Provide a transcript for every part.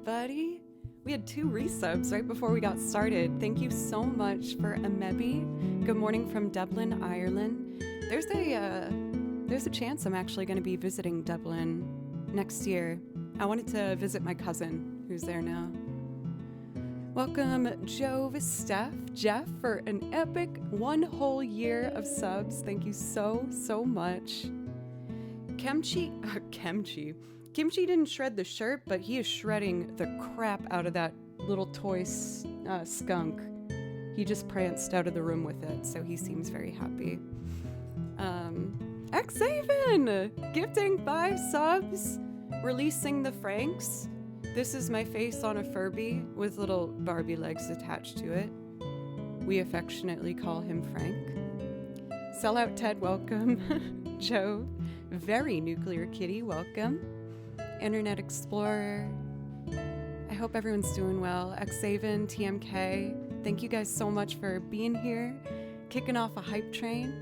everybody. We had 2 resubs right before we got started. Thank you so much for Amebi. Good morning from Dublin, Ireland. There's a chance I'm actually going to be visiting Dublin next year. I wanted to visit my cousin who's there now. Welcome Joe, Steph, Jeff for an epic 1 whole year of subs. Thank you so much. Kimchi didn't shred the shirt, but he is shredding the crap out of that little toy skunk. He just pranced out of the room with it, so he seems very happy. Xaven, gifting 5 subs, releasing the Franks. This is my face on a Furby with little Barbie legs attached to it. We affectionately call him Frank. Sellout Ted, welcome. Joe, very nuclear kitty, welcome. Internet Explorer. I hope everyone's doing well. Xaven, TMK, thank you guys so much for being here, kicking off a hype train.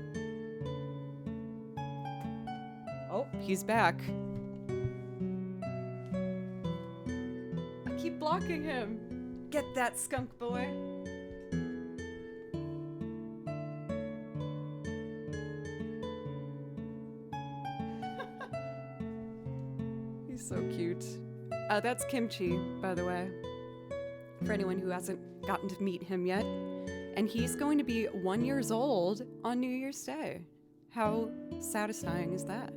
Oh, he's back. I keep blocking him. Get that skunk boy. He's so cute. That's Kimchi, by the way, for anyone who hasn't gotten to meet him yet. And he's going to be 1 year old on New Year's Day. How satisfying is that?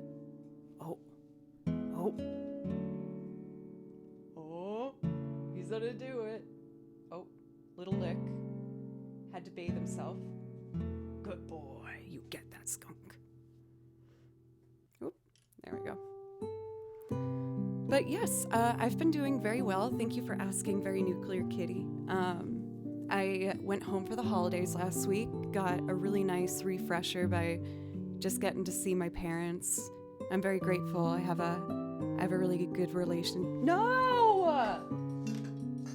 Oh, he's gonna do it. Oh, little lick. Had to bathe himself. Good boy, you get that skunk. Oh, there we go. But yes, I've been doing very well. Thank you for asking, very nuclear kitty. I went home for the holidays last week, got a really nice refresher by just getting to see my parents. I'm very grateful. I have a really good relation. No!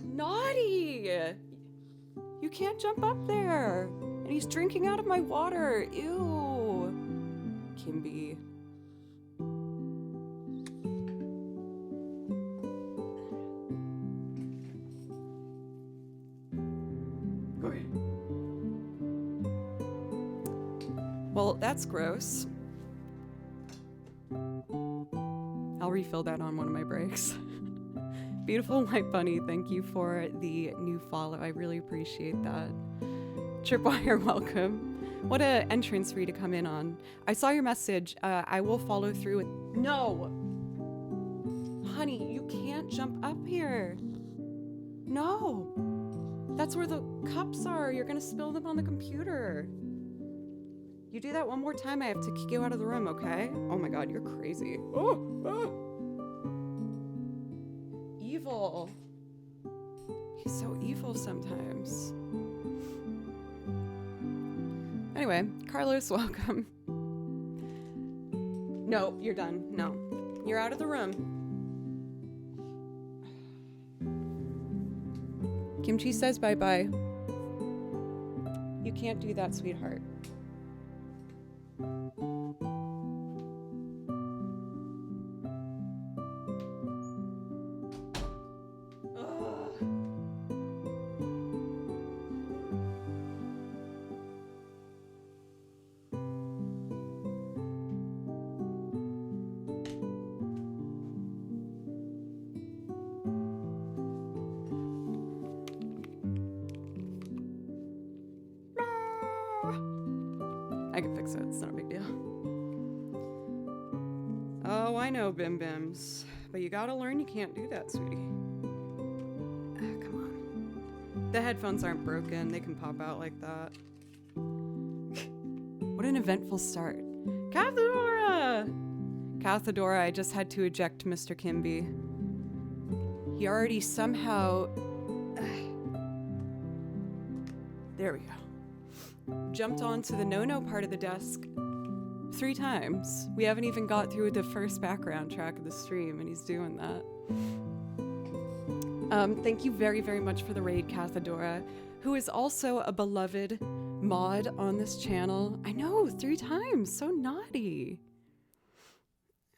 Naughty! You can't jump up there. And he's drinking out of my water. Ew. Kimby. Well, that's gross. I'll refill that on one of my breaks. Beautiful White Bunny, thank you for the new follow. I really appreciate that. Tripwire, welcome. What a entrance for you to come in on. I saw your message. I will follow through with... No! Honey, you can't jump up here. No! That's where the cups are. You're gonna spill them on the computer. You do that one more time, I have to kick you out of the room, okay? Oh my god, you're crazy. Oh! Evil. He's so evil sometimes. Anyway, Carlos, welcome. No, you're done. No. You're out of the room. Kimchi says bye-bye. You can't do that, sweetheart. I can fix it, it's not a big deal. Oh, I know, Bim Bims. But you gotta learn you can't do that, sweetie. Come on. The headphones aren't broken, they can pop out like that. What an eventful start. Cathedora! Cathedora, I just had to eject Mr. Kimby. He already somehow... There we go. Jumped onto the no-no part of the desk 3 times. We haven't even got through the first background track of the stream, and he's doing that. Thank you very, very much for the raid, Cathedora, who is also a beloved mod on this channel. I know, 3 times. So naughty.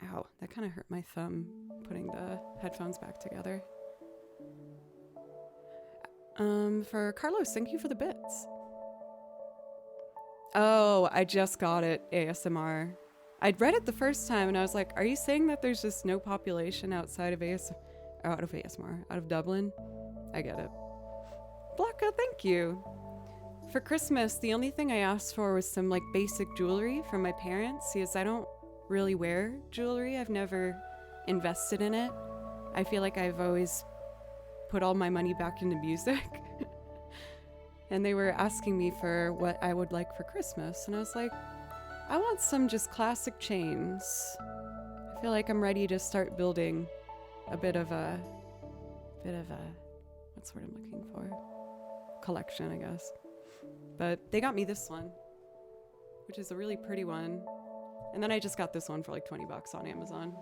Ow, that kind of hurt my thumb, putting the headphones back together. For Carlos, thank you for the bits. Oh, I just got it, ASMR. I'd read it the first time and I was like, are you saying that there's just no population outside of out of Dublin? I get it. Blanca, thank you. For Christmas, the only thing I asked for was some like basic jewelry from my parents because I don't really wear jewelry. I've never invested in it. I feel like I've always put all my money back into music. And they were asking me for what I would like for Christmas. And I was like, I want some just classic chains. I feel like I'm ready to start building a bit of a, what's the word I'm looking for? Collection, I guess. But they got me this one, which is a really pretty one. And then I just got this one for like $20 on Amazon.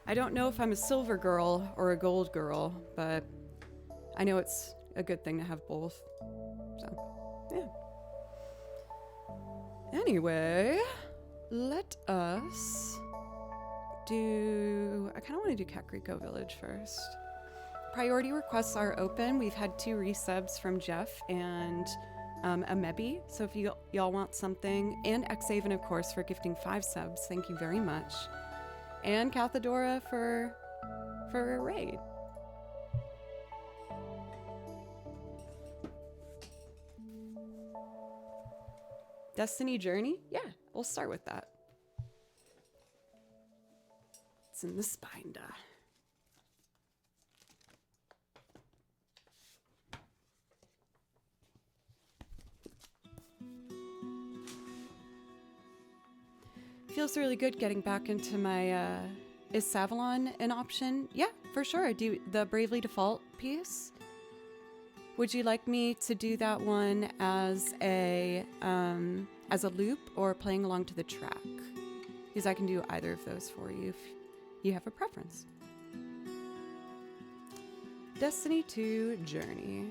I don't know if I'm a silver girl or a gold girl, but I know it's a good thing to have both. So, yeah. Anyway, let us do... I kind of want to do Kakriko Village first. Priority requests are open. We've had 2 resubs from Jeff and Amebi. So if y'all want something, and Xaven, of course, for gifting 5 subs. Thank you very much. And Cathedora for a raid. Destiny Journey? Yeah, we'll start with that. It's in this binder. Feels really good getting back into my, is Savalon an option? Yeah, for sure. I do the Bravely Default piece. Would you like me to do that one as a loop or playing along to the track? Because I can do either of those for you if you have a preference. Destiny 2 Journey.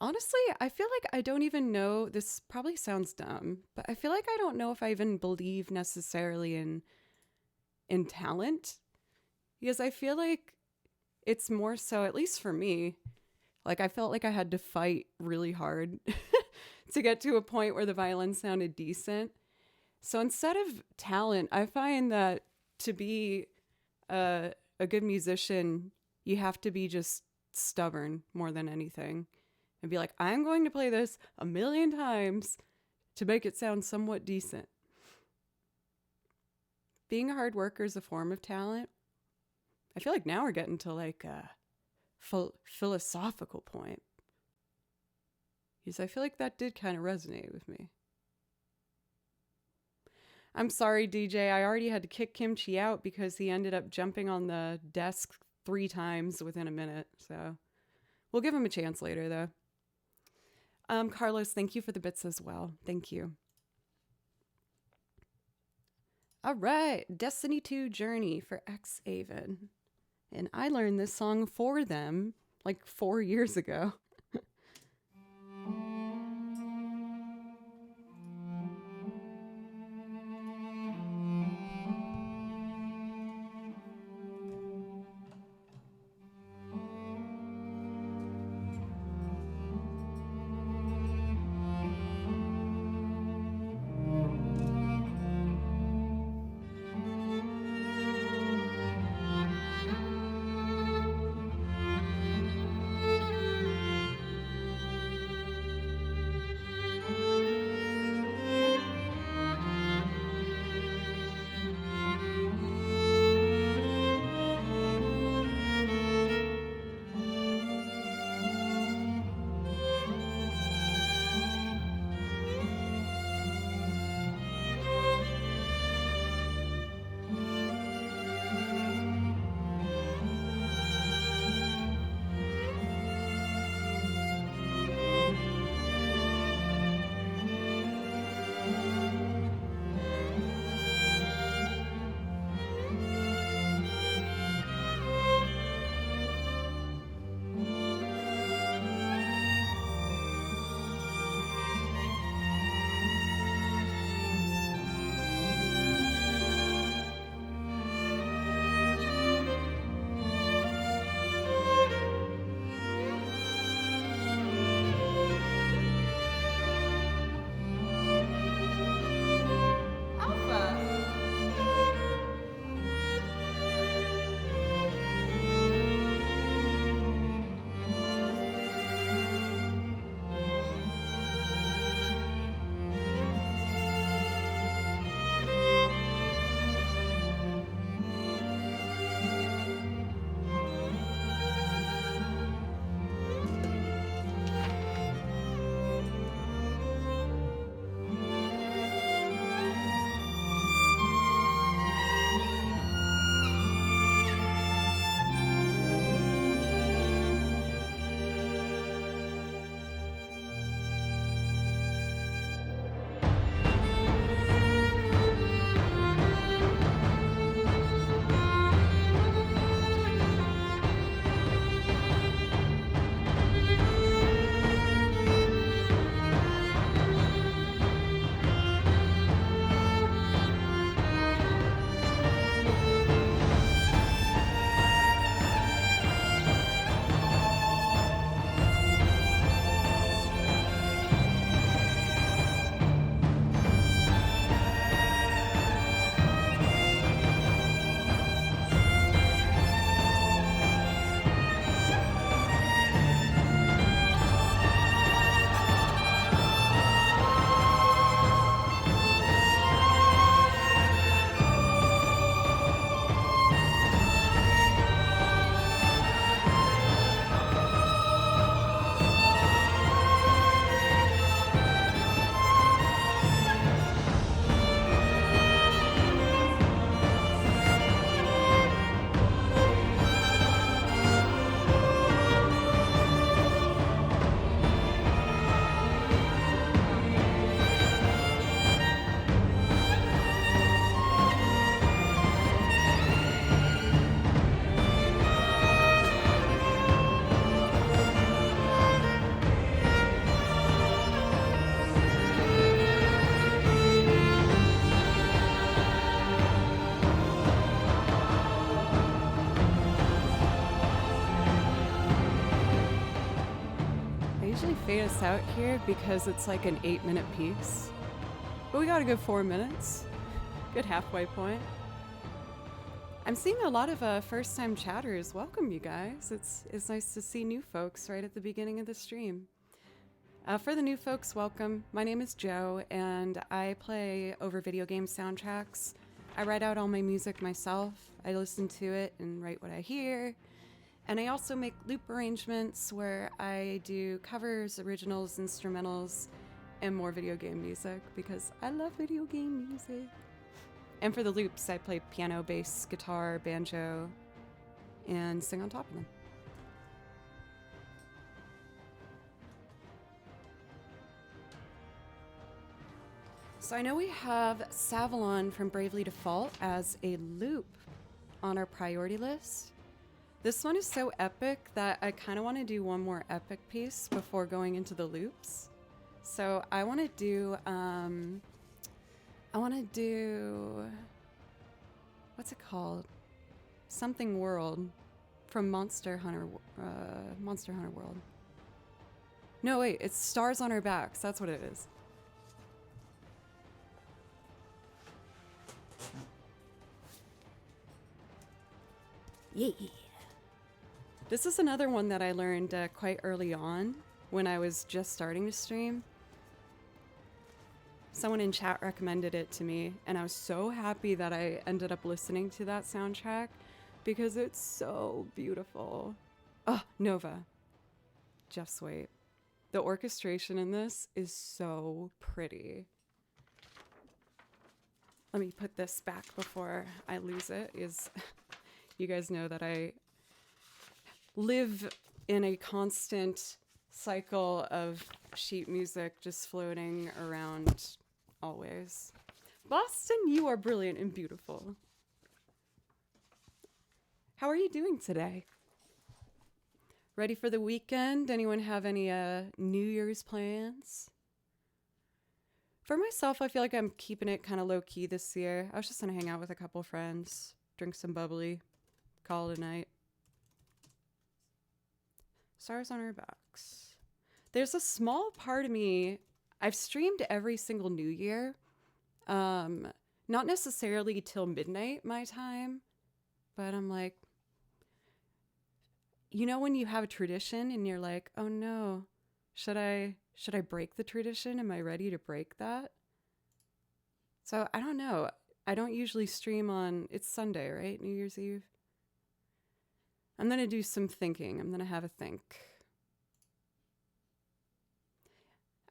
Honestly, I feel like I don't even know, this probably sounds dumb, but I feel like I don't know if I even believe necessarily in talent. Because I feel like it's more so, at least for me, like I felt like I had to fight really hard to get to a point where the violin sounded decent. So instead of talent, I find that to be a good musician, you have to be just stubborn more than anything. And be like, I'm going to play this 1,000,000 times to make it sound somewhat decent. Being a hard worker is a form of talent. I feel like now we're getting to like a philosophical point. Because I feel like that did kind of resonate with me. I'm sorry, DJ. I already had to kick Kimchi out because he ended up jumping on the desk 3 times within a minute. So we'll give him a chance later, though. Carlos, thank you for the bits as well. Thank you. All right, Destiny 2 Journey for Xaven. And I learned this song for them like 4 years ago. usually fade us out here because it's like an 8-minute piece. But we got a good 4 minutes. Good halfway point. I'm seeing a lot of first-time chatters. Welcome, you guys. It's nice to see new folks right at the beginning of the stream. For the new folks, welcome. My name is Joe, and I play over video game soundtracks. I write out all my music myself. I listen to it and write what I hear. And I also make loop arrangements where I do covers, originals, instrumentals, and more video game music because I love video game music. And for the loops, I play piano, bass, guitar, banjo, and sing on top of them. So I know we have Savalon from Bravely Default as a loop on our priority list. This one is so epic that I kind of want to do one more epic piece before going into the loops. So I want to do, what's it called? Something World from Monster Hunter World. No, wait, it's Stars on Our Backs. That's what it is. Yeah. This is another one that I learned quite early on when I was just starting to stream. Someone in chat recommended it to me, and I was so happy that I ended up listening to that soundtrack because it's so beautiful. Oh, Nova. Jeff Swaite. The orchestration in this is so pretty. Let me put this back before I lose it. You guys know that I live in a constant cycle of sheet music just floating around always. Boston, you are brilliant and beautiful. How are you doing today? Ready for the weekend? Anyone have any New Year's plans? For myself, I feel like I'm keeping it kind of low-key this year. I was just going to hang out with a couple friends, drink some bubbly, call it a night. Stars on Our Backs. There's a small part of me, I've streamed every single New Year. Not necessarily till midnight my time, but I'm like, you know when you have a tradition and you're like, oh no, should I break the tradition? Am I ready to break that? So I don't know. I don't usually stream on, it's Sunday, right? New Year's Eve. I'm going to do some thinking. I'm going to have a think.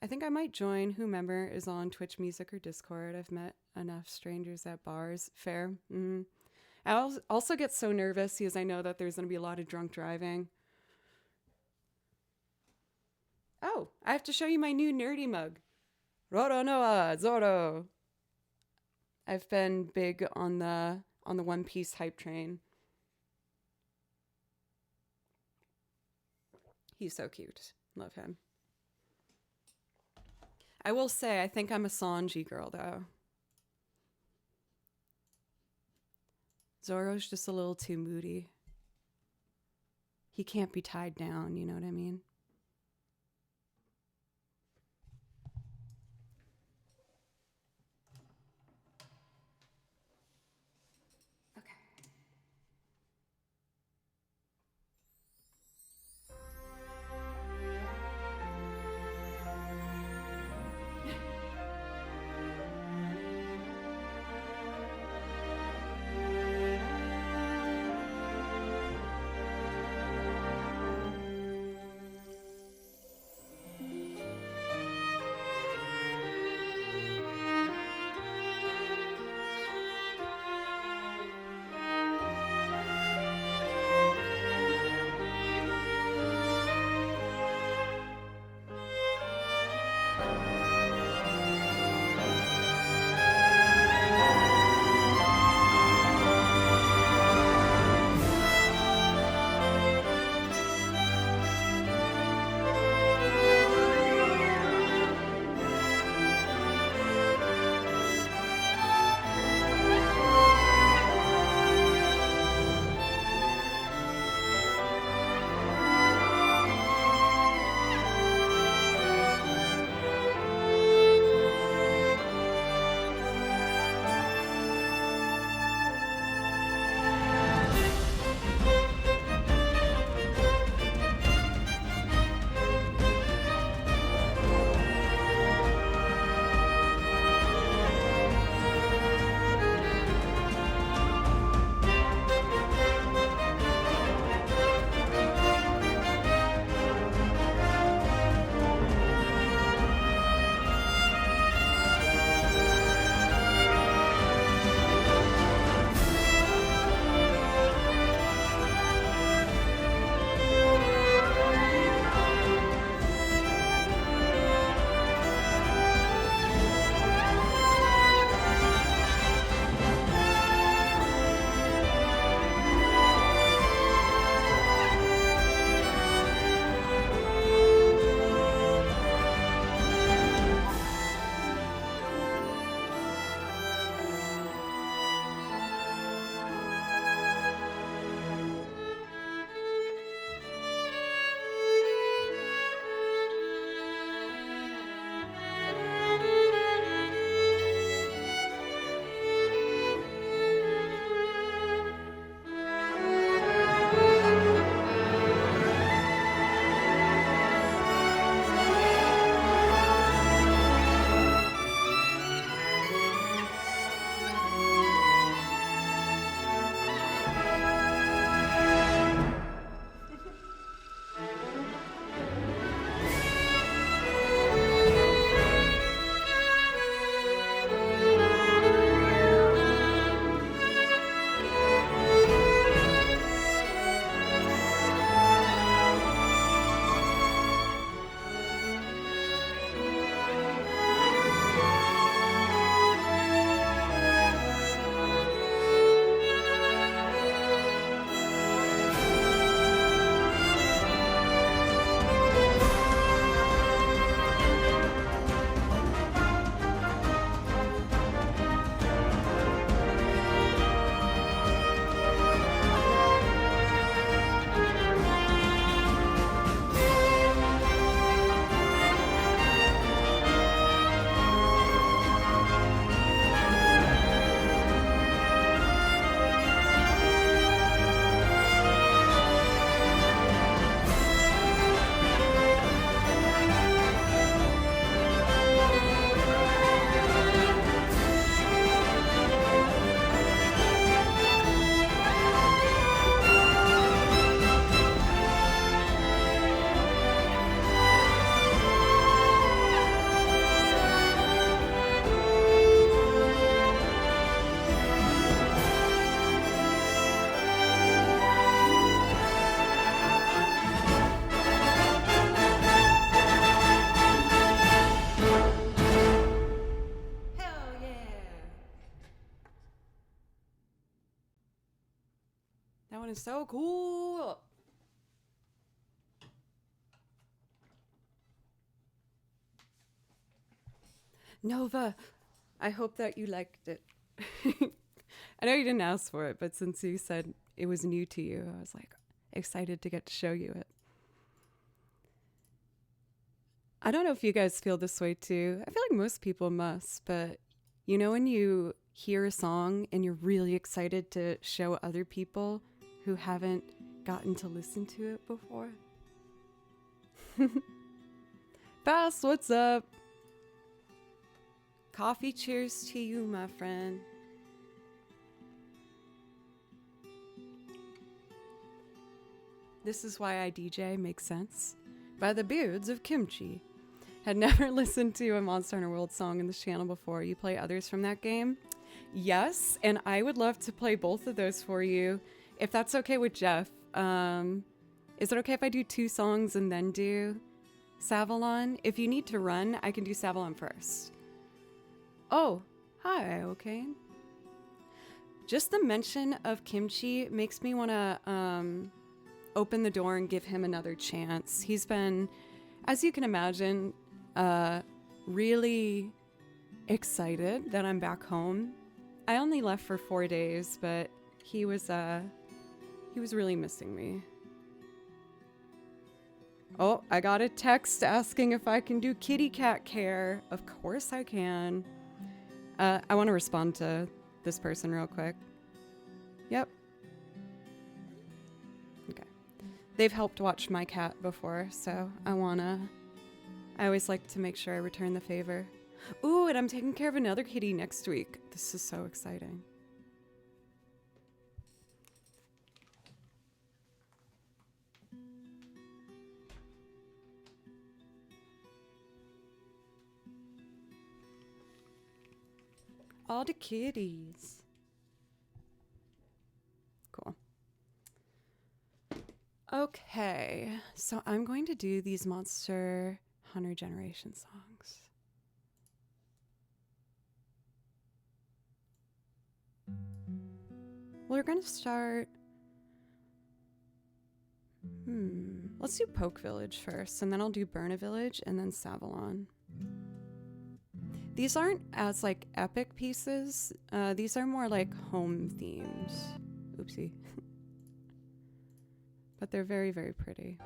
I think I might join whomever is on Twitch Music or Discord. I've met enough strangers at bars. Fair. Mm-hmm. I also get so nervous because I know that there's going to be a lot of drunk driving. Oh, I have to show you my new nerdy mug. Roro Noa Zoro. I've been big on the One Piece hype train. He's so cute. Love him. I will say, I think I'm a Sanji girl, though. Zoro's just a little too moody. He can't be tied down, you know what I mean? one is so cool. Nova, I hope that you liked it. I know you didn't ask for it, but since you said it was new to you, I was like excited to get to show you it. I don't know if you guys feel this way too. I feel like most people must, but you know when you hear a song and you're really excited to show other people who haven't gotten to listen to it before? Bass, what's up? Coffee cheers to you, my friend. This Is Why I DJ makes sense by the Beards of Kimchi. Had never listened to a Monster Hunter World song in this channel before. You play others from that game? Yes, and I would love to play both of those for you, if that's okay with Jeff. Is it okay if I do 2 songs and then do Savalon? If you need to run, I can do Savalon first. Oh, hi, okay. Just the mention of Kimchi makes me want to open the door and give him another chance. He's been, as you can imagine, really excited that I'm back home. I only left for 4 days, but he was really missing me. Oh, I got a text asking if I can do kitty cat care. Of course I can. I want to respond to this person real quick. Yep. Okay. They've helped watch my cat before, so I always like to make sure I return the favor. Ooh, and I'm taking care of another kitty next week. This is so exciting. All the kitties. Cool. Okay, so I'm going to do these Monster Hunter Generation songs. We're gonna start... Let's do Poke Village first, and then I'll do Burna Village, and then Savalon. These aren't as, like, epic pieces. These are more like home themes. Oopsie. But they're very, very pretty.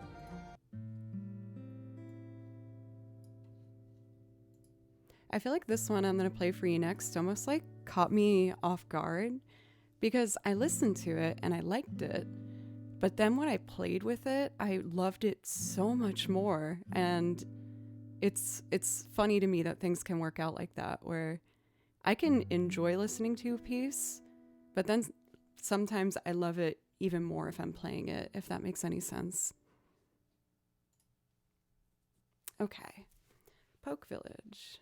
I feel like this one I'm going to play for you next almost, like, caught me off guard. Because I listened to it and I liked it. But then when I played with it, I loved it so much more. And it's funny to me that things can work out like that, where I can enjoy listening to a piece, but then sometimes I love it even more if I'm playing it, if that makes any sense. Okay, Poke Village.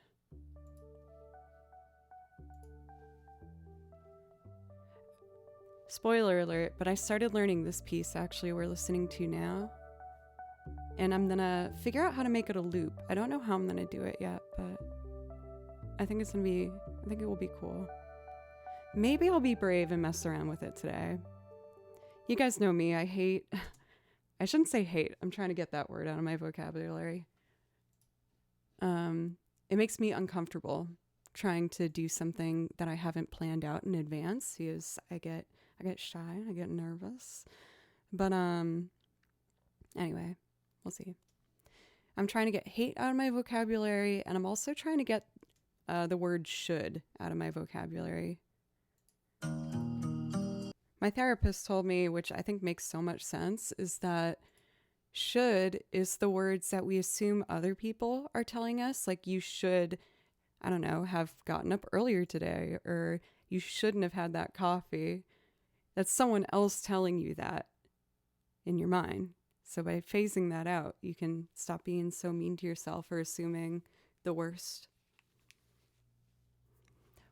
Spoiler alert, but I started learning this piece actually we're listening to now. And I'm gonna figure out how to make it a loop. I don't know how I'm gonna do it yet, but I think it will be cool. Maybe I'll be brave and mess around with it today. You guys know me, I shouldn't say hate, I'm trying to get that word out of my vocabulary. It makes me uncomfortable trying to do something that I haven't planned out in advance, because I get shy, I get nervous. But anyway, we'll see. I'm trying to get hate out of my vocabulary, and I'm also trying to get the word should out of my vocabulary. My therapist told me, which I think makes so much sense, is that should is the words that we assume other people are telling us. Like, you should, I don't know, have gotten up earlier today, or you shouldn't have had that coffee. That's someone else telling you that in your mind. So by phasing that out, you can stop being so mean to yourself or assuming the worst.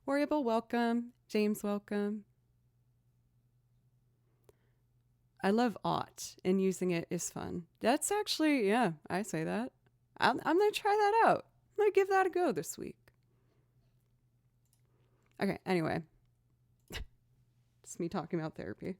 Worryable, welcome. James, welcome. I love ought, and using it is fun. That's actually, yeah, I say that. I'm going to try that out. I'm going to give that a go this week. Okay, anyway. It's me talking about therapy.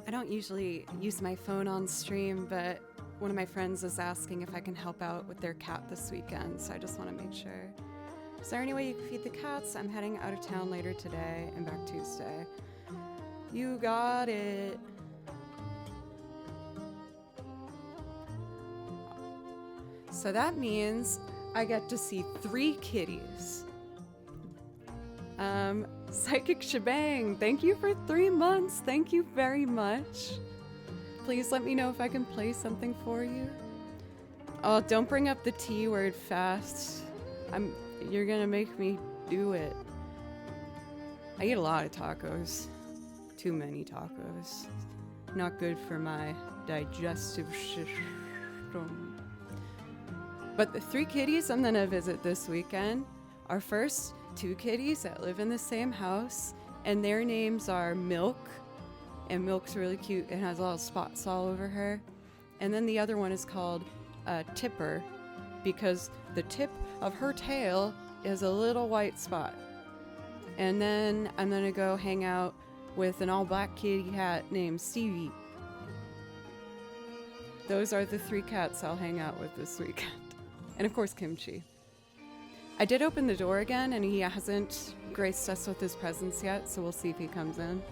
I don't usually use my phone on stream, but one of my friends is asking if I can help out with their cat this weekend, so I just want to make sure. Is there any way you can feed the cats? I'm heading out of town later today and back Tuesday. You got it. So that means I get to see 3 kitties. Psychic Shebang, thank you for 3 months. Thank you very much. Please let me know if I can play something for you. Oh, don't bring up the T word fast. You're gonna make me do it. I eat a lot of tacos. Too many tacos. Not good for my digestive system. But the 3 kitties I'm gonna visit this weekend are first 2 kitties that live in the same house, and their names are Milk, and Milk's really cute and has a lot of spots all over her. And then the other one is called Tipper, because the tip of her tail is a little white spot. And then I'm gonna go hang out with an all-black kitty cat named Stevie. Those are the 3 cats I'll hang out with this weekend. And of course, Kimchi. I did open the door again, and he hasn't graced us with his presence yet, so we'll see if he comes in.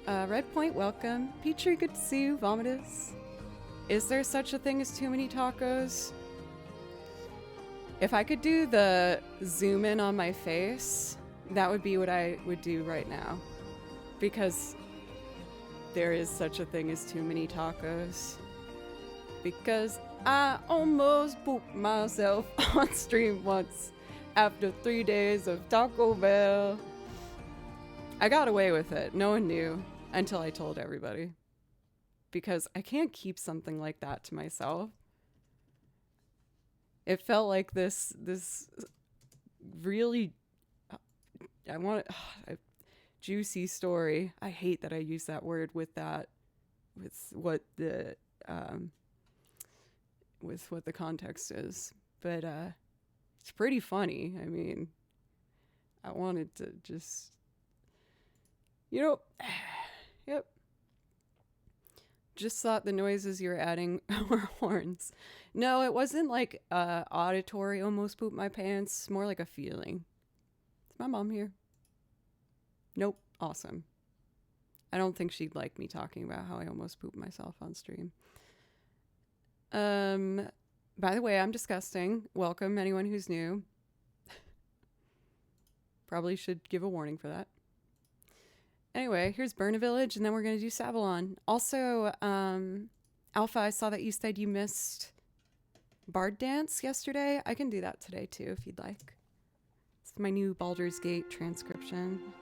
Red Point, welcome. Petrie, good to see you. Vomitus. Is there such a thing as too many tacos? If I could do the zoom in on my face, that would be what I would do right now. Because there is such a thing as too many tacos. Because I almost pooped myself on stream once after 3 days of Taco Bell. I got away with it. No one knew until I told everybody. Because I can't keep something like that to myself. It felt like this really juicy story. I hate that I use that word with what the context is, but it's pretty funny. I mean, I wanted to just, yep. Just thought the noises you were adding were horns. No, it wasn't like auditory almost poop my pants, more like a feeling. Is my mom here? Nope. Awesome. I don't think she'd like me talking about how I almost pooped myself on stream. By the way, I'm disgusting. Welcome anyone who's new. Probably should give a warning for that. Anyway, here's Burn a Village, and then we're going to do Savalon. Also, Alpha, I saw that you said you missed Bard Dance yesterday. I can do that today, too, if you'd like. It's my new Baldur's Gate transcription.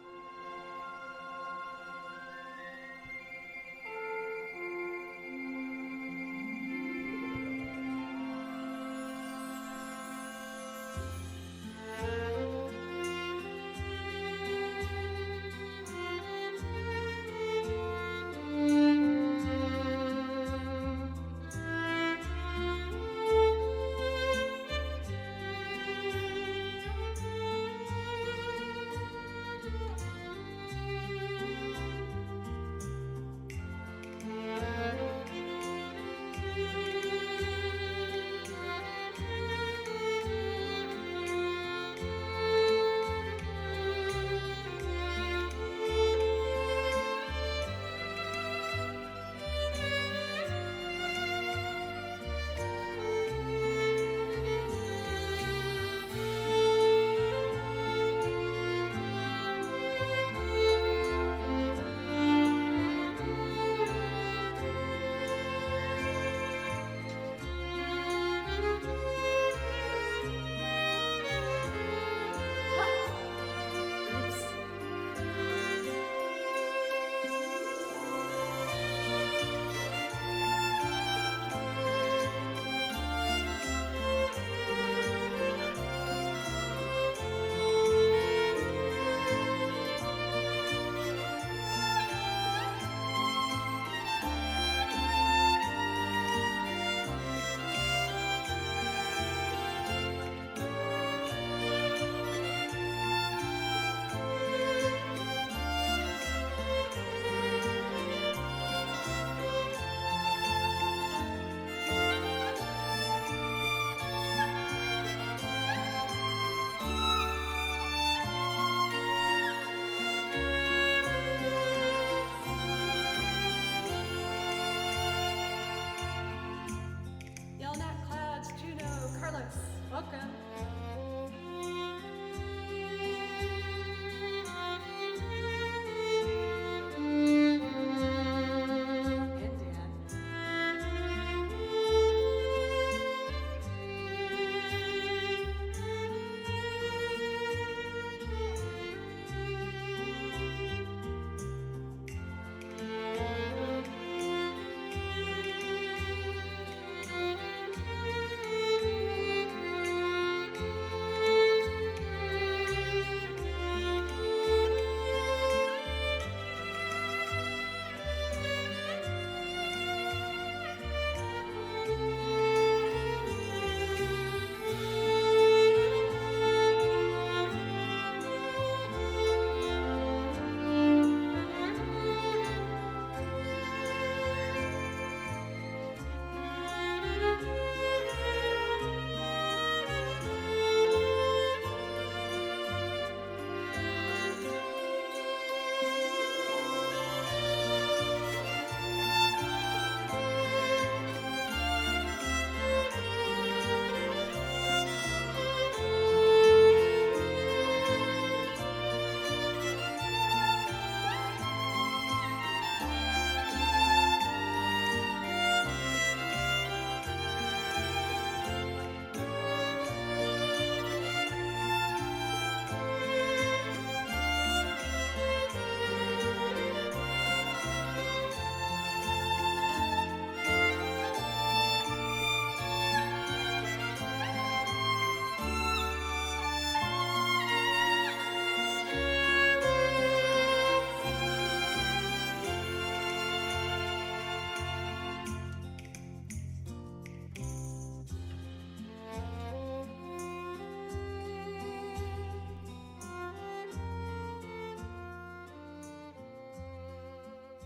Welcome.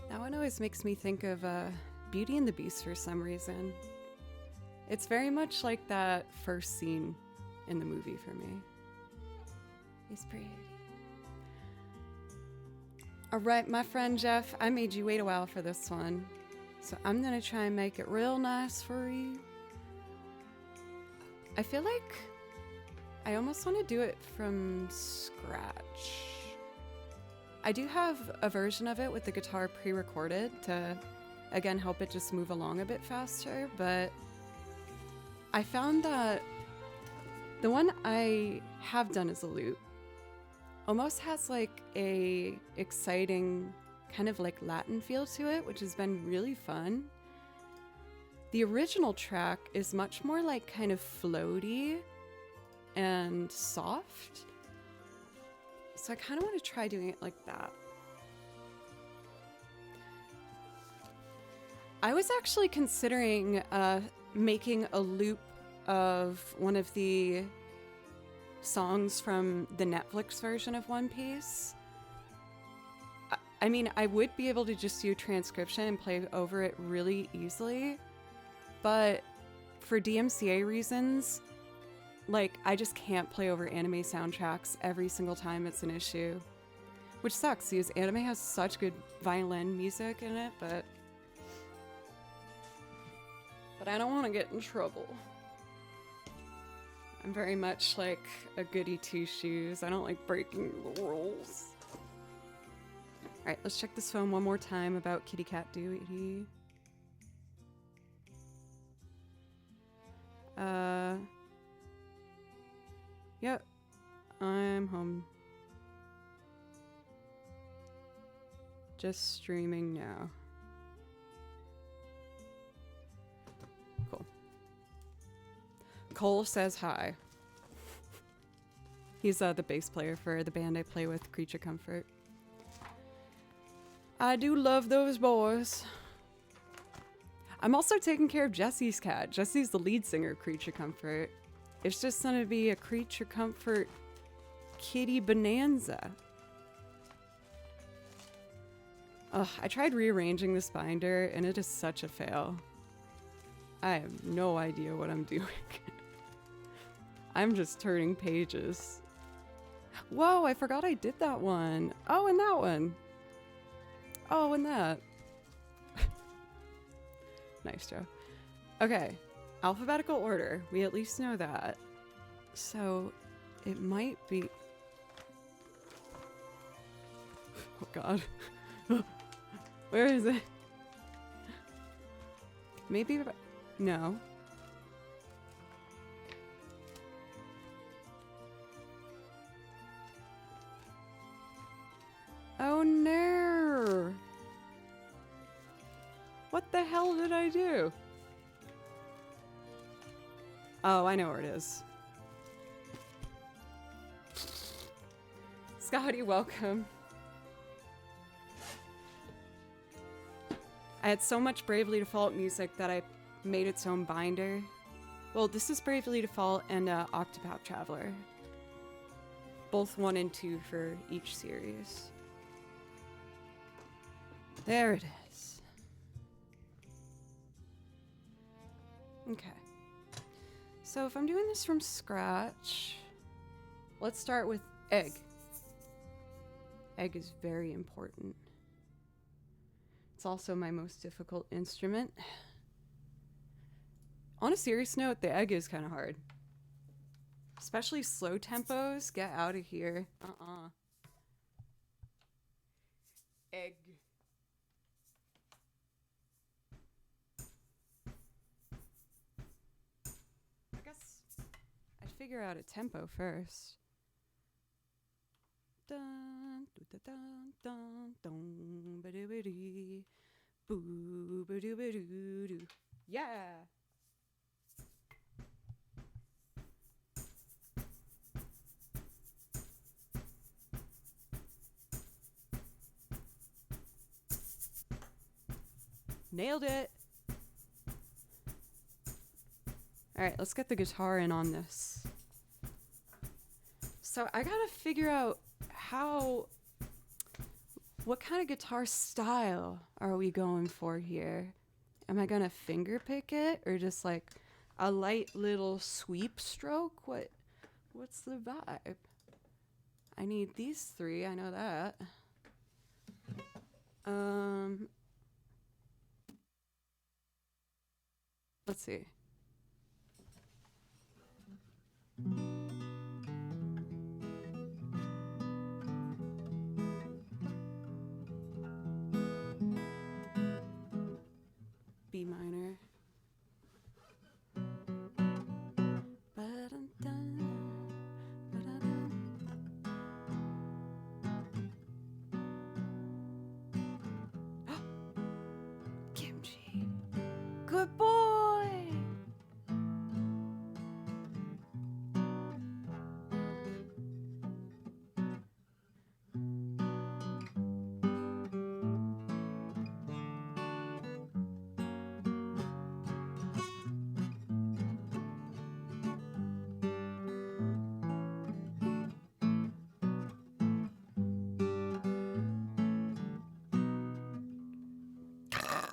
That one always makes me think of Beauty and the Beast for some reason. It's very much like that first scene in the movie for me. He's pretty. All right, my friend Jeff, I made you wait a while for this one. So I'm gonna try and make it real nice for you. I feel like I almost want to do it from scratch. I do have a version of it with the guitar pre-recorded to, again, help it just move along a bit faster, but I found that the one I have done as a loop almost has like a exciting kind of like Latin feel to it, which has been really fun. The original track is much more like kind of floaty and soft. So I kind of want to try doing it like that. I was actually considering making a loop of one of the songs from the Netflix version of One Piece. I mean, I would be able to just do a transcription and play over it really easily, but for DMCA reasons, like, I just can't play over anime soundtracks every single time it's an issue. Which sucks, because anime has such good violin music in it, but I don't want to get in trouble. I'm very much like a goody two-shoes. I don't like breaking the rules. Alright, let's check this phone one more time about Kitty Cat Duty. Yep, I'm home. Just streaming now. Cool. Cole says hi. He's the bass player for the band I play with, Creature Comfort. I do love those boys. I'm also taking care of Jesse's cat. Jesse's the lead singer of Creature Comfort. It's just gonna be a Creature Comfort kitty bonanza. Ugh, I tried rearranging this binder and it is such a fail. I have no idea what I'm doing. I'm just turning pages. Whoa, I forgot I did that one. Oh, and that one. Oh, and that. Nice, Joe. Okay, alphabetical order. We at least know that. So it might be. Oh God. Where is it? Maybe. No. Oh no! What the hell did I do? Oh, I know where it is. Scotty, welcome. I had so much Bravely Default music that I made its own binder. Well, this is Bravely Default and Octopath Traveler. Both 1 and 2 for each series. There it is. Okay. So if I'm doing this from scratch, let's start with egg. Egg is very important. It's also my most difficult instrument. On a serious note, the egg is kind of hard. Especially slow tempos. Get out of here. Egg. I guess I'd figure out a tempo first. Dun, dun, dun, dun, dun, ba-doo-ba-doo, boo, ba-doo-ba-doo-doo. Yeah! Nailed it! Alright, let's get the guitar in on this. So I gotta figure out what kind of guitar style are we going for here? Am I gonna finger pick it or just like a light little sweep stroke? What's the vibe? I need these 3, I know that. Let's see. B minor. Kimchi. Good boy.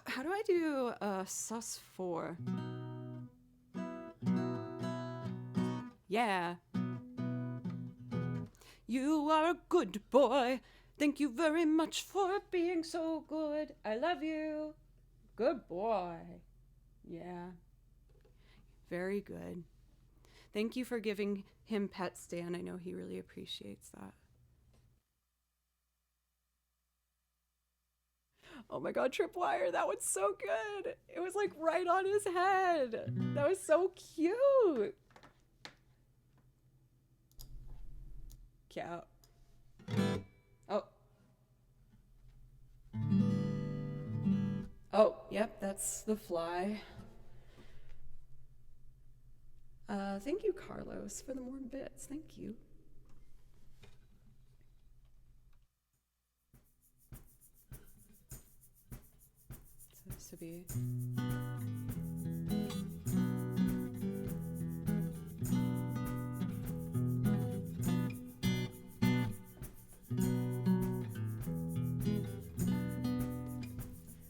How do I do sus4? Yeah. You are a good boy. Thank you very much for being so good. I love you. Good boy. Yeah. Very good. Thank you for giving him pet Stan. I know he really appreciates that. Oh my god, Tripwire, that was so good. It was like right on his head. That was so cute. Cute. Oh. Oh, yep, that's the fly. Thank you, Carlos, for the more bits. Thank you. So this would be...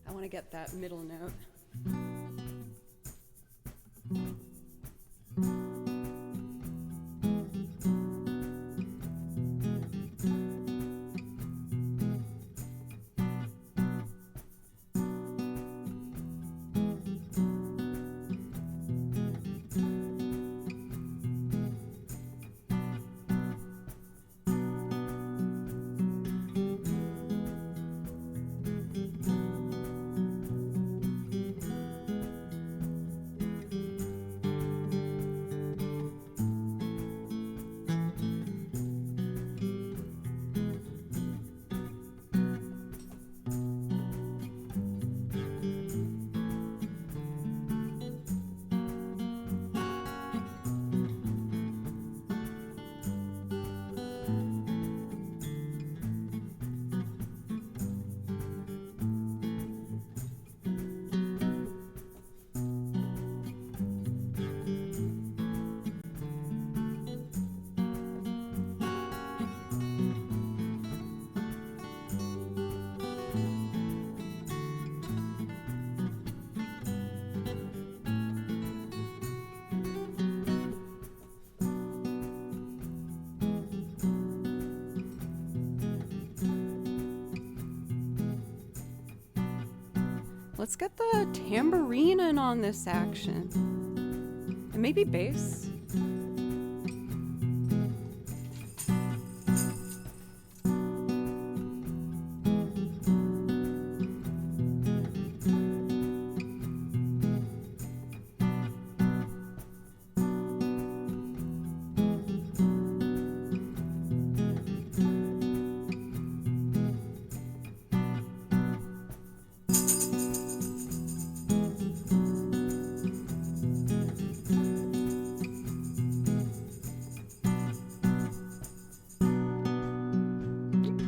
I want to get that middle note. Let's get the tambourine in on this action. And maybe bass.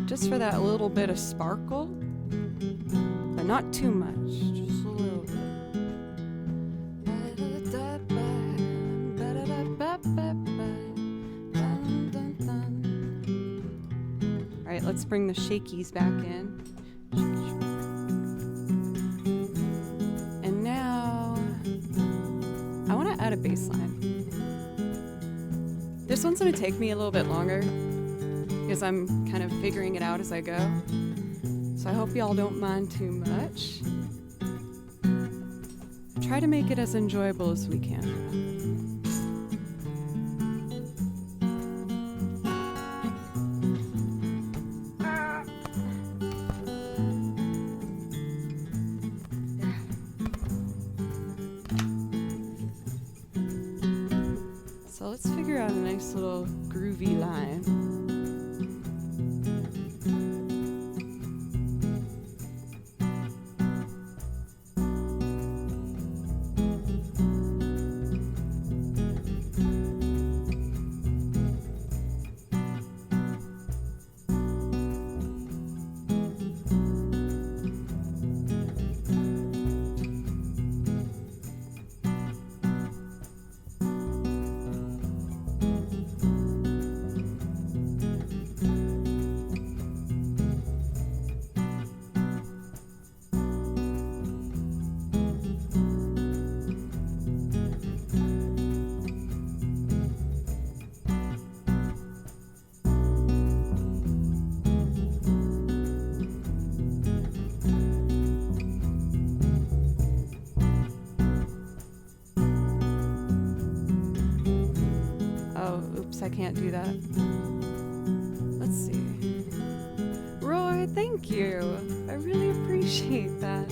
Just for that little bit of sparkle, but not too much, just a little bit. All right, let's bring the shakies back in. And now I want to add a bass line. This one's going to take me a little bit longer because I'm kind of figuring it out as I go. So I hope y'all don't mind too much. Try to make it as enjoyable as we can. So let's figure out a nice little groovy line. I can't do that. Let's see. Roy, thank you. I really appreciate that.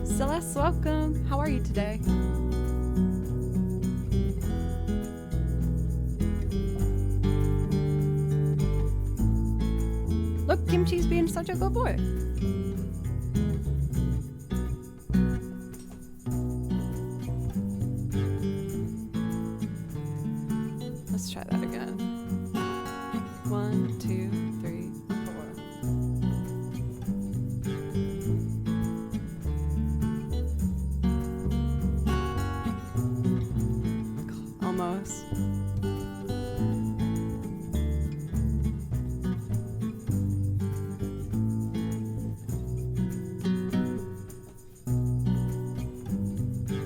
Celeste, welcome. How are you today? Look, Kimchi's being such a good boy. Let's try that again. 1, 2, 3, 4. Almost.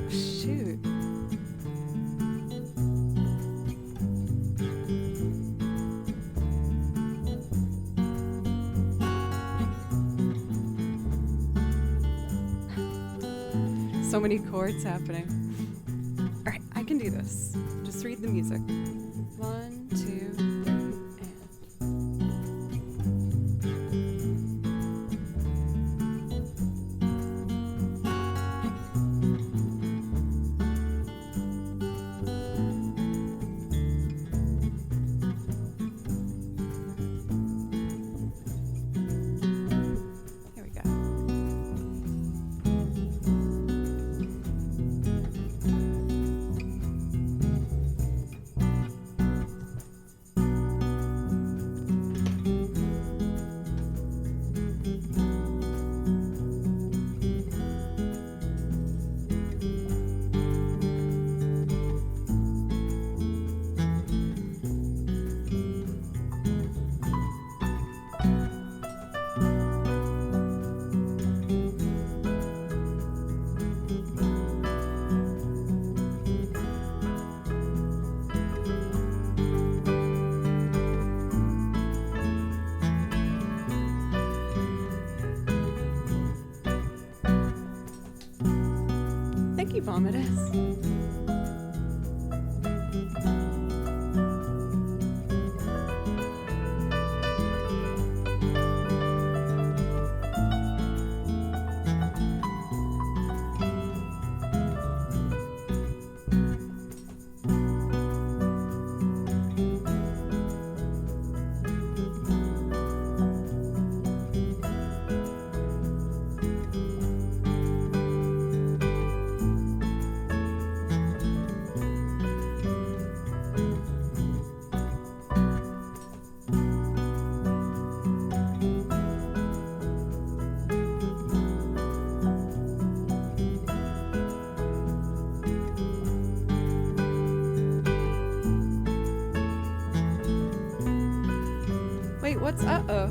Shoot. So many chords happening. All right, I can do this. Just read the music. 1, 2, 3, Here we go. vomitous. Wait, what's uh-oh?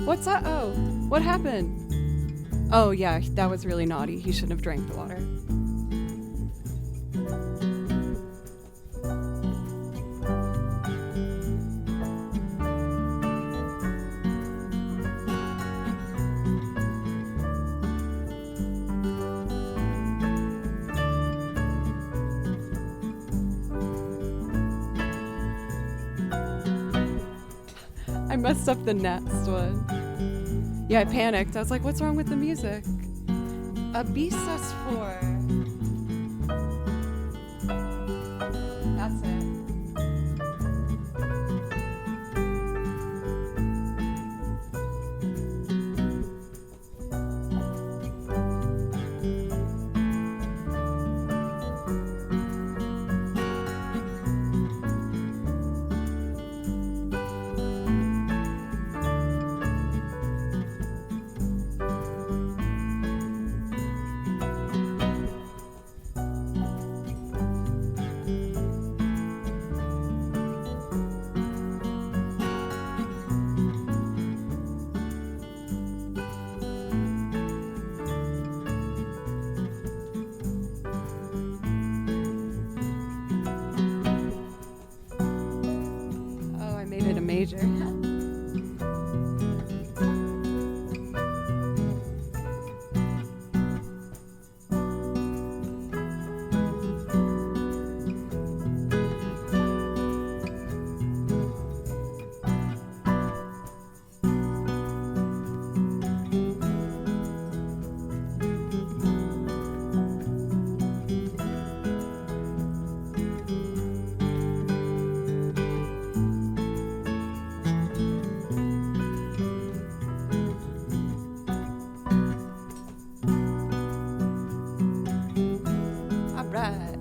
What's uh-oh? What happened? Oh yeah, that was really naughty. He shouldn't have drank the water. I messed up the next one. Yeah, I panicked. I was like, what's wrong with the music? A B sus4. That's it. Major.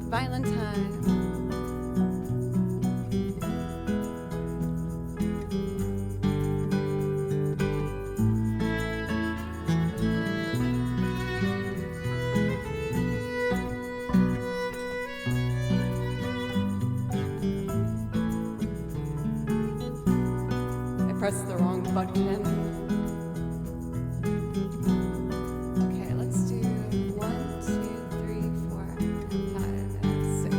Valentine. I pressed the wrong button. Okay, let's do 1, 2, 3, 4, 5, and 6.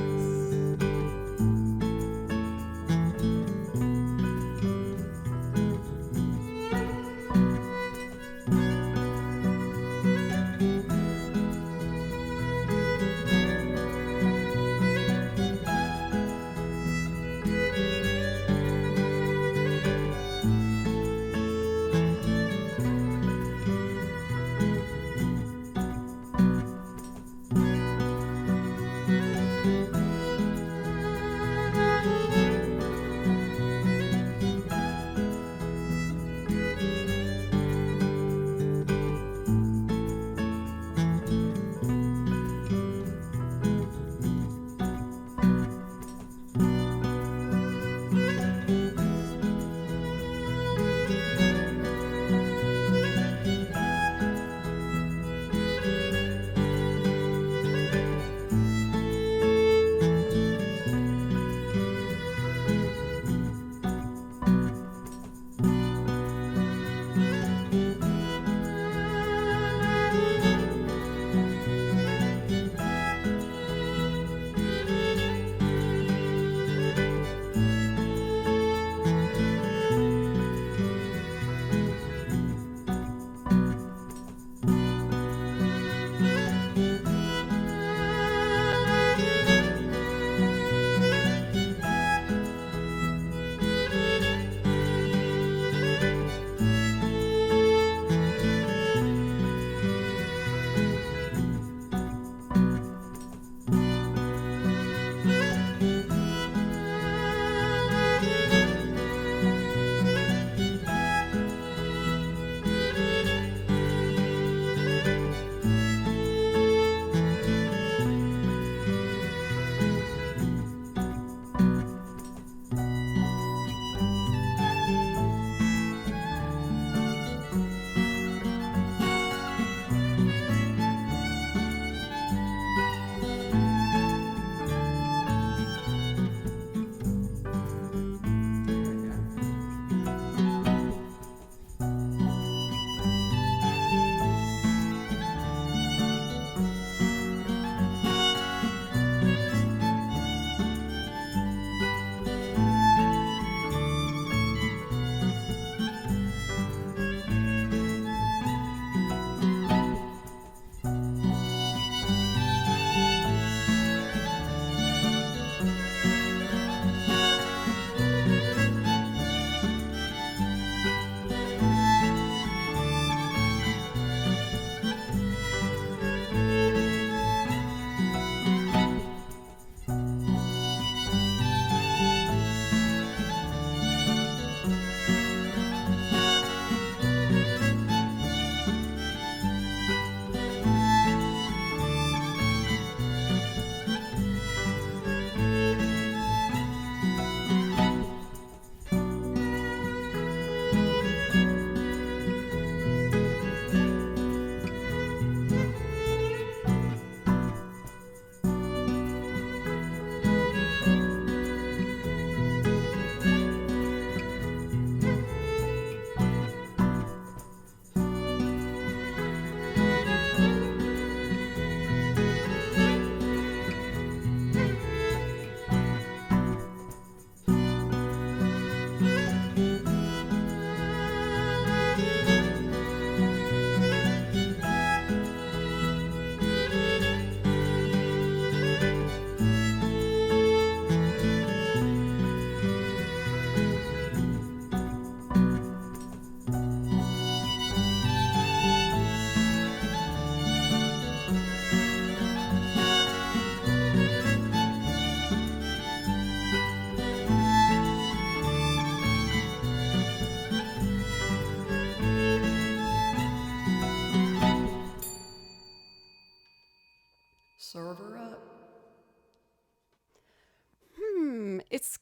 it's,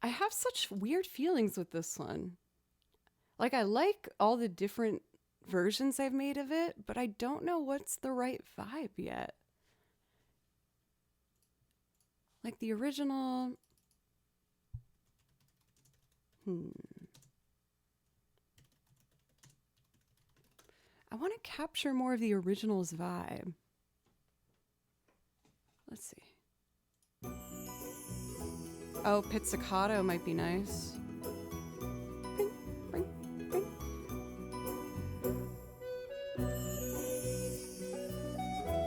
I have such weird feelings with this one. Like, I like all the different versions I've made of it, but I don't know what's the right vibe yet. Like the original. I want to capture more of the original's vibe. Let's see. Oh, pizzicato might be nice. Bing, bing, bing.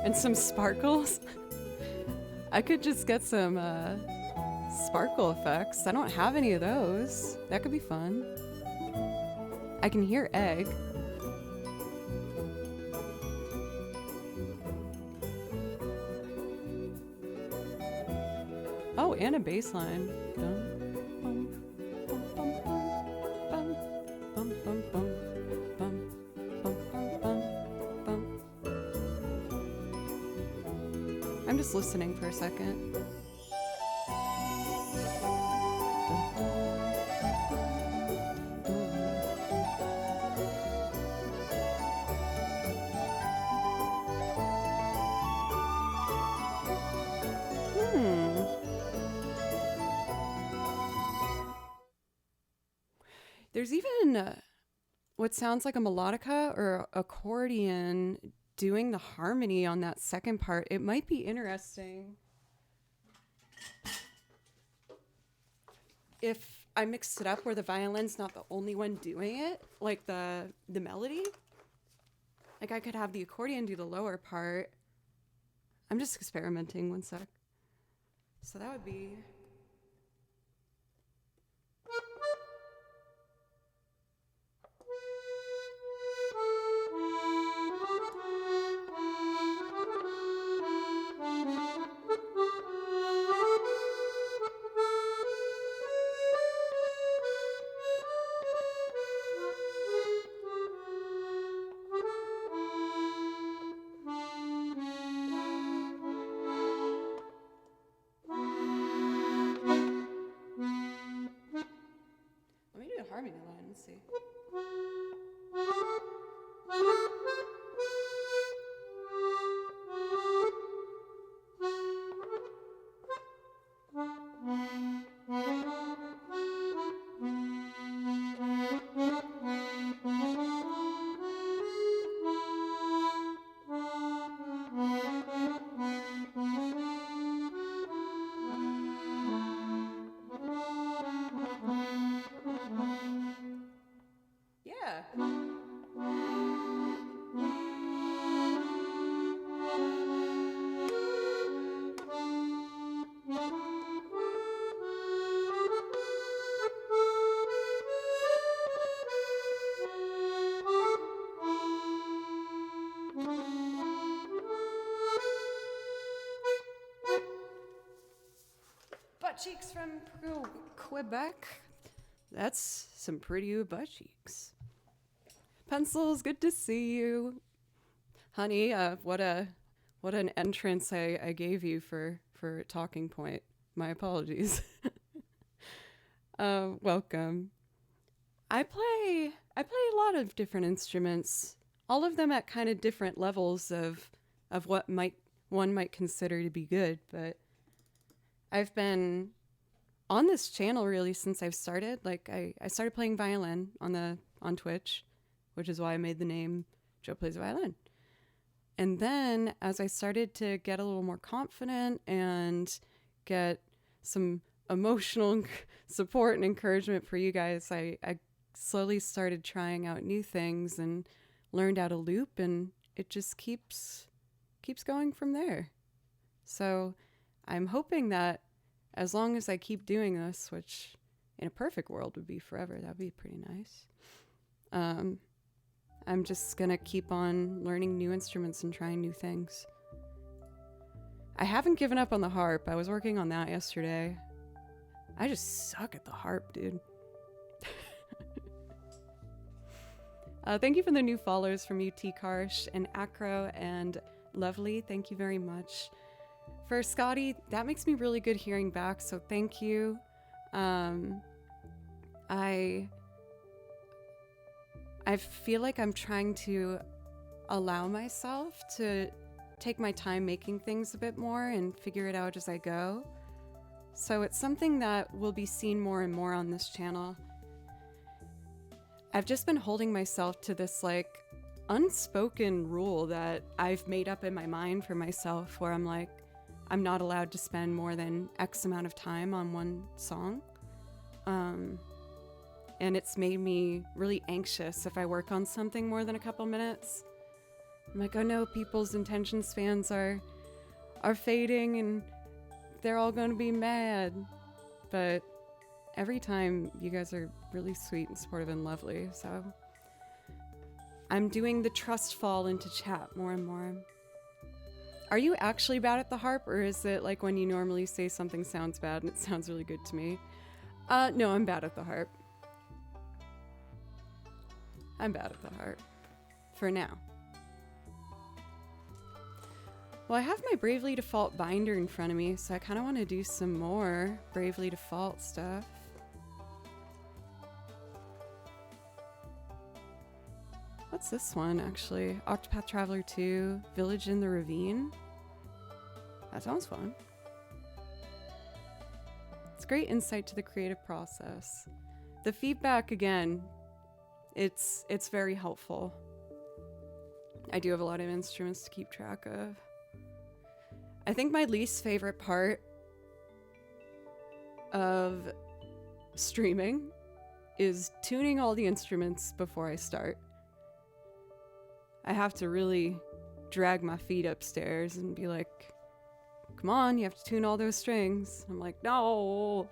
And some sparkles. I could just get some sparkle effects. I don't have any of those. That could be fun. I can hear egg. Oh, and a bass line. I'm just listening for a second. There's even what sounds like a melodica or accordion doing the harmony on that second part. It might be interesting if I mixed it up where the violin's not the only one doing it, like the melody. Like I could have the accordion do the lower part. I'm just experimenting, one sec. So that would be... harmony line. Let's see. Butt cheeks from Quebec. That's some pretty butt cheeks. Pencils, good to see you. Honey, what an entrance I gave you for Talking Point. My apologies. Welcome. I play a lot of different instruments, all of them at kind of different levels of what one might consider to be good, but I've been on this channel really since I've started. Like I started playing violin on Twitch, which is why I made the name Joe Plays Violin. And then as I started to get a little more confident and get some emotional support and encouragement for you guys, I slowly started trying out new things and learned how to loop, and it just keeps going from there. So I'm hoping that as long as I keep doing this, which in a perfect world would be forever, that'd be pretty nice. I'm just gonna keep on learning new instruments and trying new things. I haven't given up on the harp. I was working on that yesterday. I just suck at the harp, dude. Thank you for the new follows from UT Karsh and Acro and Lovely. Thank you very much. For Scotty, that makes me really good hearing back, so thank you. I feel like I'm trying to allow myself to take my time making things a bit more and figure it out as I go. So it's something that will be seen more and more on this channel. I've just been holding myself to this like unspoken rule that I've made up in my mind for myself, where I'm like, I'm not allowed to spend more than X amount of time on one song. And it's made me really anxious if I work on something more than a couple minutes. I'm like, oh no, people's attention spans are fading and they're all going to be mad. But every time you guys are really sweet and supportive and lovely, so I'm doing the trust fall into chat more and more. Are you actually bad at the harp, or is it like when you normally say something sounds bad and it sounds really good to me? No, I'm bad at the harp. I'm bad at the harp. For now. Well, I have my Bravely Default binder in front of me, so I kind of want to do some more Bravely Default stuff. What's this one, actually? Octopath Traveler 2, Village in the Ravine. That sounds fun. It's great insight to the creative process. The feedback, again, it's very helpful. I do have a lot of instruments to keep track of. I think my least favorite part of streaming is tuning all the instruments before I start. I have to really drag my feet upstairs and be like, come on, you have to tune all those strings. I'm like, no,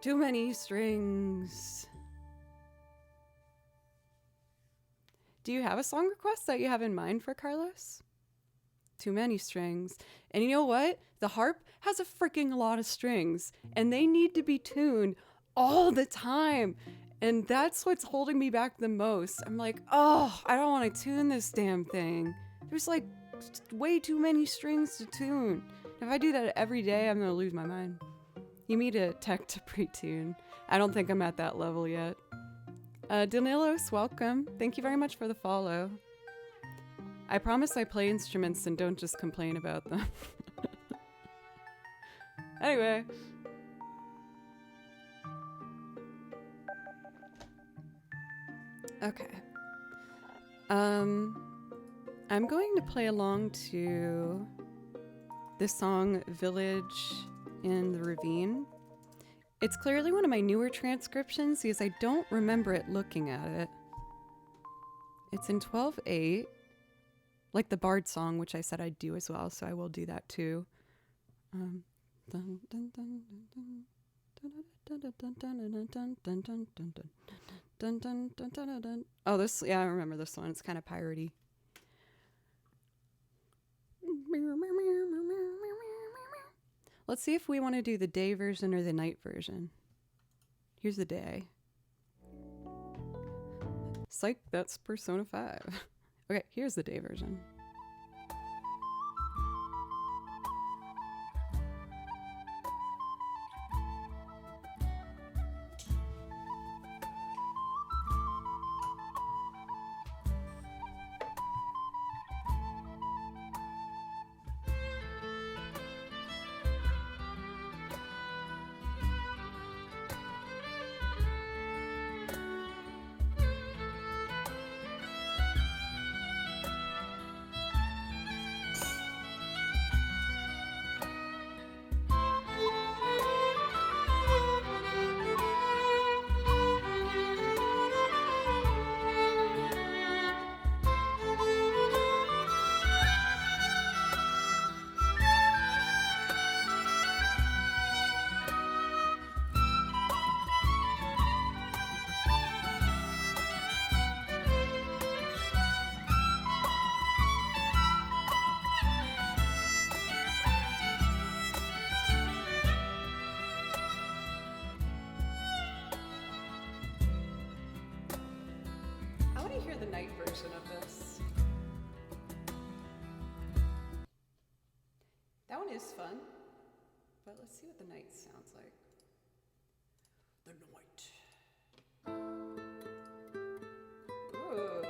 too many strings. Do you have a song request that you have in mind for Carlos? Too many strings. And you know what? The harp has a freaking lot of strings, and they need to be tuned all the time. And that's what's holding me back the most. I'm like, oh, I don't want to tune this damn thing. There's like way too many strings to tune. If I do that every day, I'm going to lose my mind. You need a tech to pre-tune. I don't think I'm at that level yet. Danilos, welcome. Thank you very much for the follow. I promise I play instruments and don't just complain about them. Anyway. Okay. I'm going to play along to this song, Village in the Ravine. It's clearly one of my newer transcriptions because I don't remember it looking at it. It's in 12/8, like the Bard song, which I said I'd do as well, so I will do that too. Oh, this, yeah, I remember this one. It's kind of piratey. Let's see if we want to do the day version or the night version. Here's the day. Psych, that's Persona 5. Okay, here's the day version. The night version of this. That one is fun, but let's see what the night sounds like. The night. Ooh.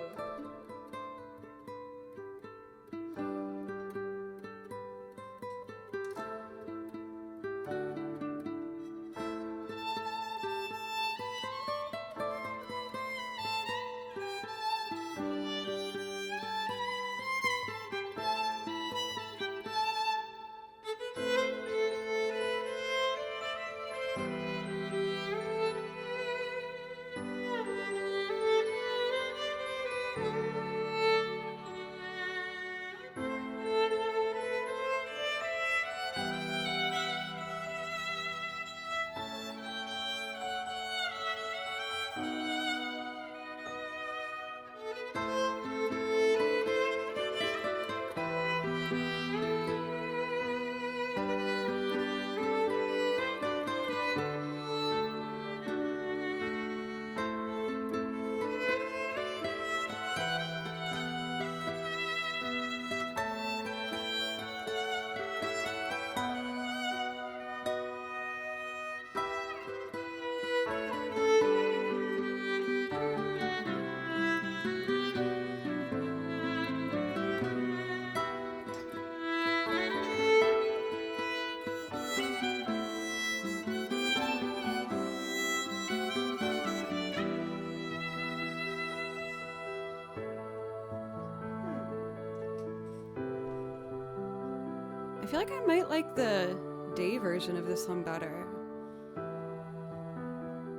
I feel like I might like the day version of this song better.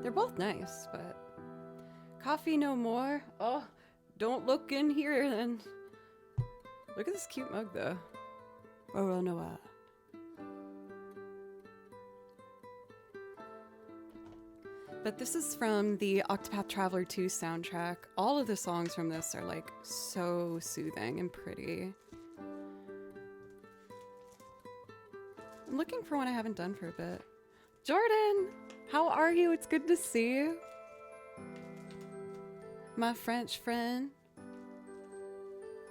They're both nice, but coffee no more. Oh, don't look in here and look at this cute mug though. Oh no. But this is from the Octopath Traveler 2 soundtrack. All of the songs from this are like so soothing and pretty. I'm looking for one I haven't done for a bit. Jordan, how are you? It's good to see you. My French friend.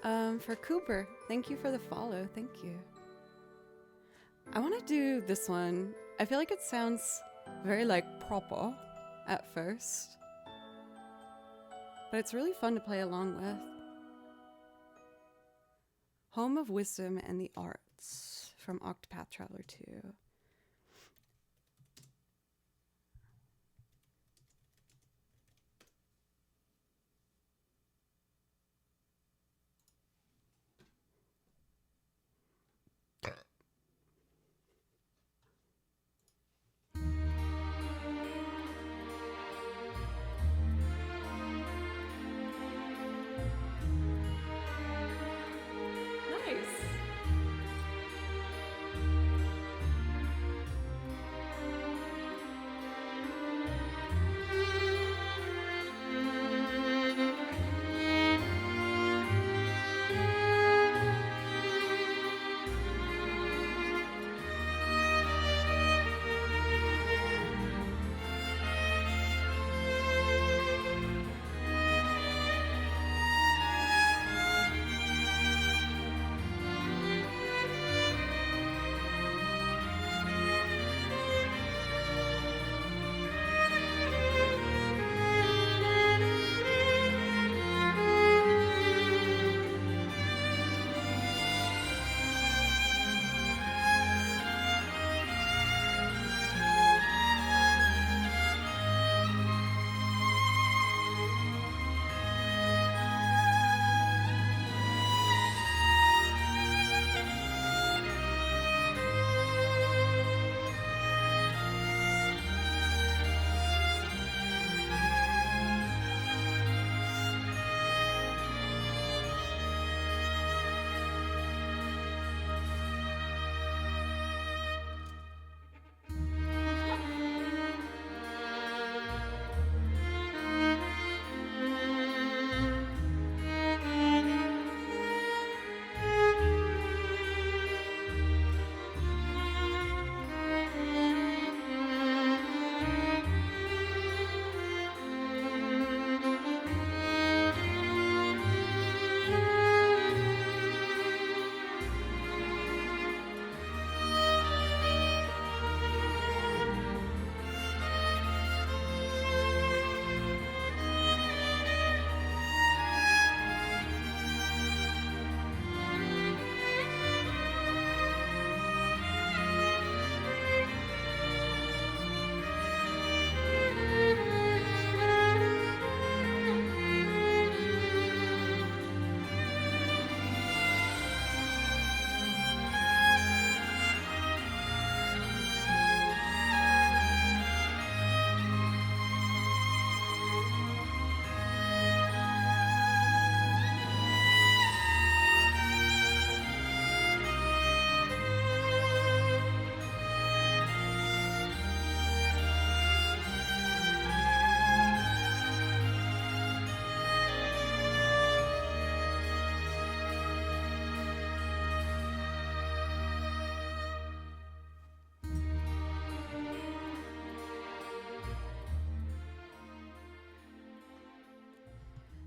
For Cooper, thank you for the follow. Thank you. I want to do this one. I feel like it sounds very like proper at first, but it's really fun to play along with. Home of Wisdom and the Arts from Octopath Traveler 2.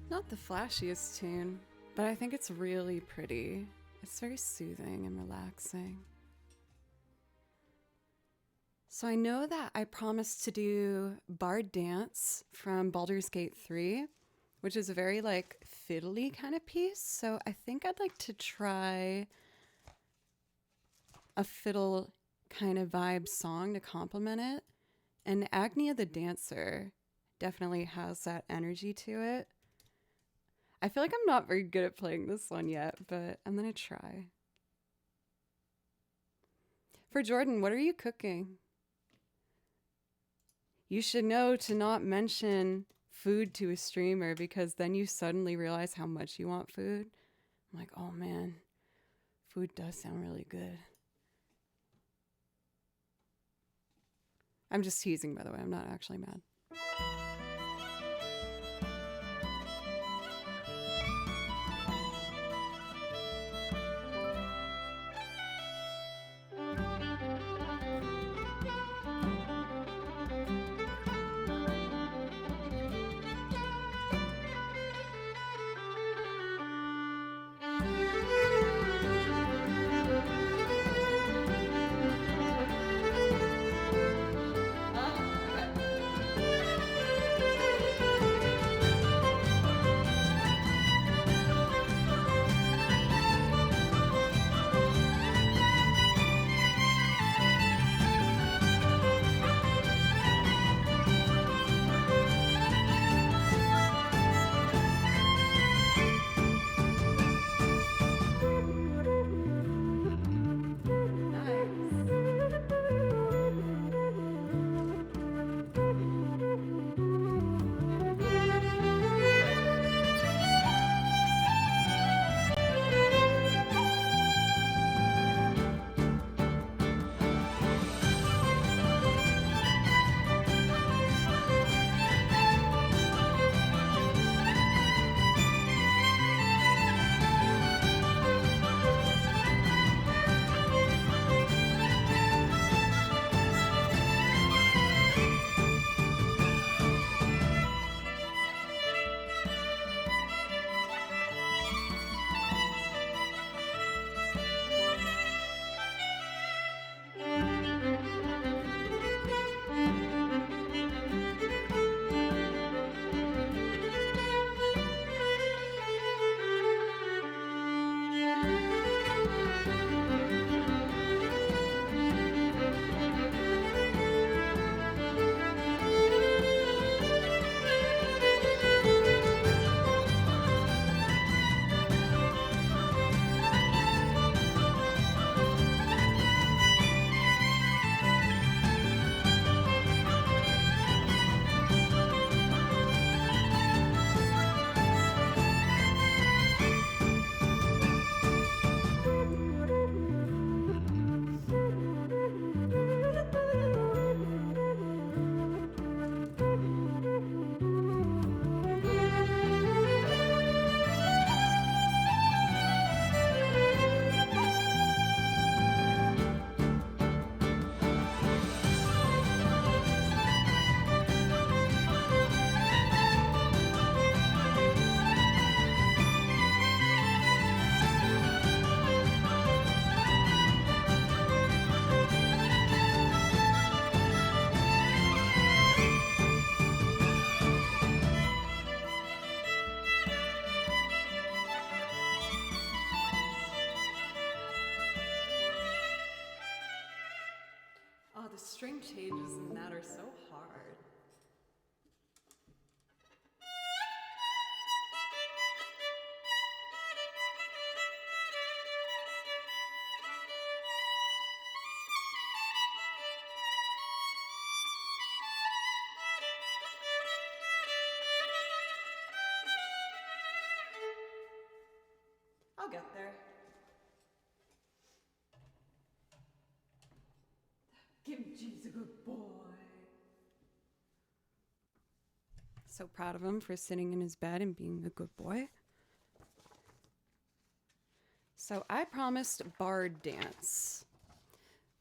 Not the flashiest tune, but I think it's really pretty. It's very soothing and relaxing. So I know that I promised to do Bard Dance from Baldur's Gate 3, which is a very like fiddly kind of piece. So I think I'd like to try a fiddle kind of vibe song to complement it. And Agnia the Dancer definitely has that energy to it. I feel like I'm not very good at playing this one yet, but I'm going to try. For Jordan, what are you cooking? You should know to not mention food to a streamer because then you suddenly realize how much you want food. I'm like, oh man, food does sound really good. I'm just teasing, by the way. I'm not actually mad. Oh, the string changes in that are so hard. I'll get there. Give G's a good boy. So proud of him for sitting in his bed and being a good boy. So I promised Bard Dance.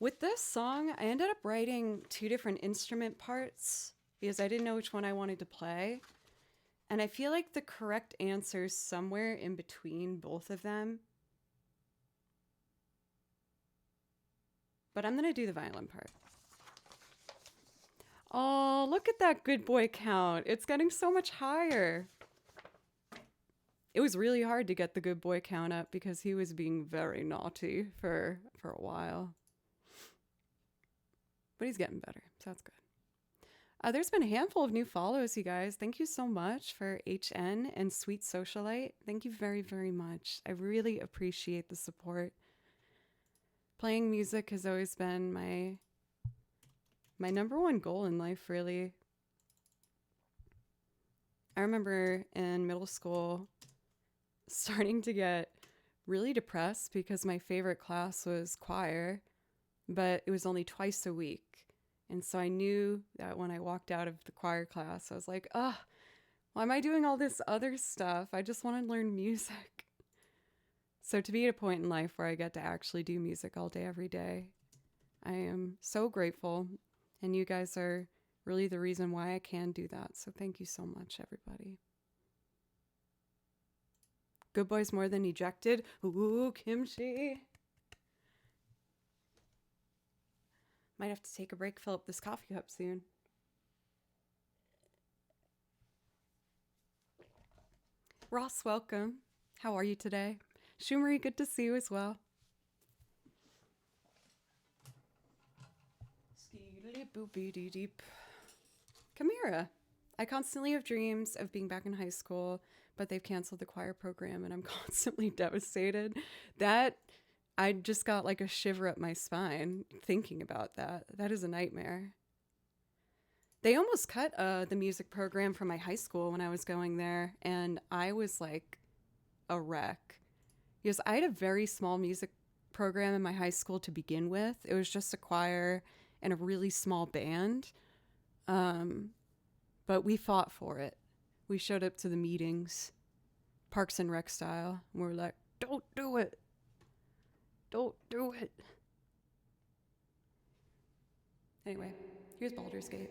With this song, I ended up writing 2 different instrument parts because I didn't know which one I wanted to play. And I feel like the correct answer is somewhere in between both of them. But I'm going to do the violin part. Oh, look at that good boy count. It's getting so much higher. It was really hard to get the good boy count up because he was being very naughty for a while. But he's getting better, so that's good. There's been a handful of new follows, you guys. Thank you so much for HN and Sweet Socialite. Thank you very, very much. I really appreciate the support. Playing music has always been my number one goal in life, really. I remember in middle school starting to get really depressed because my favorite class was choir, but it was only twice a week. And so I knew that when I walked out of the choir class, I was like, why am I doing all this other stuff? I just want to learn music. So to be at a point in life where I get to actually do music all day, every day, I am so grateful. And you guys are really the reason why I can do that. So thank you so much, everybody. Good boys more than ejected. Ooh, kimchi. Might have to take a break, fill up this coffee cup soon. Ross, welcome. How are you today? Shumari, good to see you as well. Kamira, I constantly have dreams of being back in high school, but they've canceled the choir program and I'm constantly devastated. That I just got like a shiver up my spine thinking about that. That is a nightmare. They almost cut the music program from my high school when I was going there, and I was like a wreck. Because I had a very small music program in my high school to begin with. It was just a choir and a really small band. But we fought for it. We showed up to the meetings, Parks and Rec style, and we were like, don't do it. Don't do it. Anyway, here's Baldur's Gate.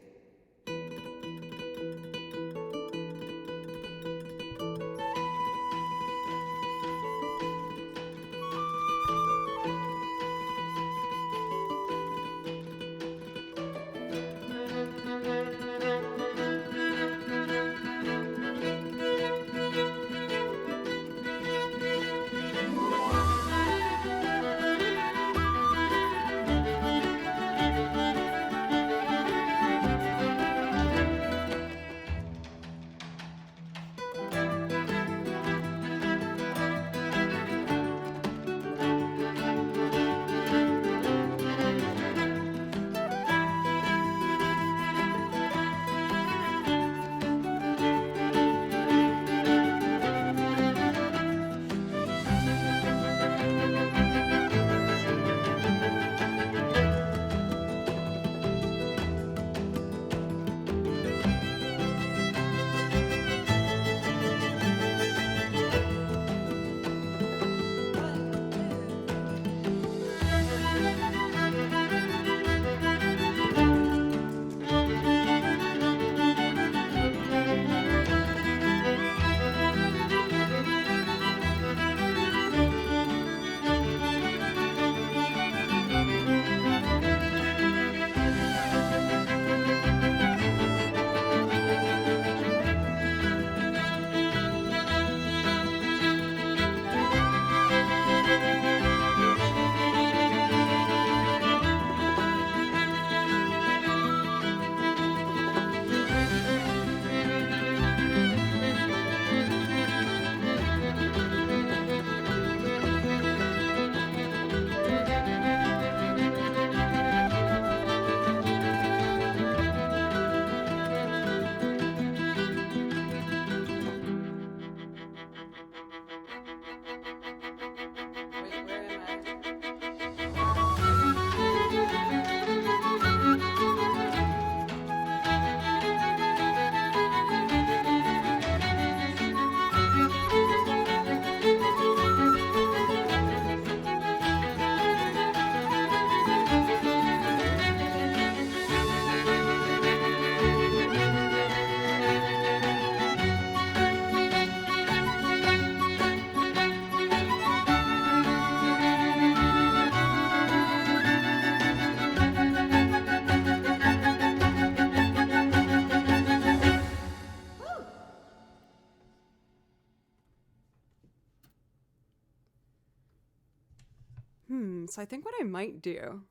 So I think what I might do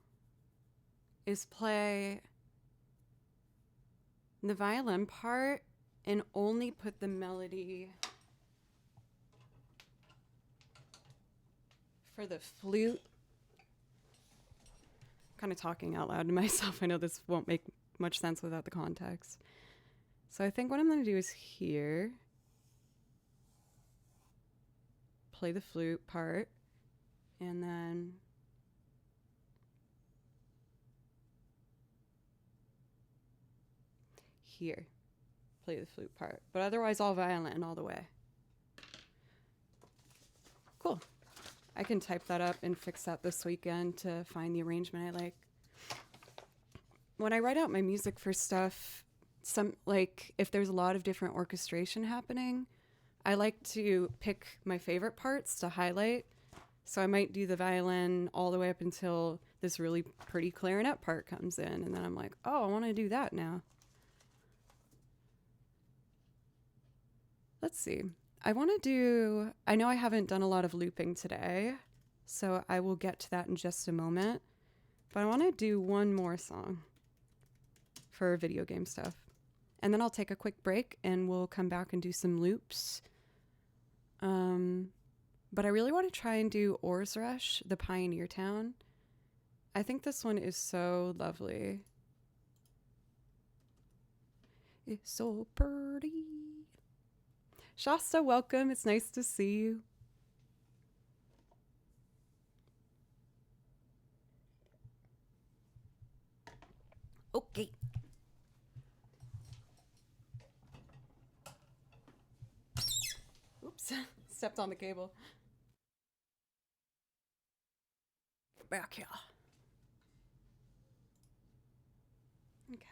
is play the violin part and only put the melody for the flute. Kind of talking out loud to myself. I know this won't make much sense without the context. So I think what I'm going to do is here, play the flute part, and then here, play the flute part. But otherwise all violin all the way. Cool. I can type that up and fix that this weekend to find the arrangement I like. When I write out my music for stuff, if there's a lot of different orchestration happening, I like to pick my favorite parts to highlight. So I might do the violin all the way up until this really pretty clarinet part comes in. And then I'm like, oh, I want to do that now. Let's see. I know I haven't done a lot of looping today, so I will get to that in just a moment. But I want to do one more song for video game stuff. And then I'll take a quick break and we'll come back and do some loops. But I really want to try and do Oars Rush, the Pioneer Town. I think this one is so lovely. It's so pretty. Shasta, welcome. It's nice to see you. Okay. Oops, stepped on the cable. Back here. Okay.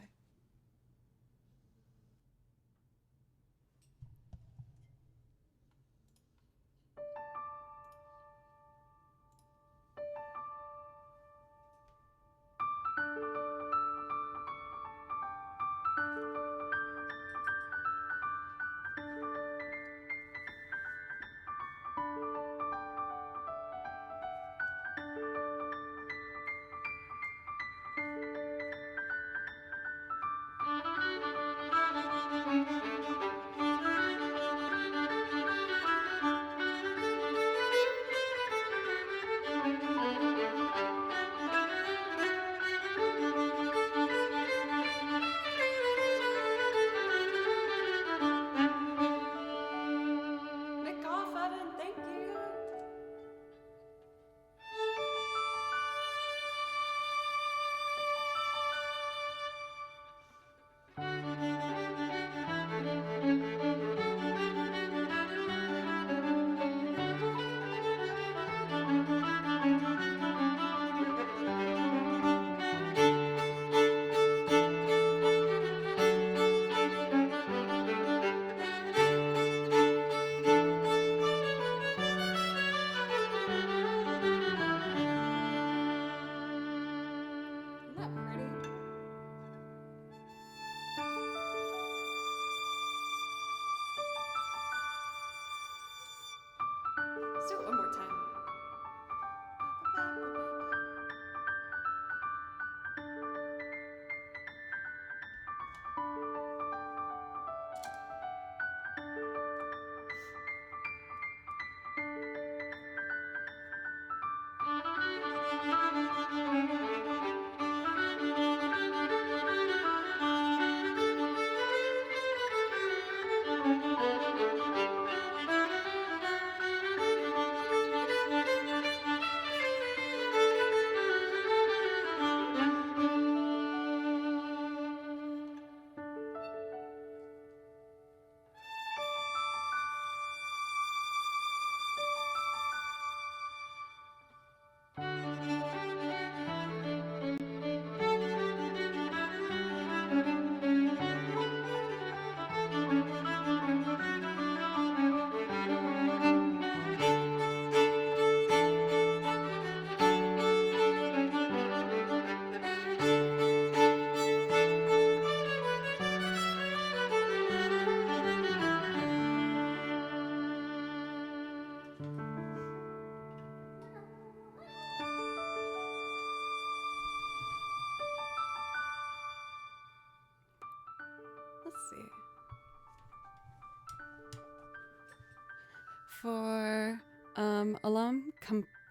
for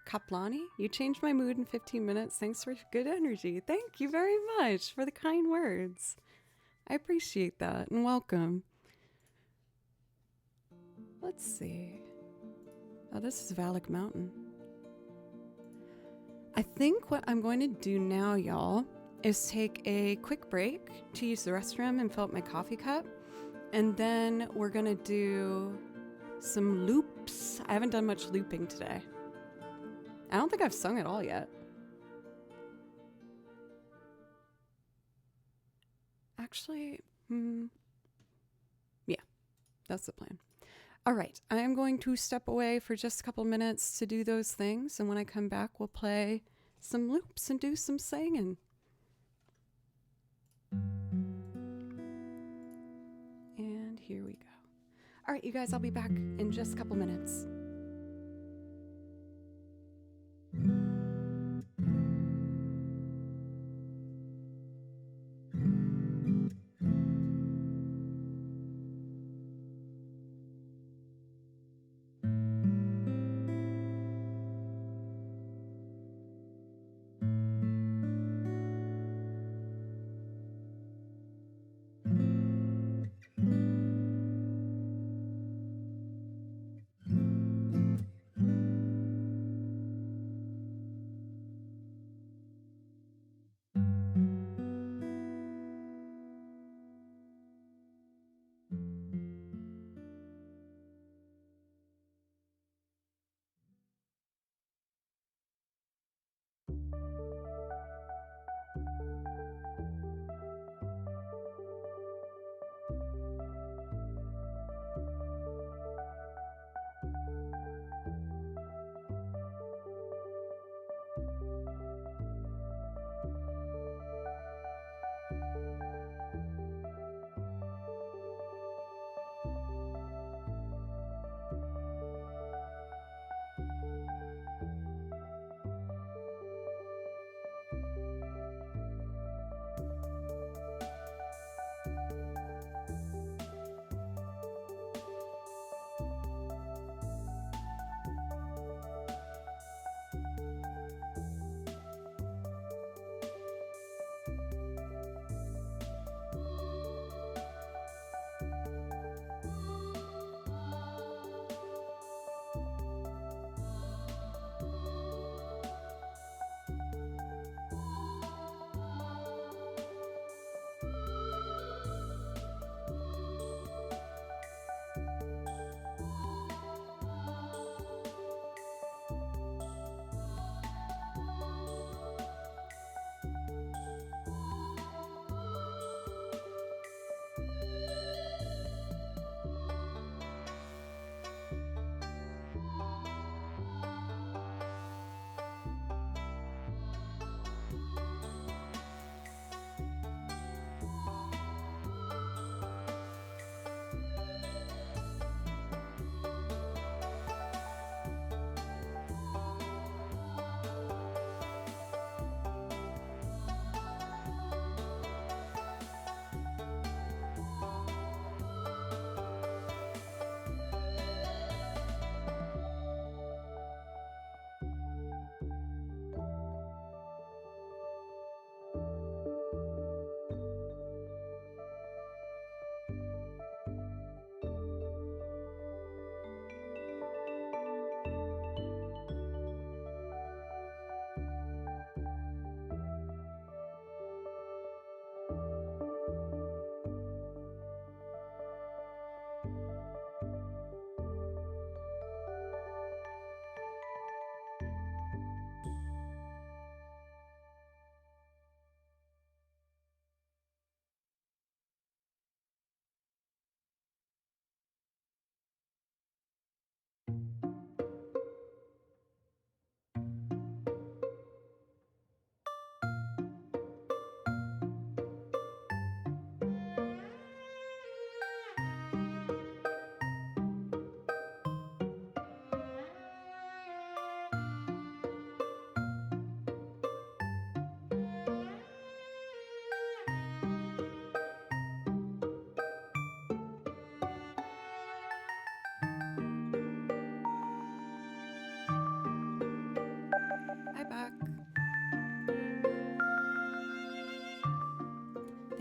Kaplani. You changed my mood in 15 minutes. Thanks for good energy. Thank you very much for the kind words. I appreciate that and welcome. Let's see. Oh, this is Valak Mountain. I think what I'm going to do now, y'all, is take a quick break to use the restroom and fill up my coffee cup. And then we're going to do some loops. I haven't done much looping today. I don't think I've sung at all yet. Actually, yeah, that's the plan. All right, I am going to step away for just a couple minutes to do those things. And when I come back, we'll play some loops and do some singing. And here we go. All right, you guys, I'll be back in just a couple minutes.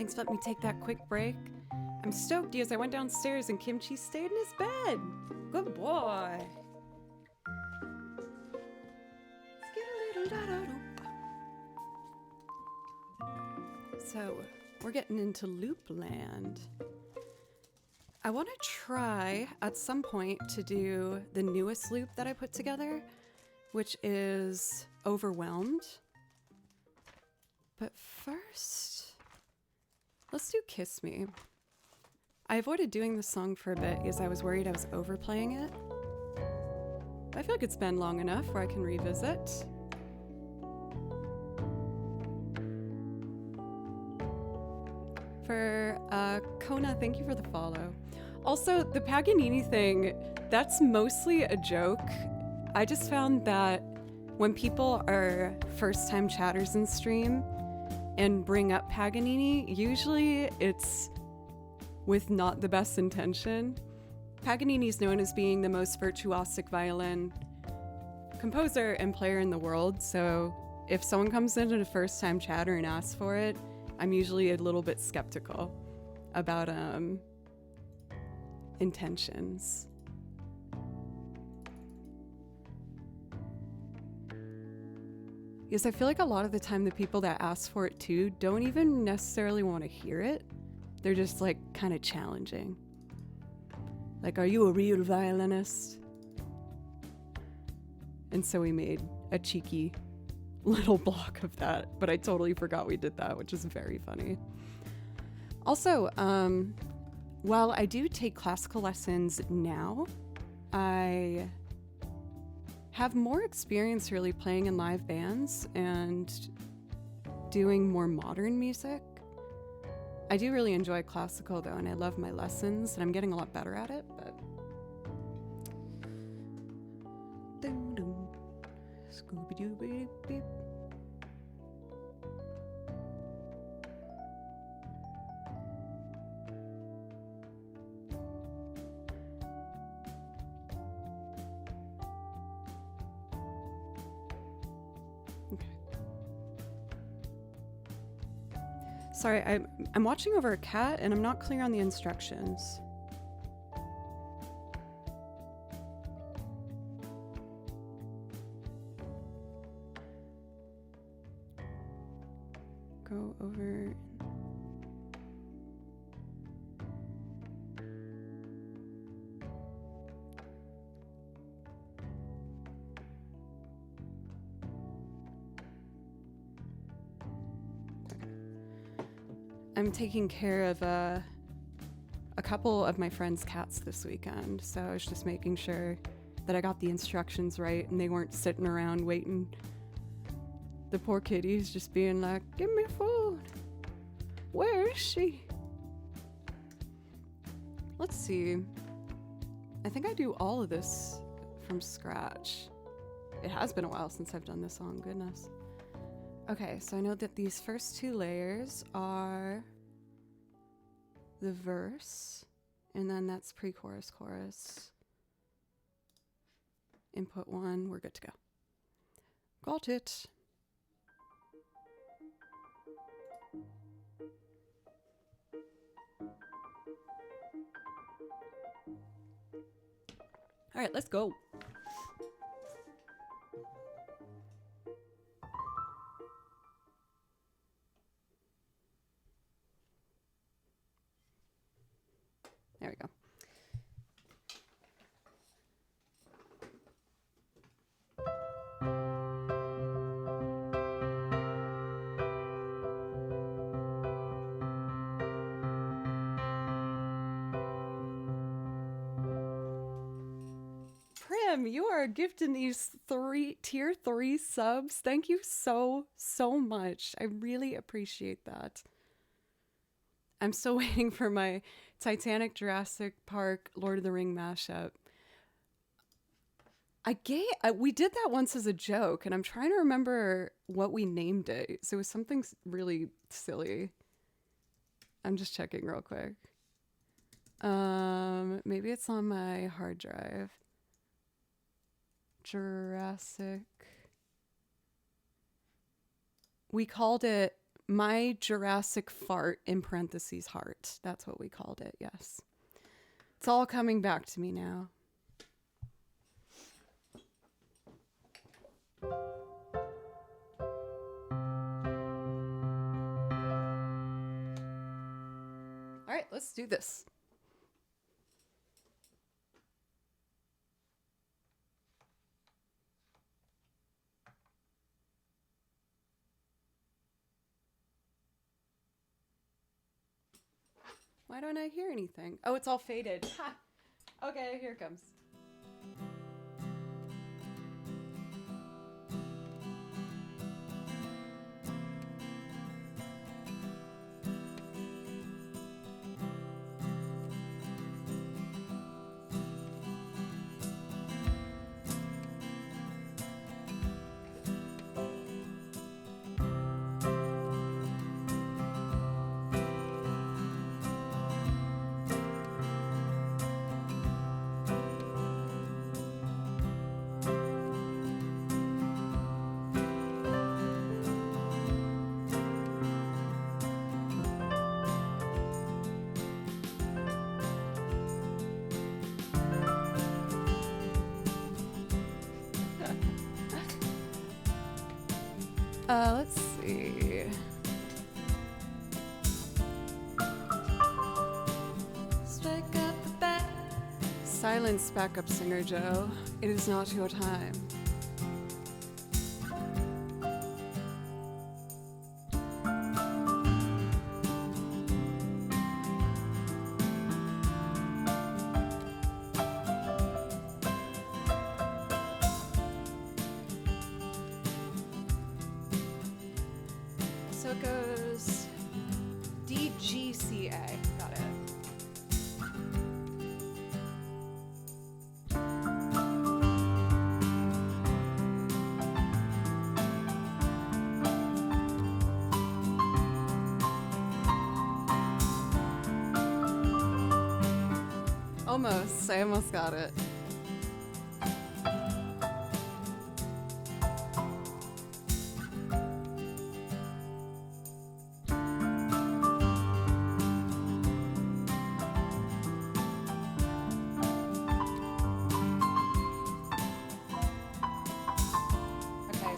Thanks for letting me take that quick break. I'm stoked because I went downstairs and Kimchi stayed in his bed. Good boy. So, we're getting into loop land. I want to try at some point to do the newest loop that I put together, which is Overwhelmed. But first, let's do Kiss Me. I avoided doing this song for a bit because I was worried I was overplaying it. But I feel like it's been long enough where I can revisit. For Kona, thank you for the follow. Also, the Paganini thing, that's mostly a joke. I just found that when people are first-time chatters in stream and bring up Paganini, usually it's with not the best intention. Paganini is known as being the most virtuosic violin composer and player in the world, so if someone comes in at a first-time chatter and asks for it, I'm usually a little bit skeptical about intentions. Because I feel like a lot of the time the people that ask for it too don't even necessarily want to hear it. They're just like kind of challenging. Like, are you a real violinist? And so we made a cheeky little block of that, but I totally forgot we did that, which is very funny. Also, while I do take classical lessons now, I have more experience really playing in live bands and doing more modern music. I do really enjoy classical though, and I love my lessons, and I'm getting a lot better at it, but Scooby-Doo-beep-beep. Okay. Sorry, I'm watching over a cat and I'm not clear on the instructions. Go over. I'm taking care of a couple of my friends' cats this weekend, so I was just making sure that I got the instructions right and they weren't sitting around waiting. The poor kitty's just being like, give me food. Where is she? Let's see. I think I do all of this from scratch. It has been a while since I've done this song, goodness. Okay, so I know that these first two layers are the verse, and then that's pre-chorus, chorus. Input 1, we're good to go. Got it. All right, let's go. There we go. Prim, you are gifting these tier 3 subs. Thank you so much. I really appreciate that. I'm still waiting for my Titanic, Jurassic Park, Lord of the Ring mashup. We did that once as a joke, and I'm trying to remember what we named it. So it was something really silly. I'm just checking real quick. Maybe it's on my hard drive. Jurassic. We called it My Jurassic Fart in parentheses heart. That's what we called it, yes. It's all coming back to me now. All right, let's do this. Why don't I hear anything? Oh, it's all faded. Ha! Okay, here it comes. Let's see. Strike up the back. Silence, backup singer Joe. It is not your time. So it goes D, G, C, A. Got it. Almost. I almost got it.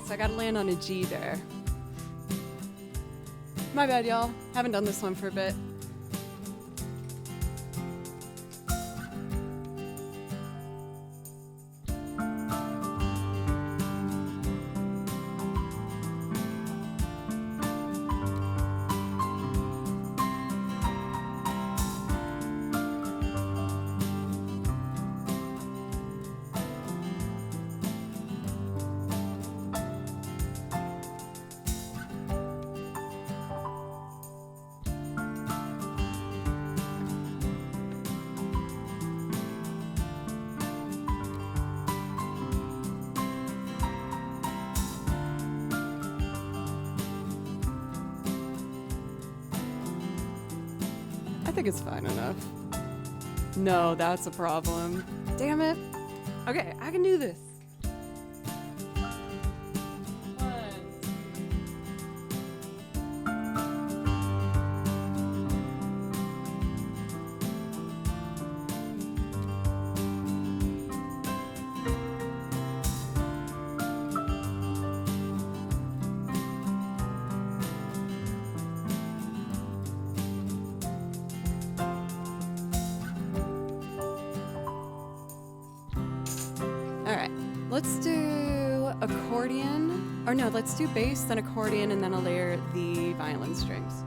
So I gotta land on a G there. My bad, y'all. Haven't done this one for a bit. I think it's fine enough. No, that's a problem. Damn it. Okay, I can do this. Let's do accordion, or no, let's do bass, then accordion, and then I'll layer the violin strings.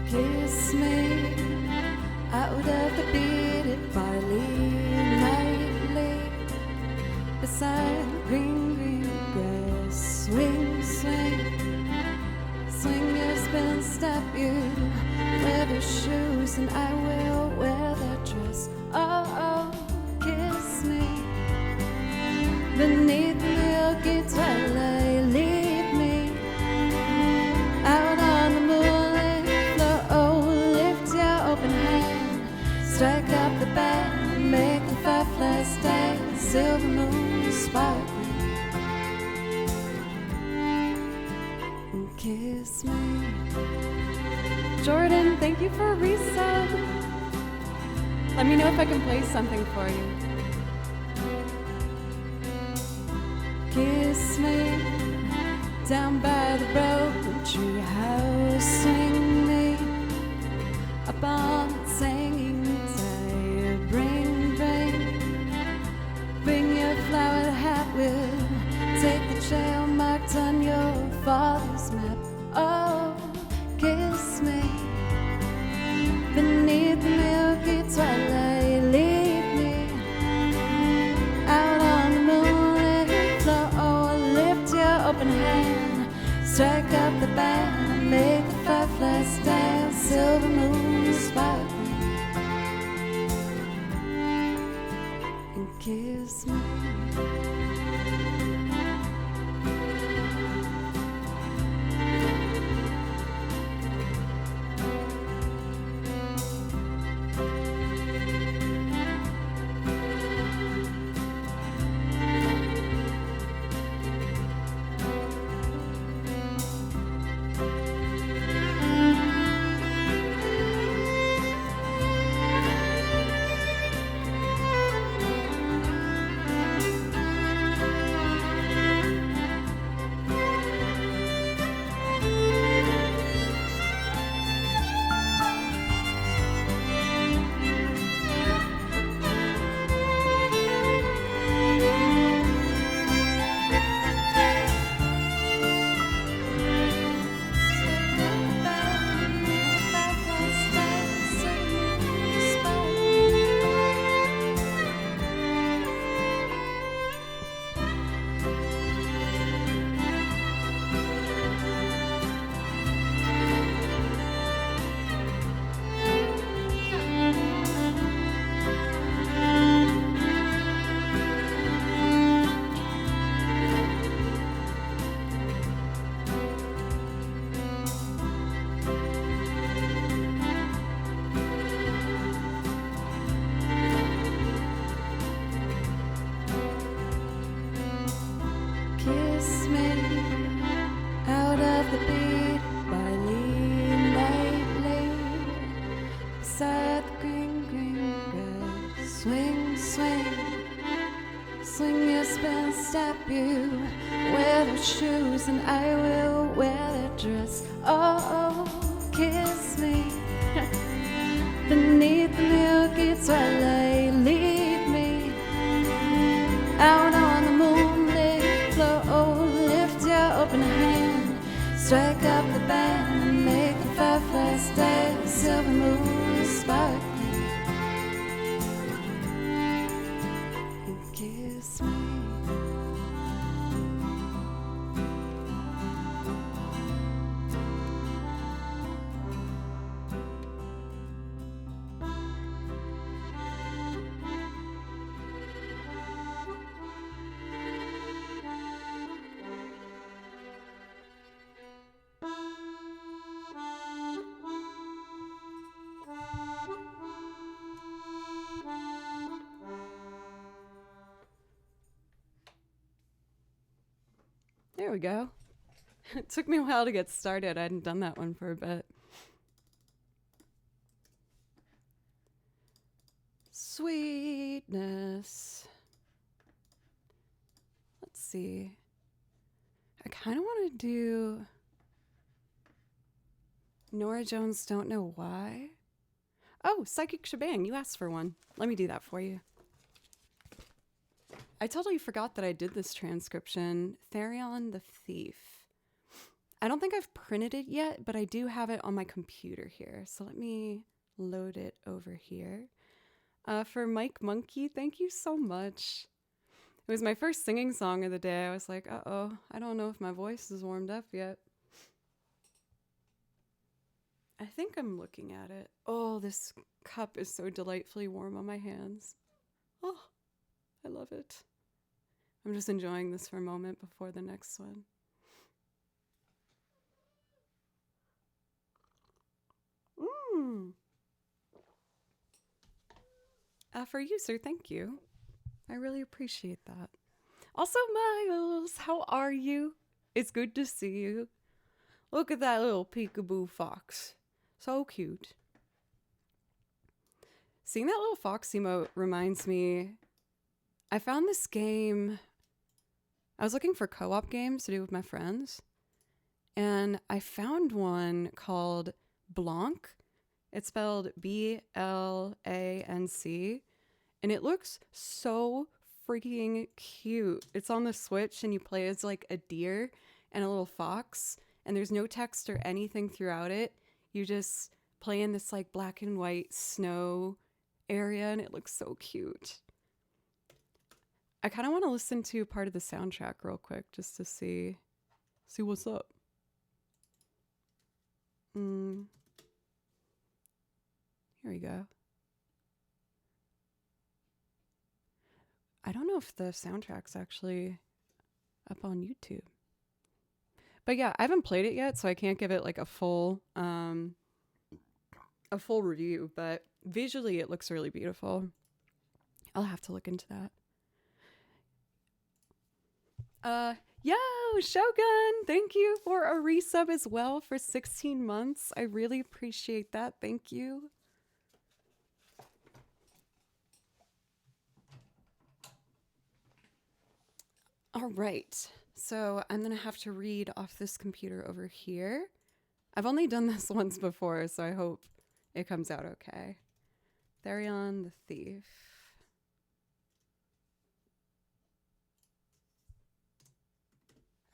Kiss me out of the beaded barley nightly, beside the green, green grass. Swing, swing, swing your spin, step you, wear the shoes, and I will wear the dress. Oh, oh, kiss me beneath the milky twilight, lead me out on the moonlit floor. Oh, lift your open hand, strike up the band, make the fireflies dance, silver moon sparkling, and kiss me. Jordan, thank you for a resub. Let me know if I can play something for you. Kiss me down by the broken tree house. Swing me up on that singing tide. Bring your flowered hat. We'll take the trail marked on your father's map. Oh, kiss me beneath the milky twilight, lead me out on the moonlit floor. Oh, lift your open hand, strike up the band, make the fireflies dance, silver moon sparkling, and kiss me. Kiss me out of the beat by Lee lightly, beside the green, green grass. Swing, swing, swing your spin, step you, wear the shoes, and I will wear the dress. Oh, kiss me beneath the milky twilight, lead me out on the moonlit floor. Oh, lift your open hand, strike up the band, make the fireflies dance, silver moon sparkling, and kiss me. There we go. It took me a while to get started. I hadn't done that one for a bit. Sweetness. Let's see. I kind of want to do Nora Jones, Don't Know Why. Oh, Psychic Shebang, you asked for one. Let me do that for you. I totally forgot that I did this transcription. Therion the Thief. I don't think I've printed it yet, but I do have it on my computer here. So let me load it over here. For Mike Monkey, thank you so much. It was my first singing song of the day. I was like, uh-oh, I don't know if my voice is warmed up yet. I think I'm looking at it. Oh, this cup is so delightfully warm on my hands. Oh, I love it. I'm just enjoying this for a moment before the next one. For you, sir, thank you. I really appreciate that. Also, Miles, how are you? It's good to see you. Look at that little peekaboo fox. So cute. Seeing that little fox emote reminds me, I found this game. I was looking for co-op games to do with my friends, and I found one called Blanc. It's spelled B-L-A-N-C, and it looks so freaking cute. It's on the Switch, and you play as like a deer and a little fox, and there's no text or anything throughout it. You just play in this like black and white snow area, and it looks so cute. I kind of want to listen to part of the soundtrack real quick just to see what's up. Here we go. I don't know if the soundtrack's actually up on YouTube. But yeah, I haven't played it yet, so I can't give it like a full review, but visually it looks really beautiful. I'll have to look into that. Yo, Shogun, thank you for a resub as well for 16 months. I really appreciate that. Thank you. All right, so I'm gonna have to read off this computer over here. I've only done this once before, so I hope it comes out okay. Therion the Thief.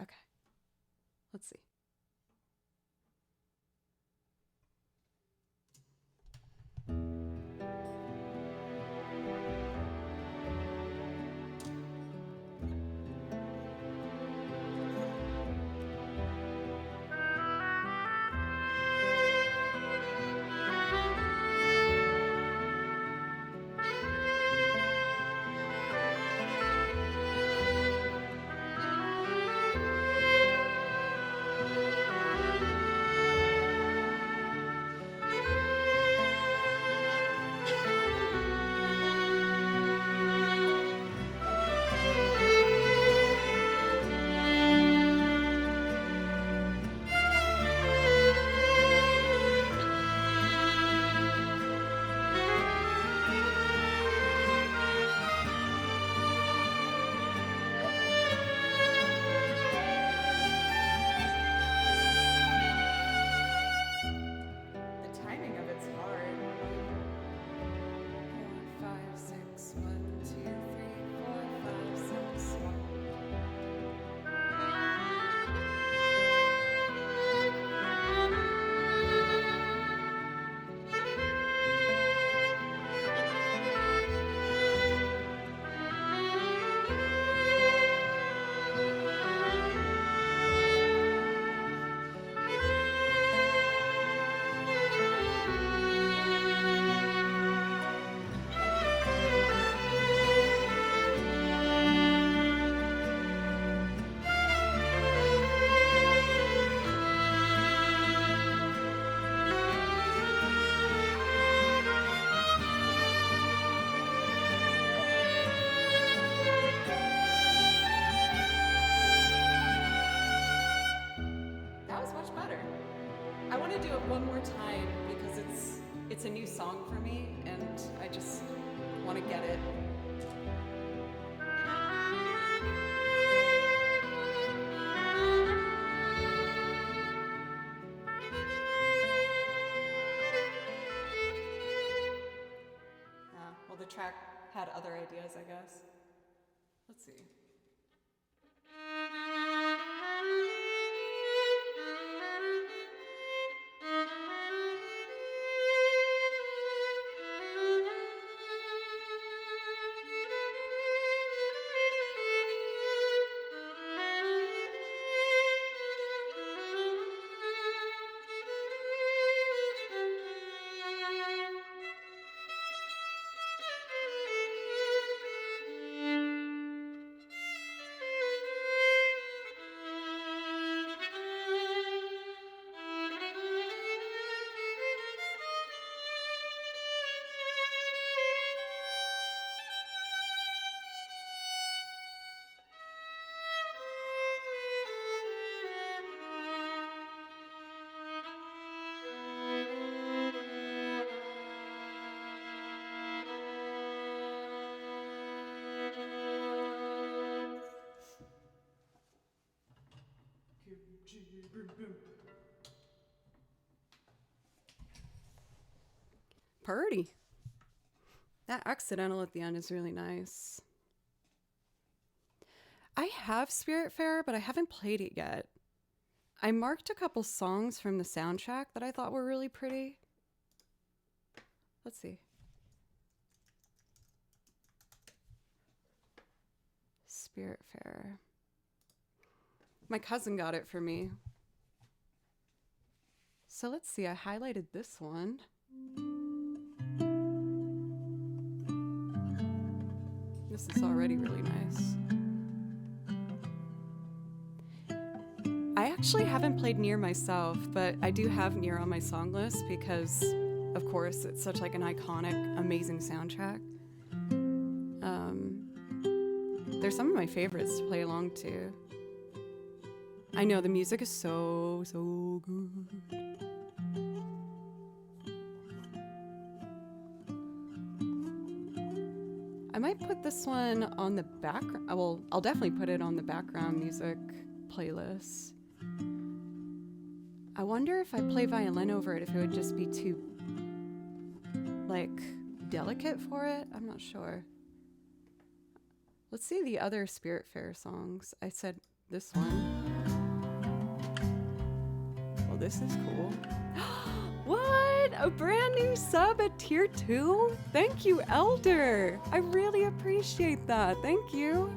Okay, let's see. One more time because it's a new song for me and I just want to get it. Well, the track had other ideas, I guess. Let's see. Purdy. That accidental at the end is really nice. I have Spiritfarer, but I haven't played it yet. I marked a couple songs from the soundtrack that I thought were really pretty. Let's see. Spiritfarer. My cousin got it for me. So let's see, I highlighted this one. This is already really nice. I actually haven't played Nier myself, but I do have Nier on my song list because, of course, it's such like an iconic, amazing soundtrack. They're some of my favorites to play along to. I know the music is so good. I might put this one on the background. Well, I'll definitely put it on the background music playlist. I wonder if I play violin over it, if it would just be too, like, delicate for it. I'm not sure. Let's see the other Spiritfarer songs. I said this one. Well, this is cool. What? A brand new sub at tier 2? Thank you, Elder. I really appreciate that. Thank you.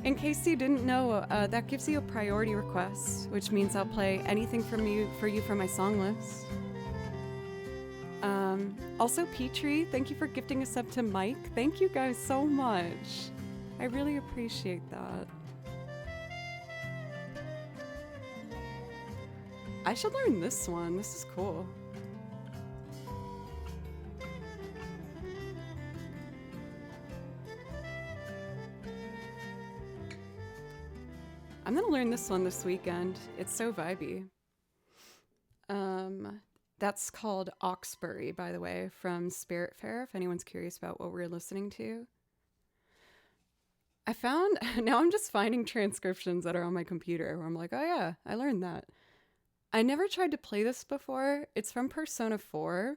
In case you didn't know, that gives you a priority request, which means I'll play anything for you from my song list. Also, Petrie, thank you for gifting a sub to Mike. Thank you guys so much. I really appreciate that. I should learn this one. This is cool. I'm gonna learn this one this weekend. It's so vibey. That's called Oxbury, by the way, from Spiritfarer, if anyone's curious about what we're listening to. I found, now I'm just finding transcriptions that are on my computer where I'm like, oh yeah, I learned that. I never tried to play this before. It's from Persona 4,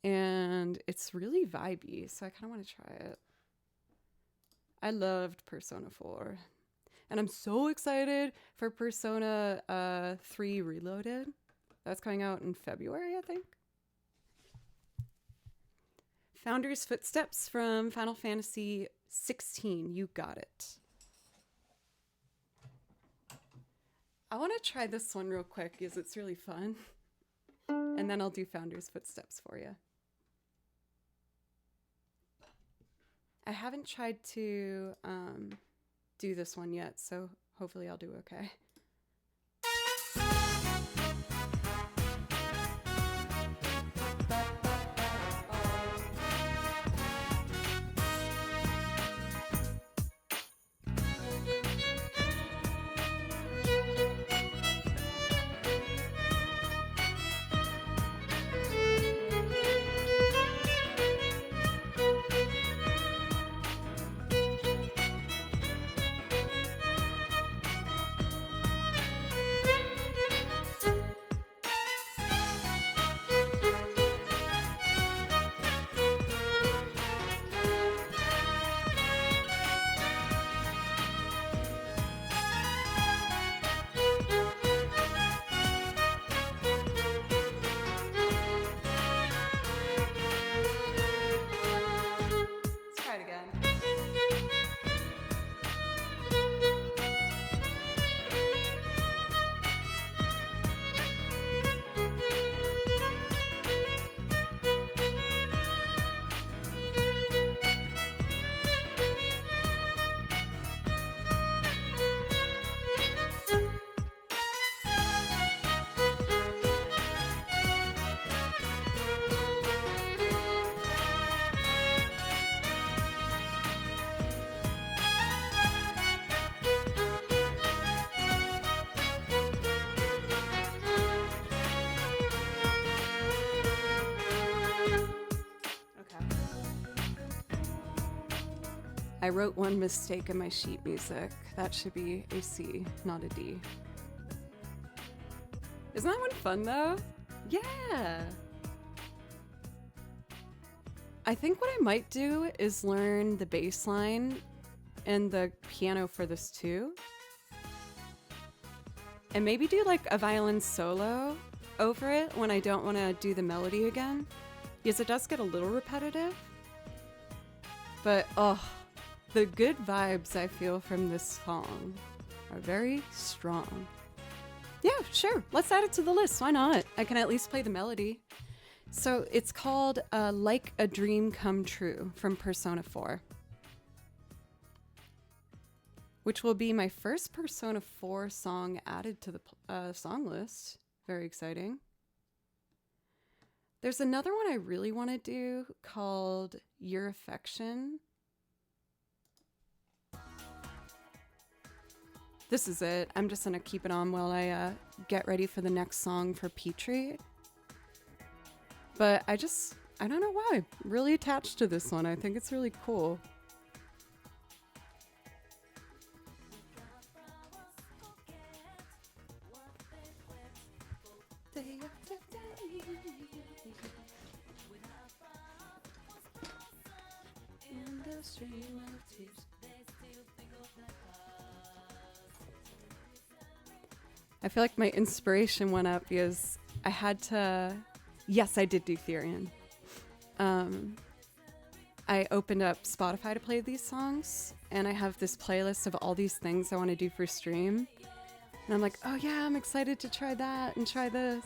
and it's really vibey, so I kind of want to try it. I loved Persona 4. And I'm so excited for Persona 3 Reloaded. That's coming out in February, I think. Founder's Footsteps from Final Fantasy 16. You got it. I want to try this one real quick because it's really fun. And then I'll do Founder's Footsteps for you. I haven't tried to do this one yet, so hopefully I'll do okay. I wrote one mistake in my sheet music. That should be a C, not a D. Isn't that one fun though? Yeah. I think what I might do is learn the bass line and the piano for this too. And maybe do like a violin solo over it when I don't want to do the melody again. Because it does get a little repetitive. But oh, the good vibes I feel from this song are very strong. Yeah, sure. Let's add it to the list. Why not? I can at least play the melody. So it's called Like a Dream Come True from Persona 4. Which will be my first Persona 4 song added to the song list. Very exciting. There's another one I really want to do called Your Affection. This is it. I'm just going to keep it on while I get ready for the next song for Petrie. But I don't know why. I'm really attached to this one. I think it's really cool. I feel like my inspiration went up because I had to... Yes, I did do Therian. I opened up Spotify to play these songs, and I have this playlist of all these things I want to do for stream. And I'm like, oh yeah, I'm excited to try that and try this.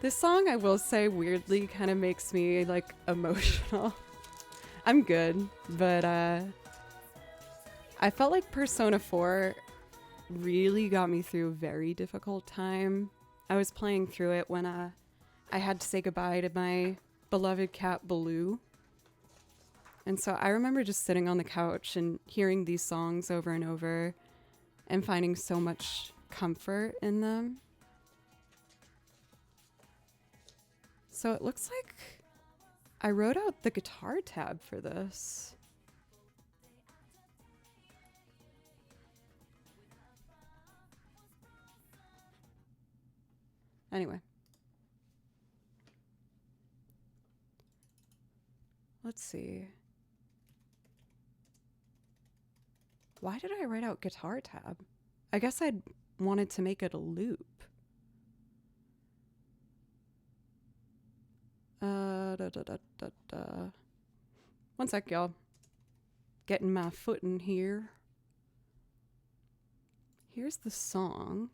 This song, I will say, weirdly kind of makes me like emotional. I'm good, but I felt like Persona 4 really got me through a very difficult time. I was playing through it when I had to say goodbye to my beloved cat Baloo. And so I remember just sitting on the couch and hearing these songs over and over and finding so much comfort in them. So it looks like I wrote out the guitar tab for this. Anyway. Let's see. Why did I write out guitar tab? I guess I'd wanted to make it a loop. One sec, y'all. Getting my foot in here. Here's the song.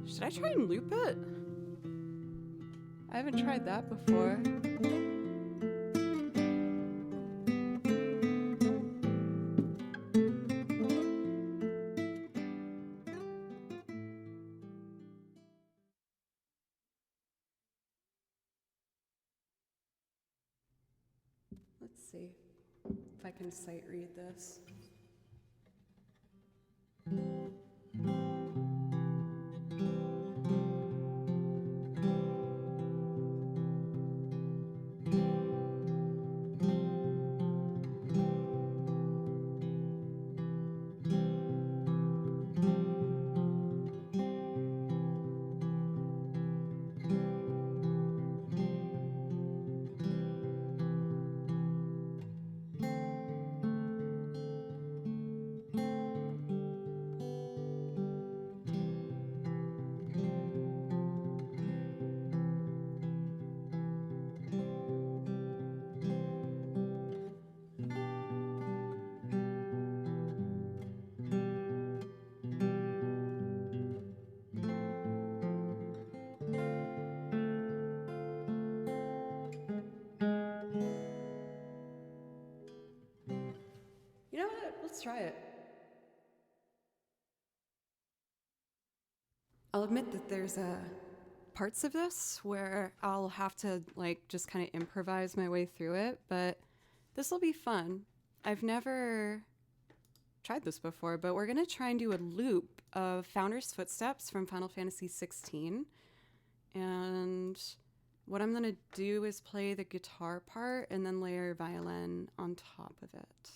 Should I try and loop it? I haven't tried that before. Let's see if I can sight read this. let's try it. I'll admit that there's parts of this where I'll have to like just kind of improvise my way through it, but this will be fun. I've never tried this before, but we're gonna try and do a loop of Founder's Footsteps from Final Fantasy 16. And what I'm gonna do is play the guitar part and then layer violin on top of it.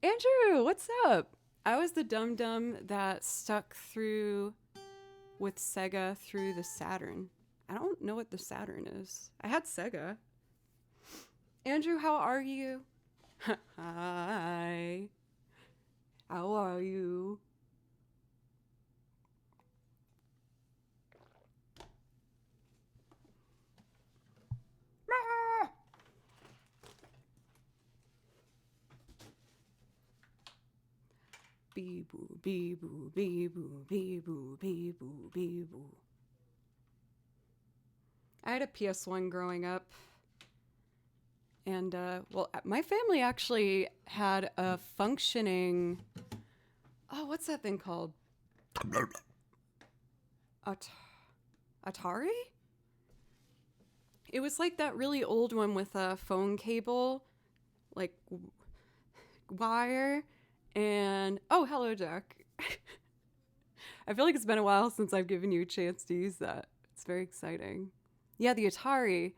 Andrew, what's up? I was the dum-dum that stuck through with Sega through the Saturn. I don't know what the Saturn is. I had Sega. Andrew, how are you? Hi. How are you? Bee boo, bee boo, bee boo, bee boo, bee boo, bee boo. I had a PS1 growing up. And, well, my family actually had a functioning... Oh, what's that thing called? Atari? It was like that really old one with a phone cable, like wire, and... Oh, hello, Jack. I feel like it's been a while since I've given you a chance to use that. It's very exciting. Yeah, the Atari.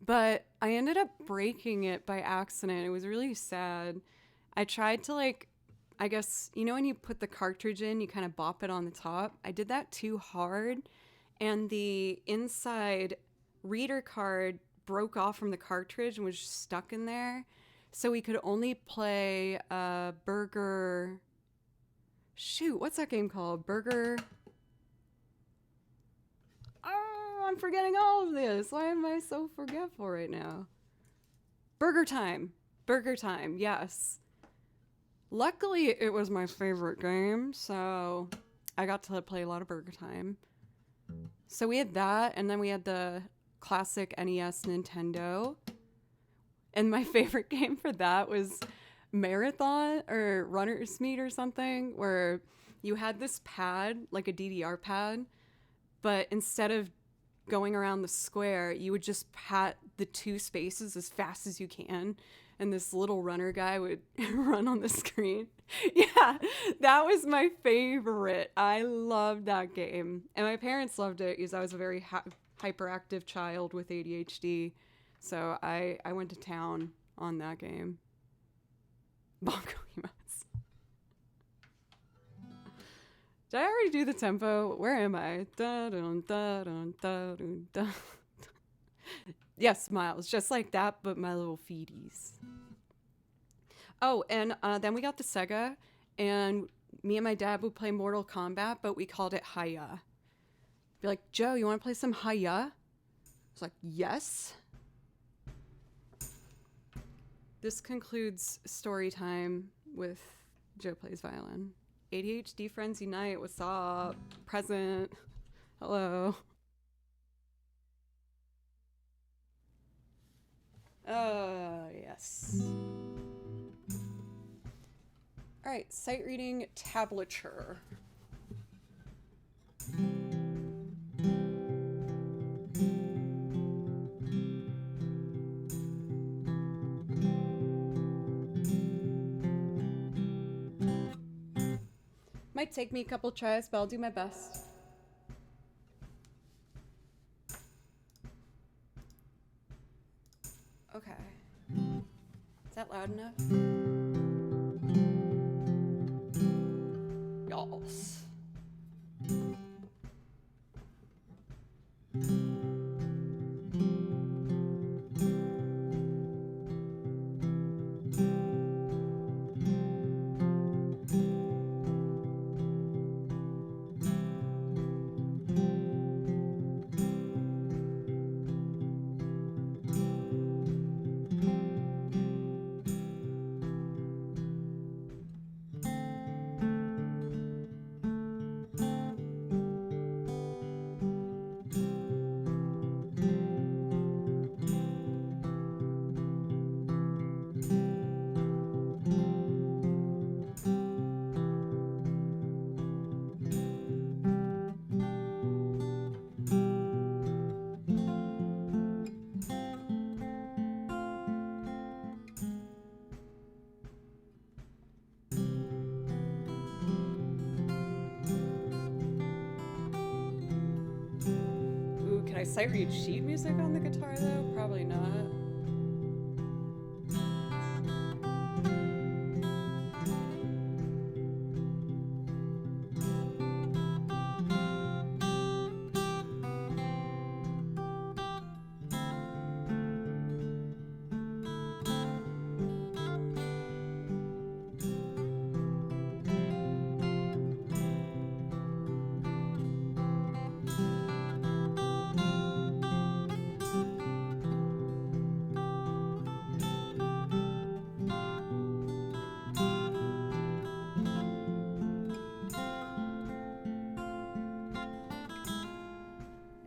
But I ended up breaking it by accident. It was really sad. I tried to like, I guess, you know when you put the cartridge in, you kind of bop it on the top? I did that too hard, and the inside reader card broke off from the cartridge and was stuck in there. So we could only play Burger... Shoot, what's that game called? Burger... Oh, I'm forgetting all of this. Why am I so forgetful right now? Burger Time. Burger Time, yes. Luckily, it was my favorite game, so I got to play a lot of Burger Time. So we had that, and then we had the classic NES Nintendo. And my favorite game for that was Marathon or Runner's Meet or something, where you had this pad, like a DDR pad, but instead of going around the square, you would just pat the two spaces as fast as you can, and this little runner guy would run on the screen. Yeah, that was my favorite. I loved that game. And my parents loved it because I was a very hyperactive child with ADHD. So I went to town on that game. Bongo emotes. Did I already do the tempo? Where am I? Da-dun, da-dun, da-dun, da. Yes, Miles, just like that, but my little feeties. Oh, and then we got the Sega, and me and my dad would play Mortal Kombat, but we called it Hiya. Be like, Joe, you want to play some Hiya? It's like, yes. This concludes story time with Joe Plays Violin. ADHD Friends Unite, what's up? Present. Hello. Yes. All right, sight reading tablature. Might take me a couple tries, but I'll do my best. Okay. Is that loud enough? Y'alls. I sight read sheet music on the guitar though? Probably not.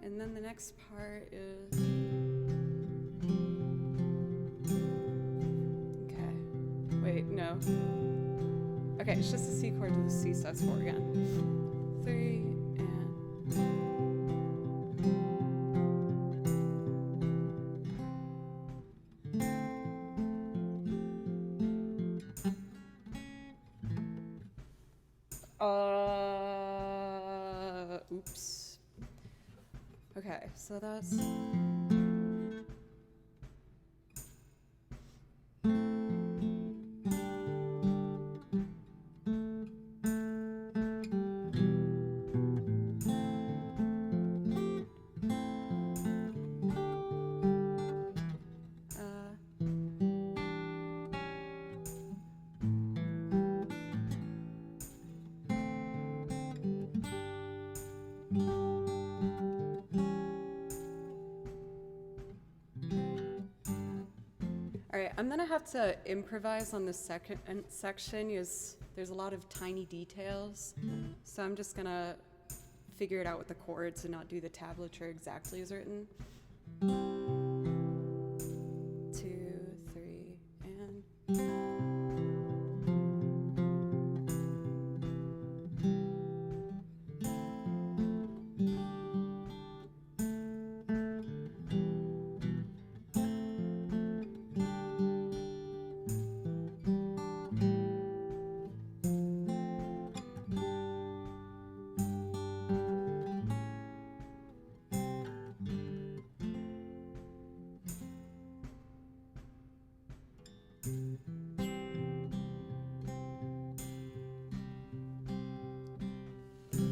And then the next part is... Okay. Wait, no. Okay, it's just a C chord to the C sus4 again. 3 and... Oops. Okay, so that's... All right, I'm gonna have to improvise on the second section because there's a lot of tiny details. So I'm just gonna figure it out with the chords and not do the tablature exactly as written. 2, 3, and...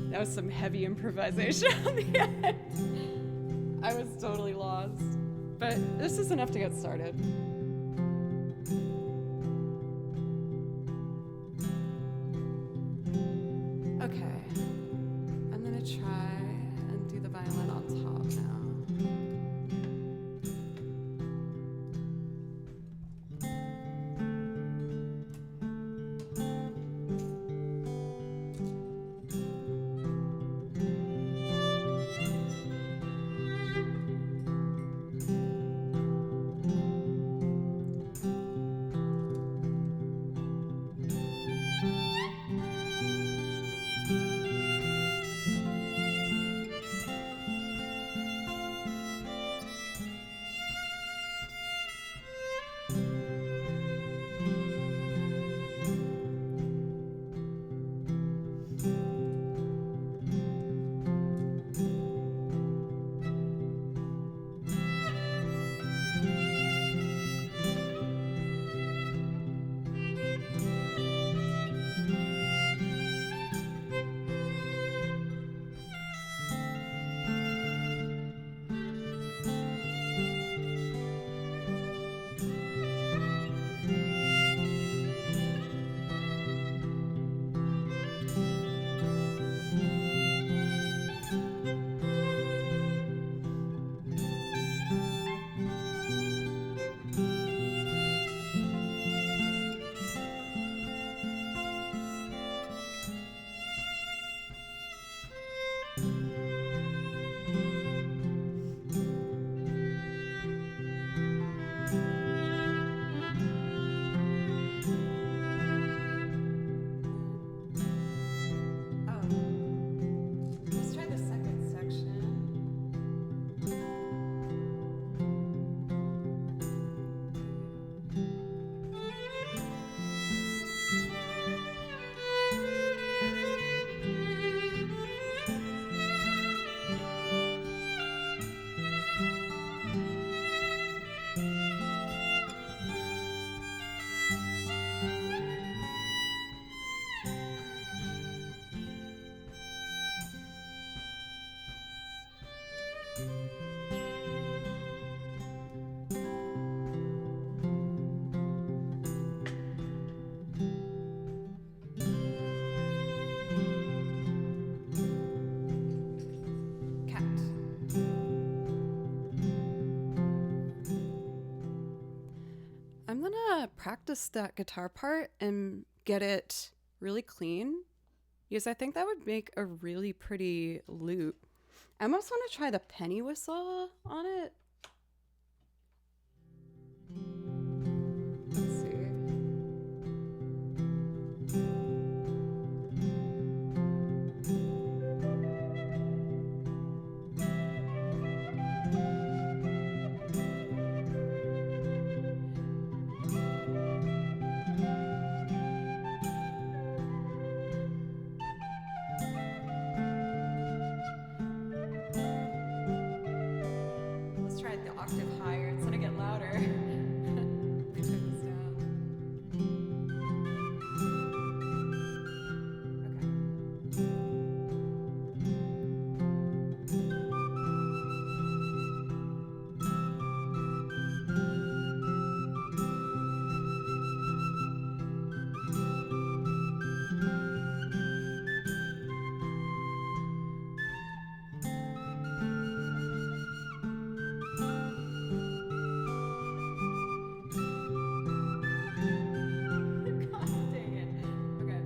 That was some heavy improvisation on the end. I was totally lost. But this is enough to get started. Okay. I'm gonna try and do the violin on top now. practice that guitar part and get it really clean, because I think that would make a really pretty loop. I almost want to try the penny whistle on it. Let's see. Let's try it the octave higher. It's gonna get louder. Turn this down. God dang it. Okay.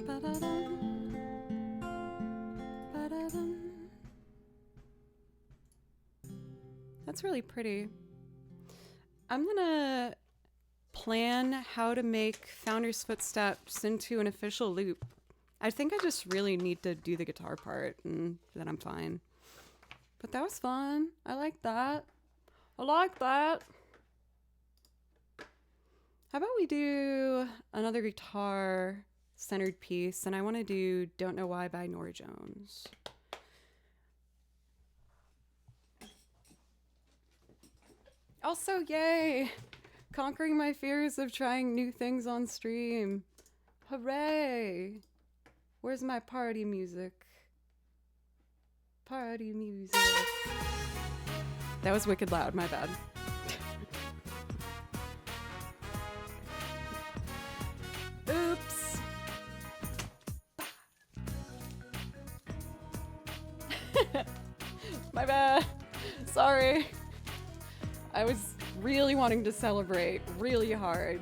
Ba-da-dum. Ba-da-dum. That's really pretty. I'm gonna plan how to make Founder's Footsteps into an official loop. I think I just really need to do the guitar part and then I'm fine. But that was fun. I like that. I like that. How about we do another guitar centered piece, and I want to do Don't Know Why by Norah Jones. Also, yay! Conquering my fears of trying new things on stream. Hooray! Where's my party music? Party music. That was wicked loud, my bad. Oops. My bad. Sorry. I was really wanting to celebrate really hard.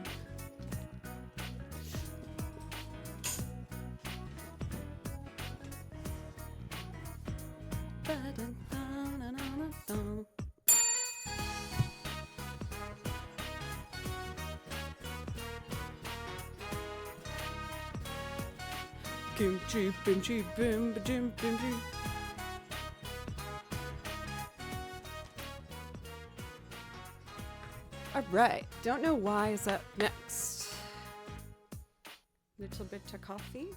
Kimchi, kimchi, bim, bim, bim, bim. All right, Don't Know Why is up next. Little bit of coffee.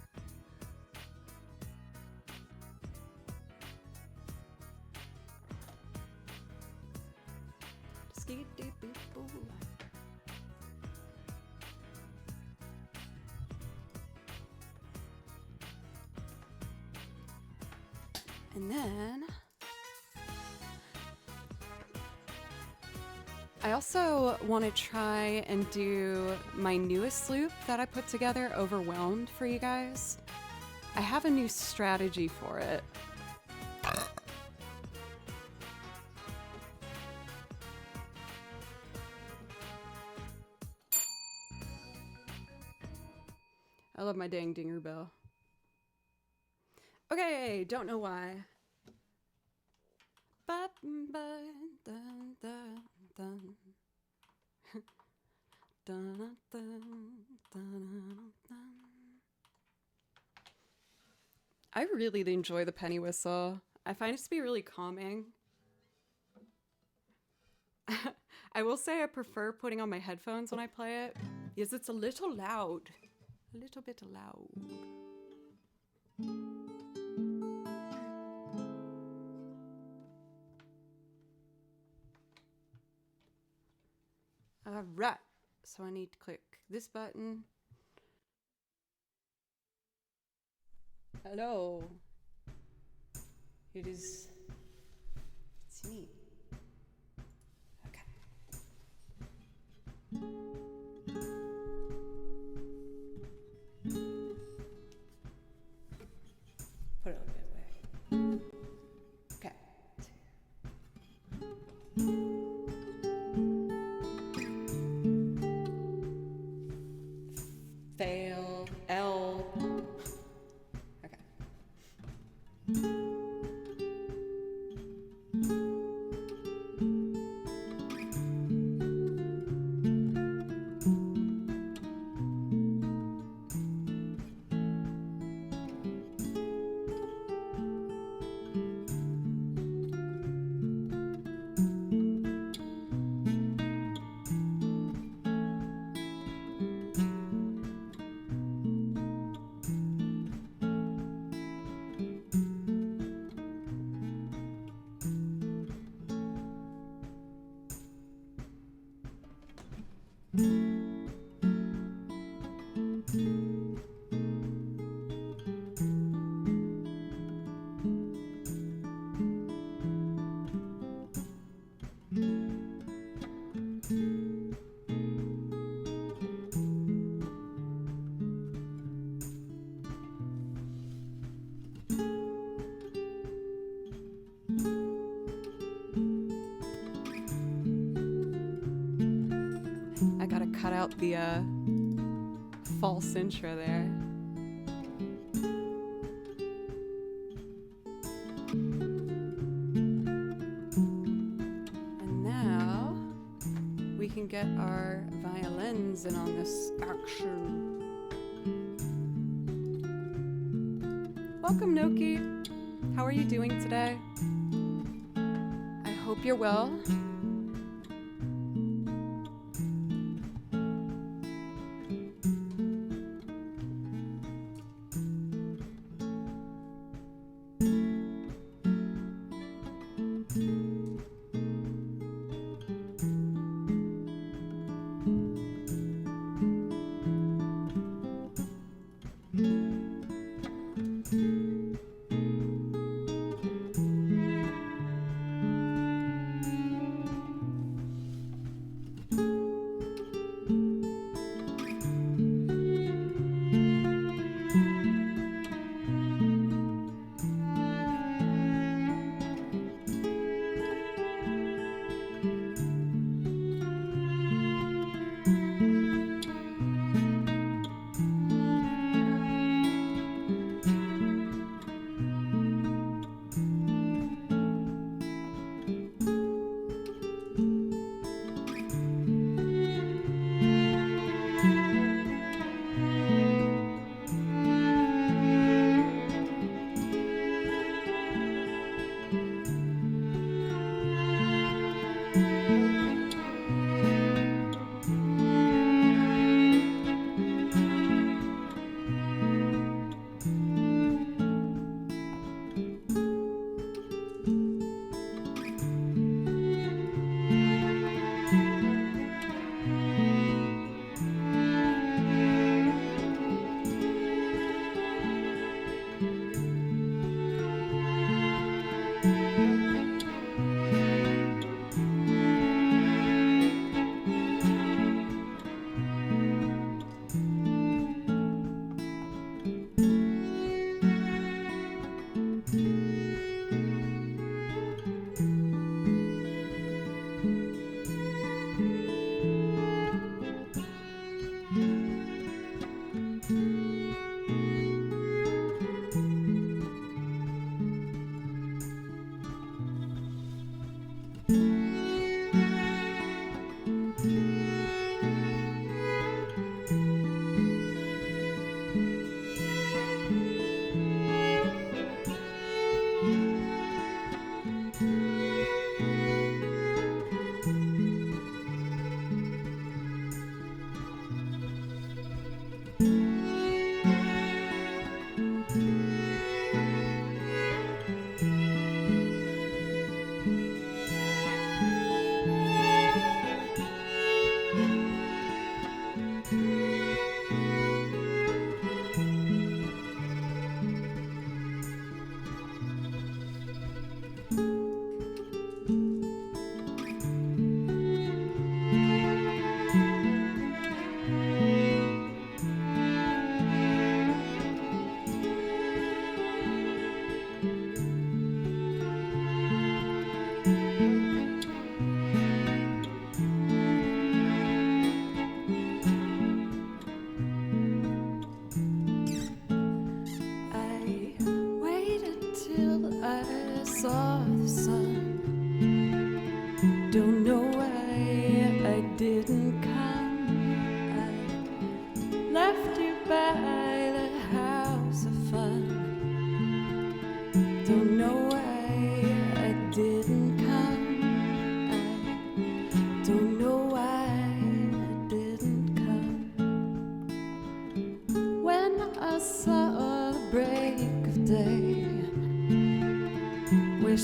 Ski-dee-boo-boo. And then I also want to try and do my newest loop that I put together, Overwhelmed, for you guys. I have a new strategy for it. I love my dang dinger bell. Okay, Don't Know Why. I really enjoy the penny whistle. I find it to be really calming. I will say I prefer putting on my headphones when I play it, because it's a little loud. A little bit loud. All right, so I need to click this button. Hello. It's me. Okay. cut out the false intro there. And now we can get our violins in on this action. Welcome, Noki. How are you doing today? I hope you're well.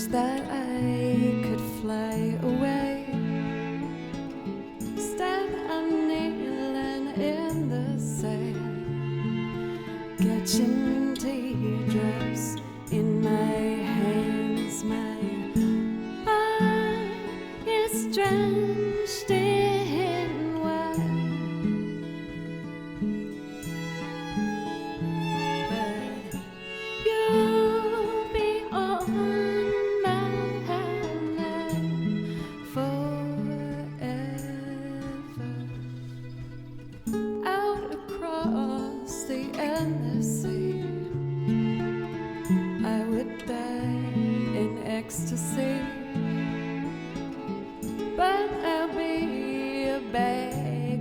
That I could fly away. Stand I'm kneeling in the sand, catching teardrops in my hands. My eye is drenched in wine, but you'll be on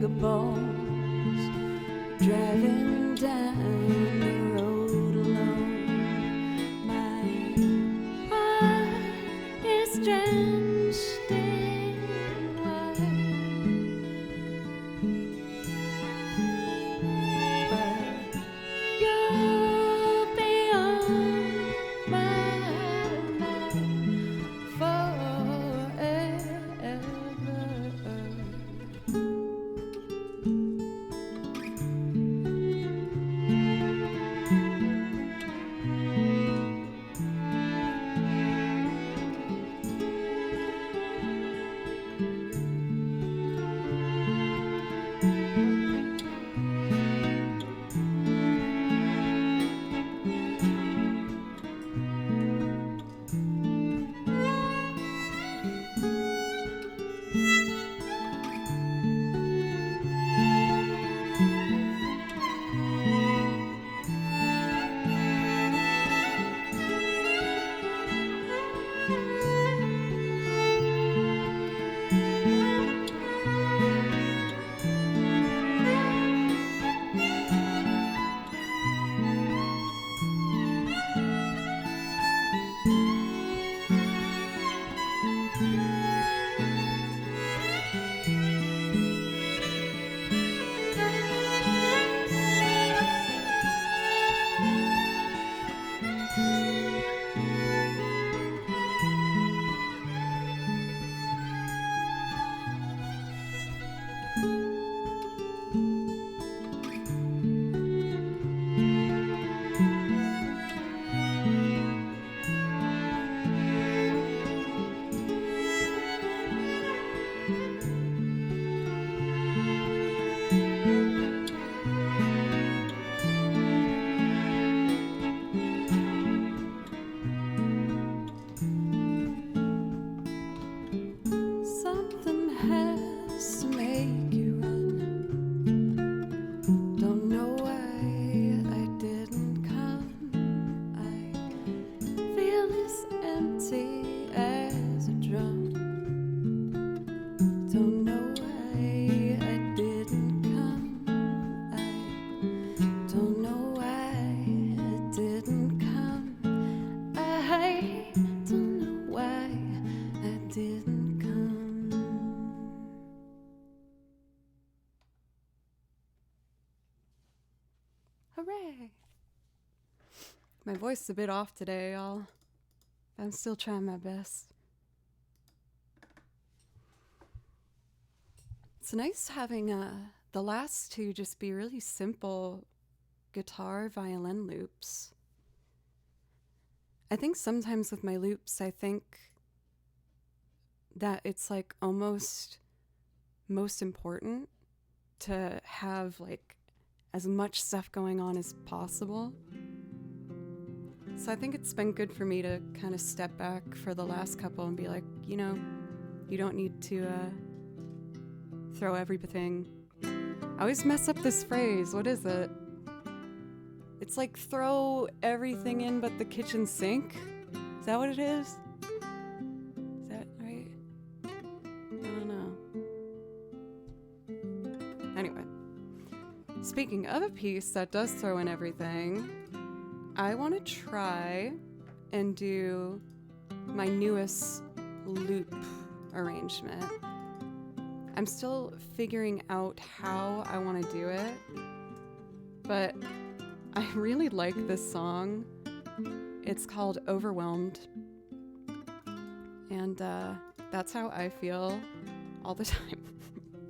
vagabonds driving down the road alone. My heart is drenched in wine, but you'll be on my mind forever. Something has to make you run. Don't know why I didn't come. I feel as empty as a drum. Don't know why I didn't come. I don't know why I didn't come. I don't know why I didn't come. Hooray! My voice is a bit off today, y'all. I'm still trying my best. It's nice having the last two just be really simple guitar, violin loops. I think sometimes with my loops, I think that it's like almost most important to have like as much stuff going on as possible. So I think it's been good for me to kind of step back for the last couple and be like, you know, you don't need to throw everything. I always mess up this phrase. What is it? It's like throw everything in but the kitchen sink. Is that what it is? Is that right? I don't know. Anyway, speaking of a piece that does throw in everything, I want to try and do my newest loop arrangement. I'm still figuring out how I want to do it, but I really like this song. It's called Overwhelmed, and that's how I feel all the time,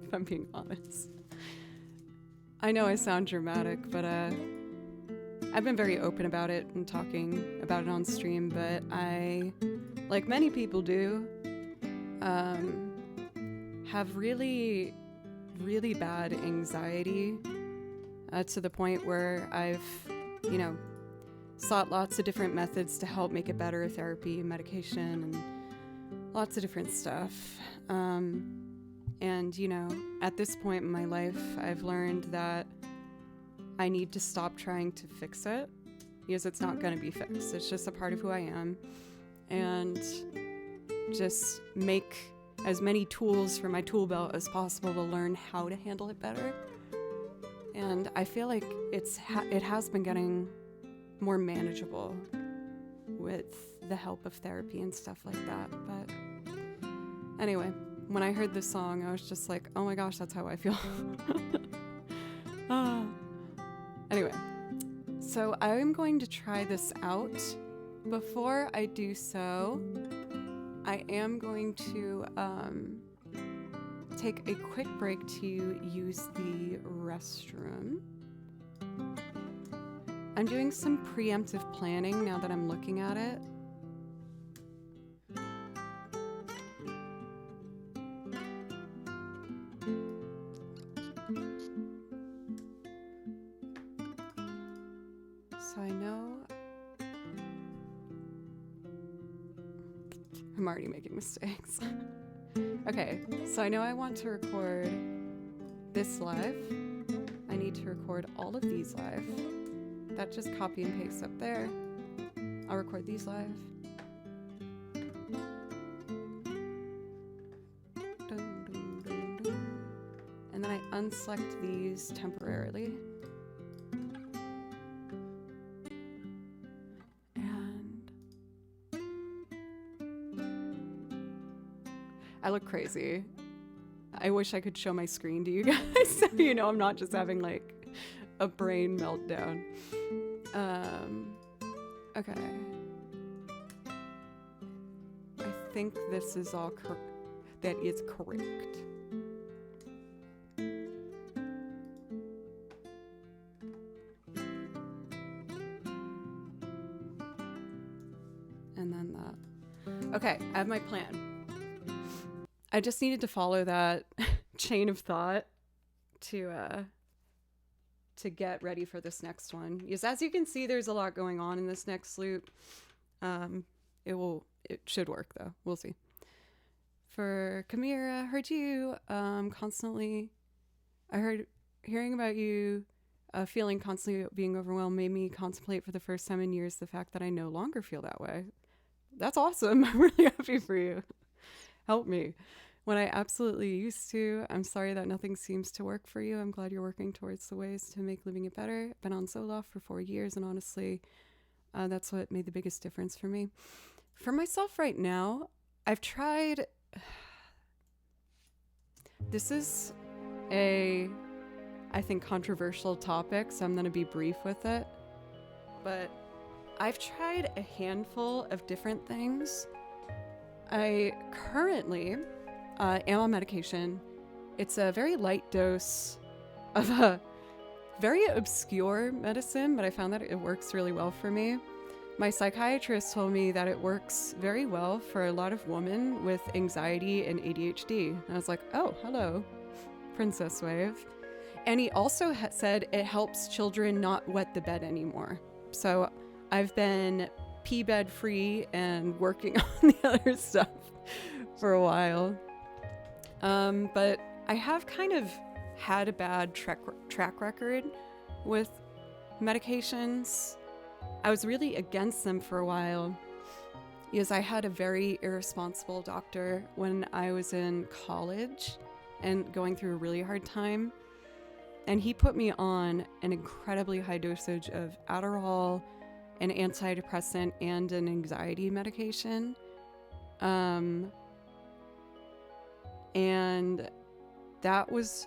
if I'm being honest. I know I sound dramatic, but I've been very open about it and talking about it on stream, but I, like many people do, have really, really bad anxiety to the point where I've, you know, sought lots of different methods to help make it better, therapy, medication, and lots of different stuff. And, you know, at this point in my life, I've learned that I need to stop trying to fix it because it's not going to be fixed. It's just a part of who I am. And just make as many tools for my tool belt as possible to learn how to handle it better. And I feel like it has been getting more manageable with the help of therapy and stuff like that. But anyway, when I heard this song, I was just like, oh my gosh, that's how I feel. Anyway, so I'm going to try this out. Before I do so, I am going to take a quick break to use the restroom. I'm doing some preemptive planning now that I'm looking at it. So I know I'm already making mistakes. Okay, so I know I want to record this live. I need to record all of these live. That just copy and paste up there. I'll record these live. And then I unselect these temporarily. I look crazy. I wish I could show my screen to you guys so you know I'm not just having like a brain meltdown. Okay. I think this is all that is correct. And then that. Okay, I have my plan. I just needed to follow that chain of thought to get ready for this next one. Because as you can see, there's a lot going on in this next loop. It should work though. We'll see. For Kamira, heard you constantly. Hearing about you feeling constantly being overwhelmed made me contemplate for the first time in years the fact that I no longer feel that way. That's awesome. I'm really happy for you. Help me. When I absolutely used to. I'm sorry that nothing seems to work for you. I'm glad you're working towards the ways to make living it better. I've been on Zoloft for 4 years, and honestly, that's what made the biggest difference for me. For myself right now, I've tried... This is I think, controversial topic, so I'm going to be brief with it. But I've tried a handful of different things. I currently am on medication. It's a very light dose of a very obscure medicine, but I found that it works really well for me. My psychiatrist told me that it works very well for a lot of women with anxiety and ADHD. And I was like, oh, hello, Princess Wave. And he also said it helps children not wet the bed anymore. So I've been pee bed free and working on the other stuff for a while. But I have kind of had a bad track record with medications. I was really against them for a while because I had a very irresponsible doctor when I was in college and going through a really hard time. And he put me on an incredibly high dosage of Adderall, an antidepressant, and an anxiety medication. And that was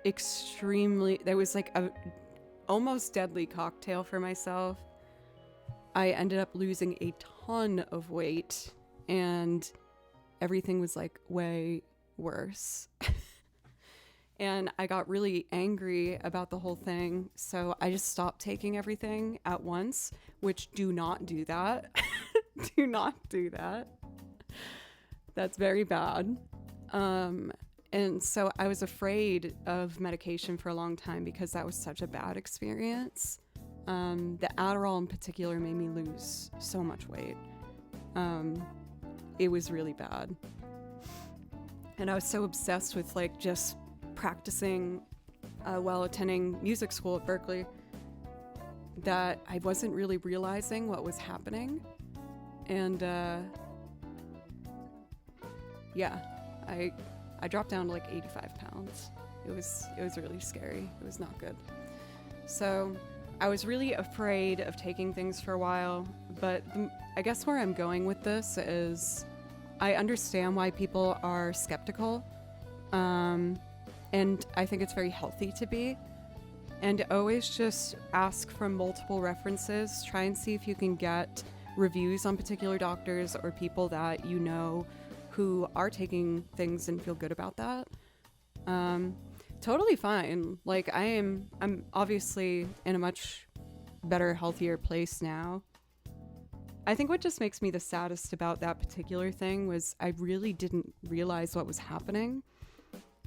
that was like a almost deadly cocktail for myself. I ended up losing a ton of weight and everything was like way worse. And I got really angry about the whole thing. So I just stopped taking everything at once, which do not do that. Do not do that. That's very bad. And so I was afraid of medication for a long time because that was such a bad experience. The Adderall in particular made me lose so much weight. It was really bad. And I was so obsessed with like just practicing while attending music school at Berkeley that I wasn't really realizing what was happening. And yeah, I dropped down to like 85 pounds. It was really scary. It was not good. So I was really afraid of taking things for a while, but I guess where I'm going with this is I understand why people are skeptical, and I think it's very healthy to be. And always just ask from multiple references. Try and see if you can get reviews on particular doctors or people that you know who are taking things and feel good about that. Totally fine. Like I'm obviously in a much better, healthier place now. I think what just makes me the saddest about that particular thing was I really didn't realize what was happening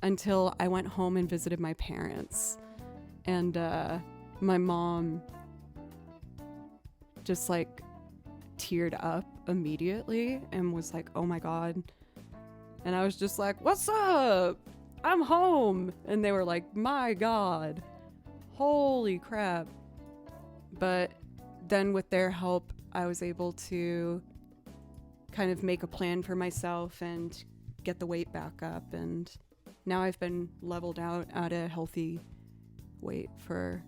until I went home and visited my parents. And my mom just like teared up immediately and was like, oh my God. And I was just like, what's up? I'm home. And they were like, my God, holy crap. But then with their help, I was able to kind of make a plan for myself and get the weight back up. And now I've been leveled out at a healthy weight for,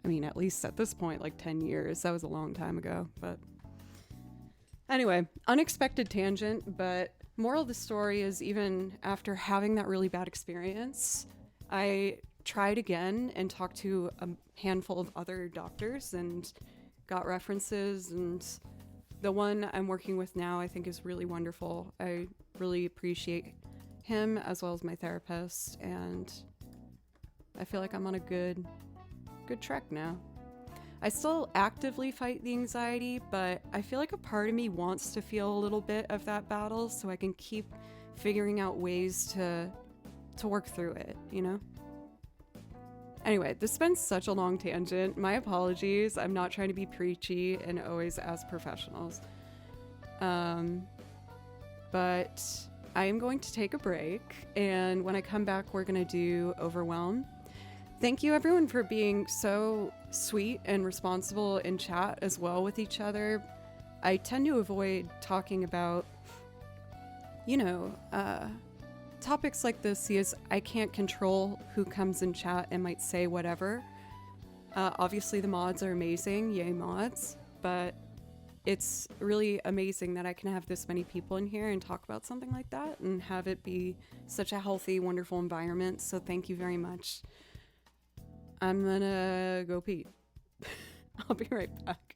I mean, at least at this point, like 10 years. That was a long time ago. But anyway, unexpected tangent, but moral of the story is even after having that really bad experience, I tried again and talked to a handful of other doctors and got references, and the one I'm working with now I think is really wonderful. I really appreciate him as well as my therapist, and I feel like I'm on a good track now. I still actively fight the anxiety, but I feel like a part of me wants to feel a little bit of that battle so I can keep figuring out ways to work through it, you know? Anyway, this has been such a long tangent. My apologies. I'm not trying to be preachy and always as professionals. But I am going to take a break, and when I come back, we're going to do Overwhelm. Thank you everyone for being so sweet and responsible in chat as well with each other. I tend to avoid talking about, topics like this because I can't control who comes in chat and might say whatever. Obviously the mods are amazing, yay mods, but it's really amazing that I can have this many people in here and talk about something like that and have it be such a healthy, wonderful environment. So thank you very much. I'm gonna go pee. I'll be right back.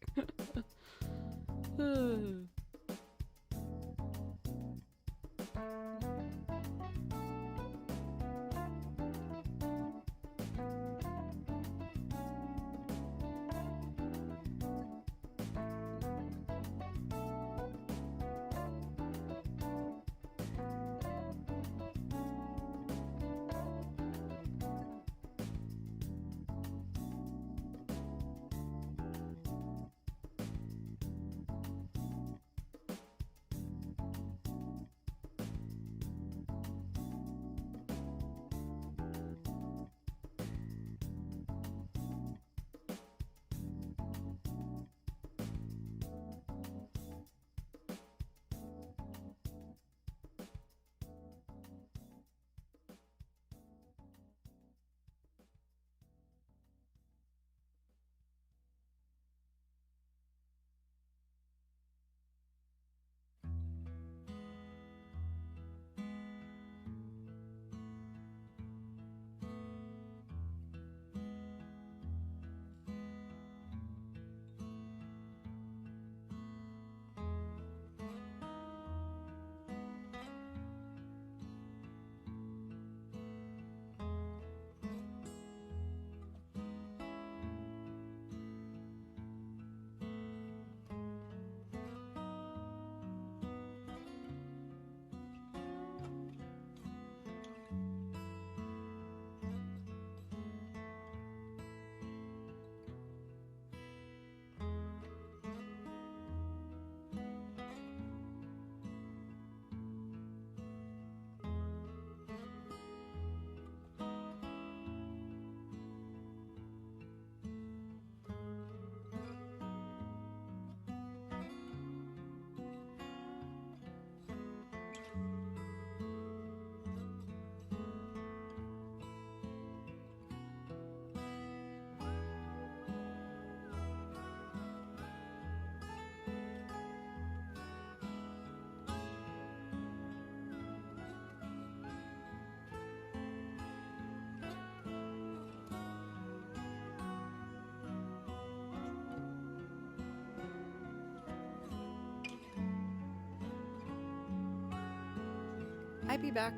be back.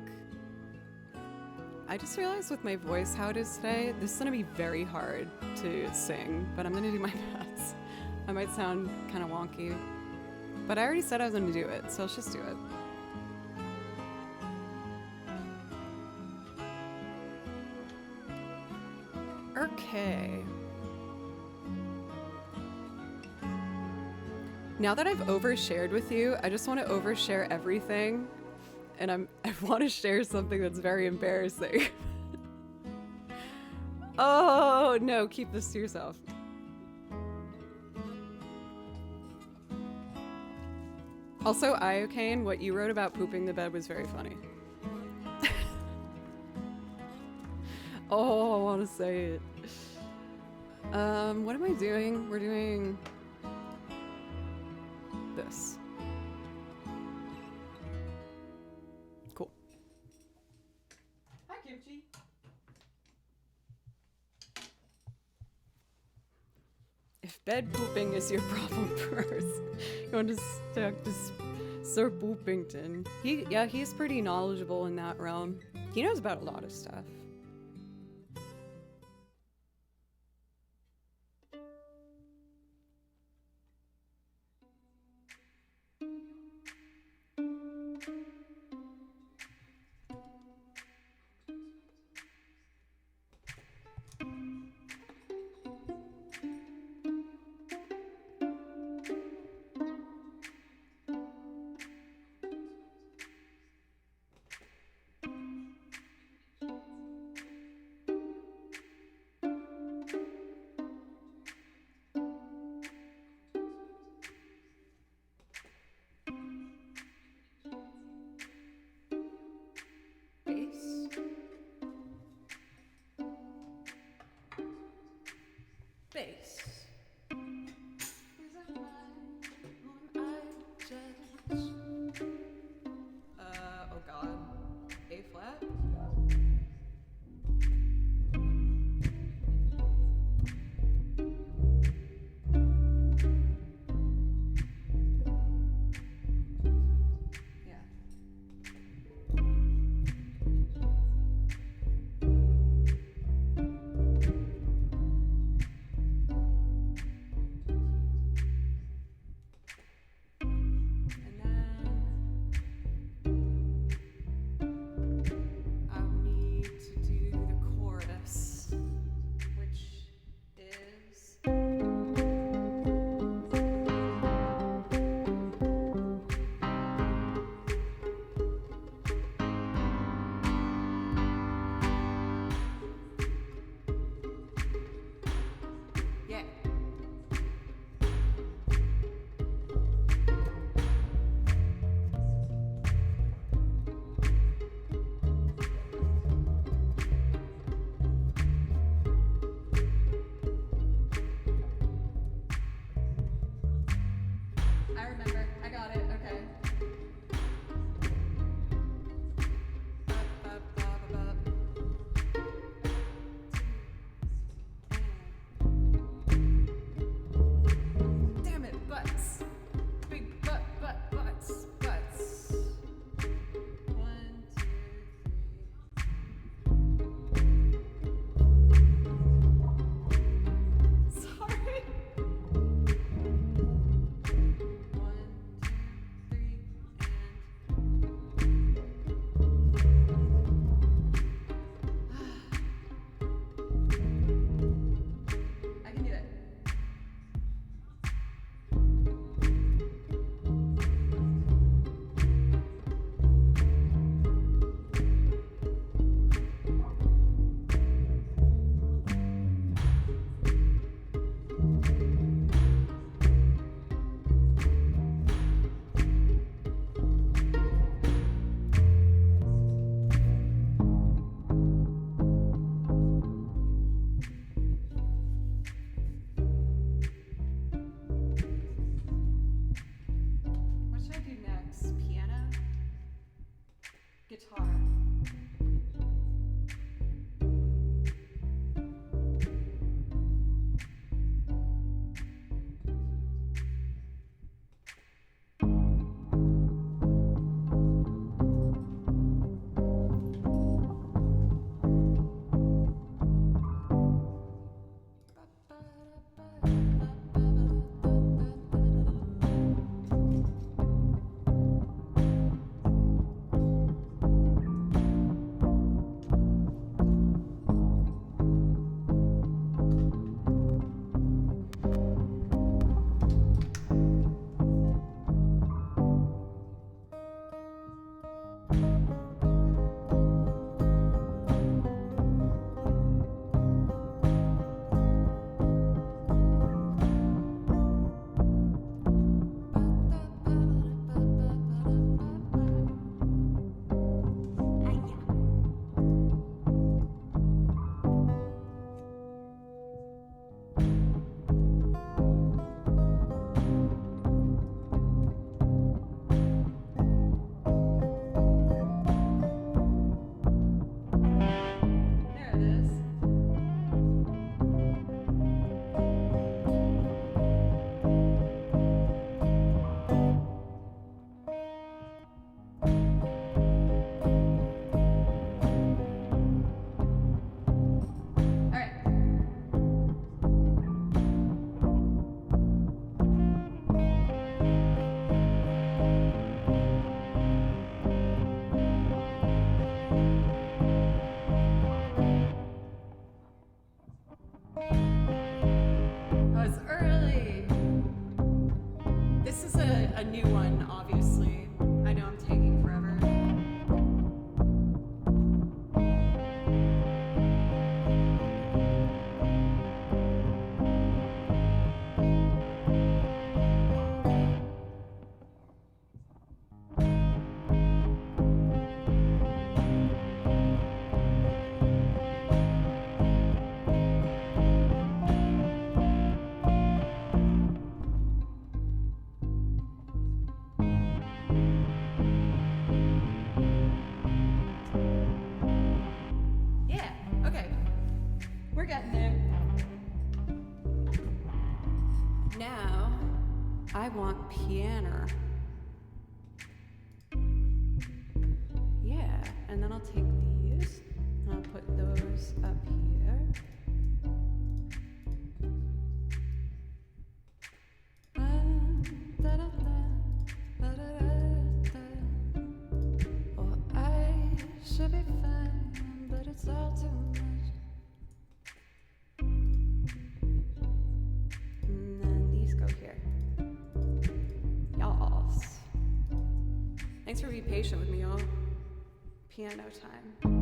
I just realized with my voice how it is today, this is gonna be very hard to sing, but I'm gonna do my best. I might sound kind of wonky, but I already said I was gonna do it, so let's just do it. Okay. Now that I've overshared with you, I just want to overshare everything, and I want to share something that's very embarrassing. Oh no, keep this to yourself. Also, Iocane, what you wrote about pooping the bed was very funny. Oh, I want to say it. What am I doing? We're doing this. Cool. Hi, Kimchi. If bed pooping is your problem first, you want to talk to Sir Poopington. He's pretty knowledgeable in that realm. He knows about a lot of stuff. We're getting there. Now, I want piano. Yeah, and then I'll take these and I'll put those up here. Oh, I should be fine, but it's all too much. And then these go here. Y'all. Thanks for being patient with me, y'all. Piano time.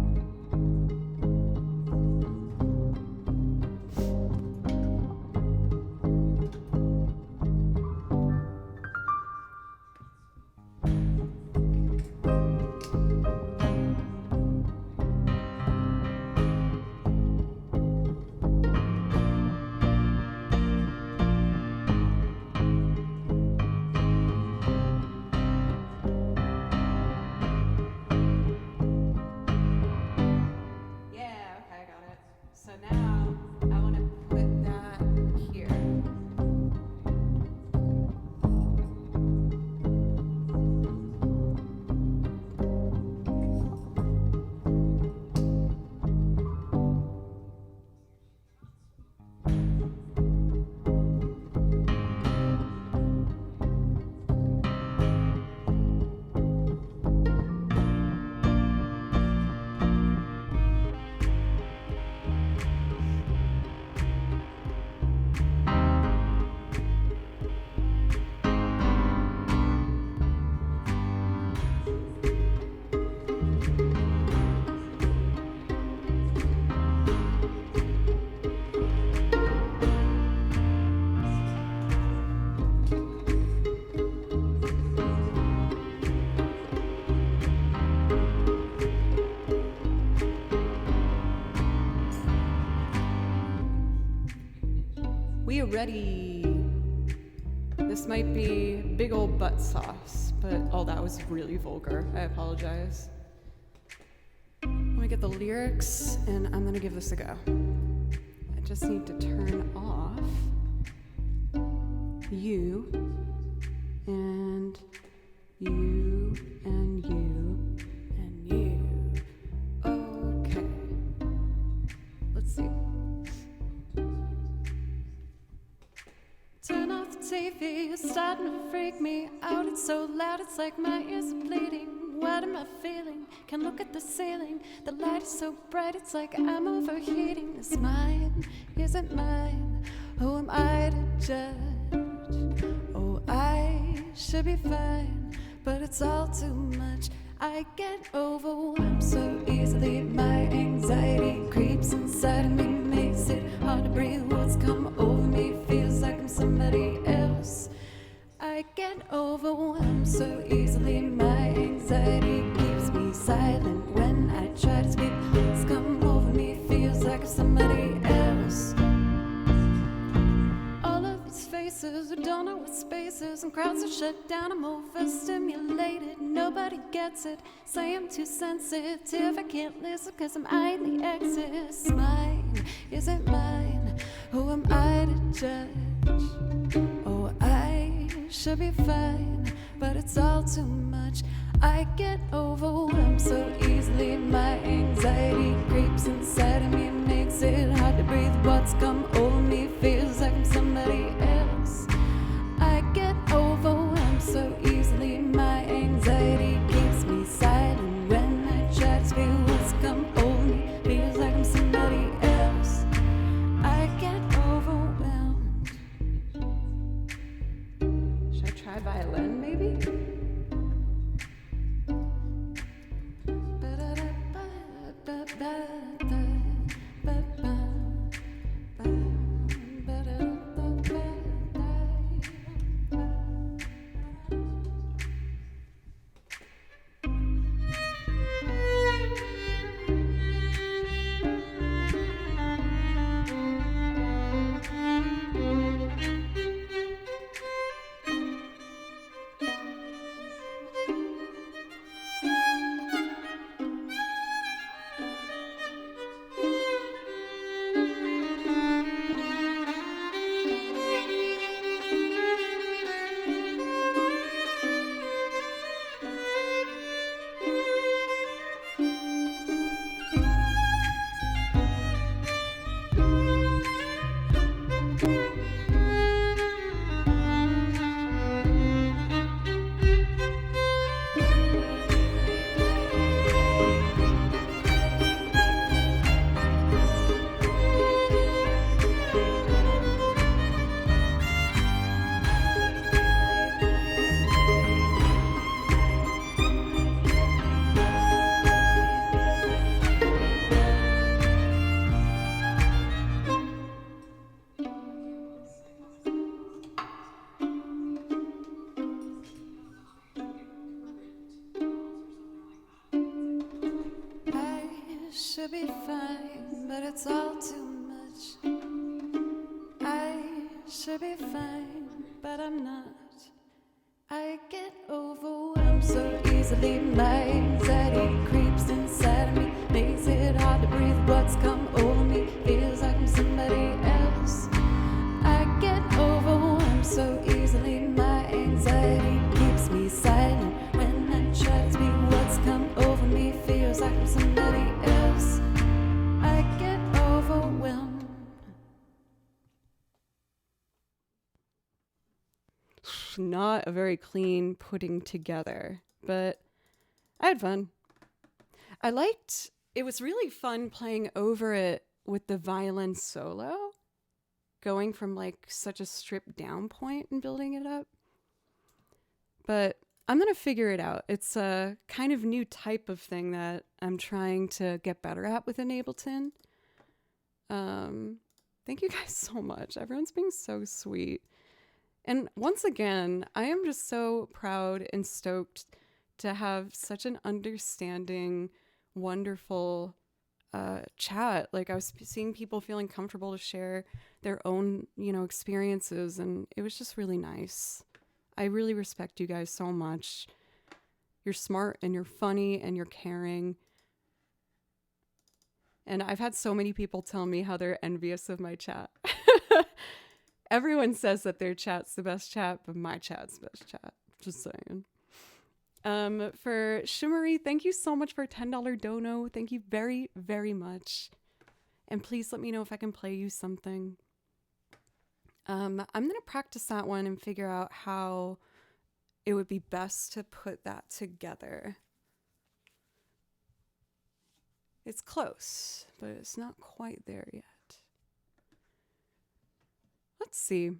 So now I want to put that here. We are ready. This might be big old butt sauce, but oh, that was really vulgar. I apologize. Let me get the lyrics, and I'm gonna give this a go. I just need to turn off you and you and you and you. Okay. Let's see. Turn off the TV, it's starting to freak me out. It's so loud, it's like my ears are bleeding. What am I feeling? Can't look at the ceiling. The light is so bright, it's like I'm overheating. Is mine? Is it mine? Who am I to judge? Oh, I should be fine, but it's all too much. I get overwhelmed so easily. My anxiety creeps inside of me, makes it hard to breathe. What's come over me feels like I'm somebody else. I get overwhelmed so easily. My anxiety keeps me silent when I try to speak. What's come over me feels like I'm somebody else. All of these faces who don't know what space is, and crowds are shut down. I'm overstimulated, nobody gets it. Say I'm too sensitive, I can't listen cause I'm eyeing the exits. Mine, is it mine? Who am I to judge? Oh, I should be fine, but it's all too much. I get overwhelmed so easily. My anxiety creeps inside of me, makes it hard to breathe. What's come over me feels like I'm somebody else. I get overwhelmed so easily. My anxiety keeps me silent when I try to speak. What's come over me feels like I'm somebody else. I get overwhelmed. Should I try violin maybe? should be fine, but it's all too much. I should be fine, but I'm not. I get overwhelmed so easily. My anxiety creeps inside of me, makes it hard to breathe. What's come over me feels like I'm somebody else. I get overwhelmed so easily. My anxiety keeps me silent when I try to speak. What's come over me feels like I'm somebody else. I get overwhelmed. Not a very clean putting together, but I had fun. It was really fun playing over it with the violin solo, going from like such a stripped down point and building it up. But I'm going to figure it out. It's a kind of new type of thing that I'm trying to get better at with an Ableton. Thank you guys so much. Everyone's being so sweet. And once again, I am just so proud and stoked to have such an understanding, wonderful chat. Like, I was seeing people feeling comfortable to share their own, experiences, and it was just really nice. I really respect you guys so much. You're smart and you're funny and you're caring. And I've had so many people tell me how they're envious of my chat. Everyone says that their chat's the best chat, but my chat's the best chat. Just saying. For Shimmery, thank you so much for a $10 dono. Thank you very, very much. And please let me know if I can play you something. I'm going to practice that one and figure out how it would be best to put that together. It's close, but it's not quite there yet. Let's see.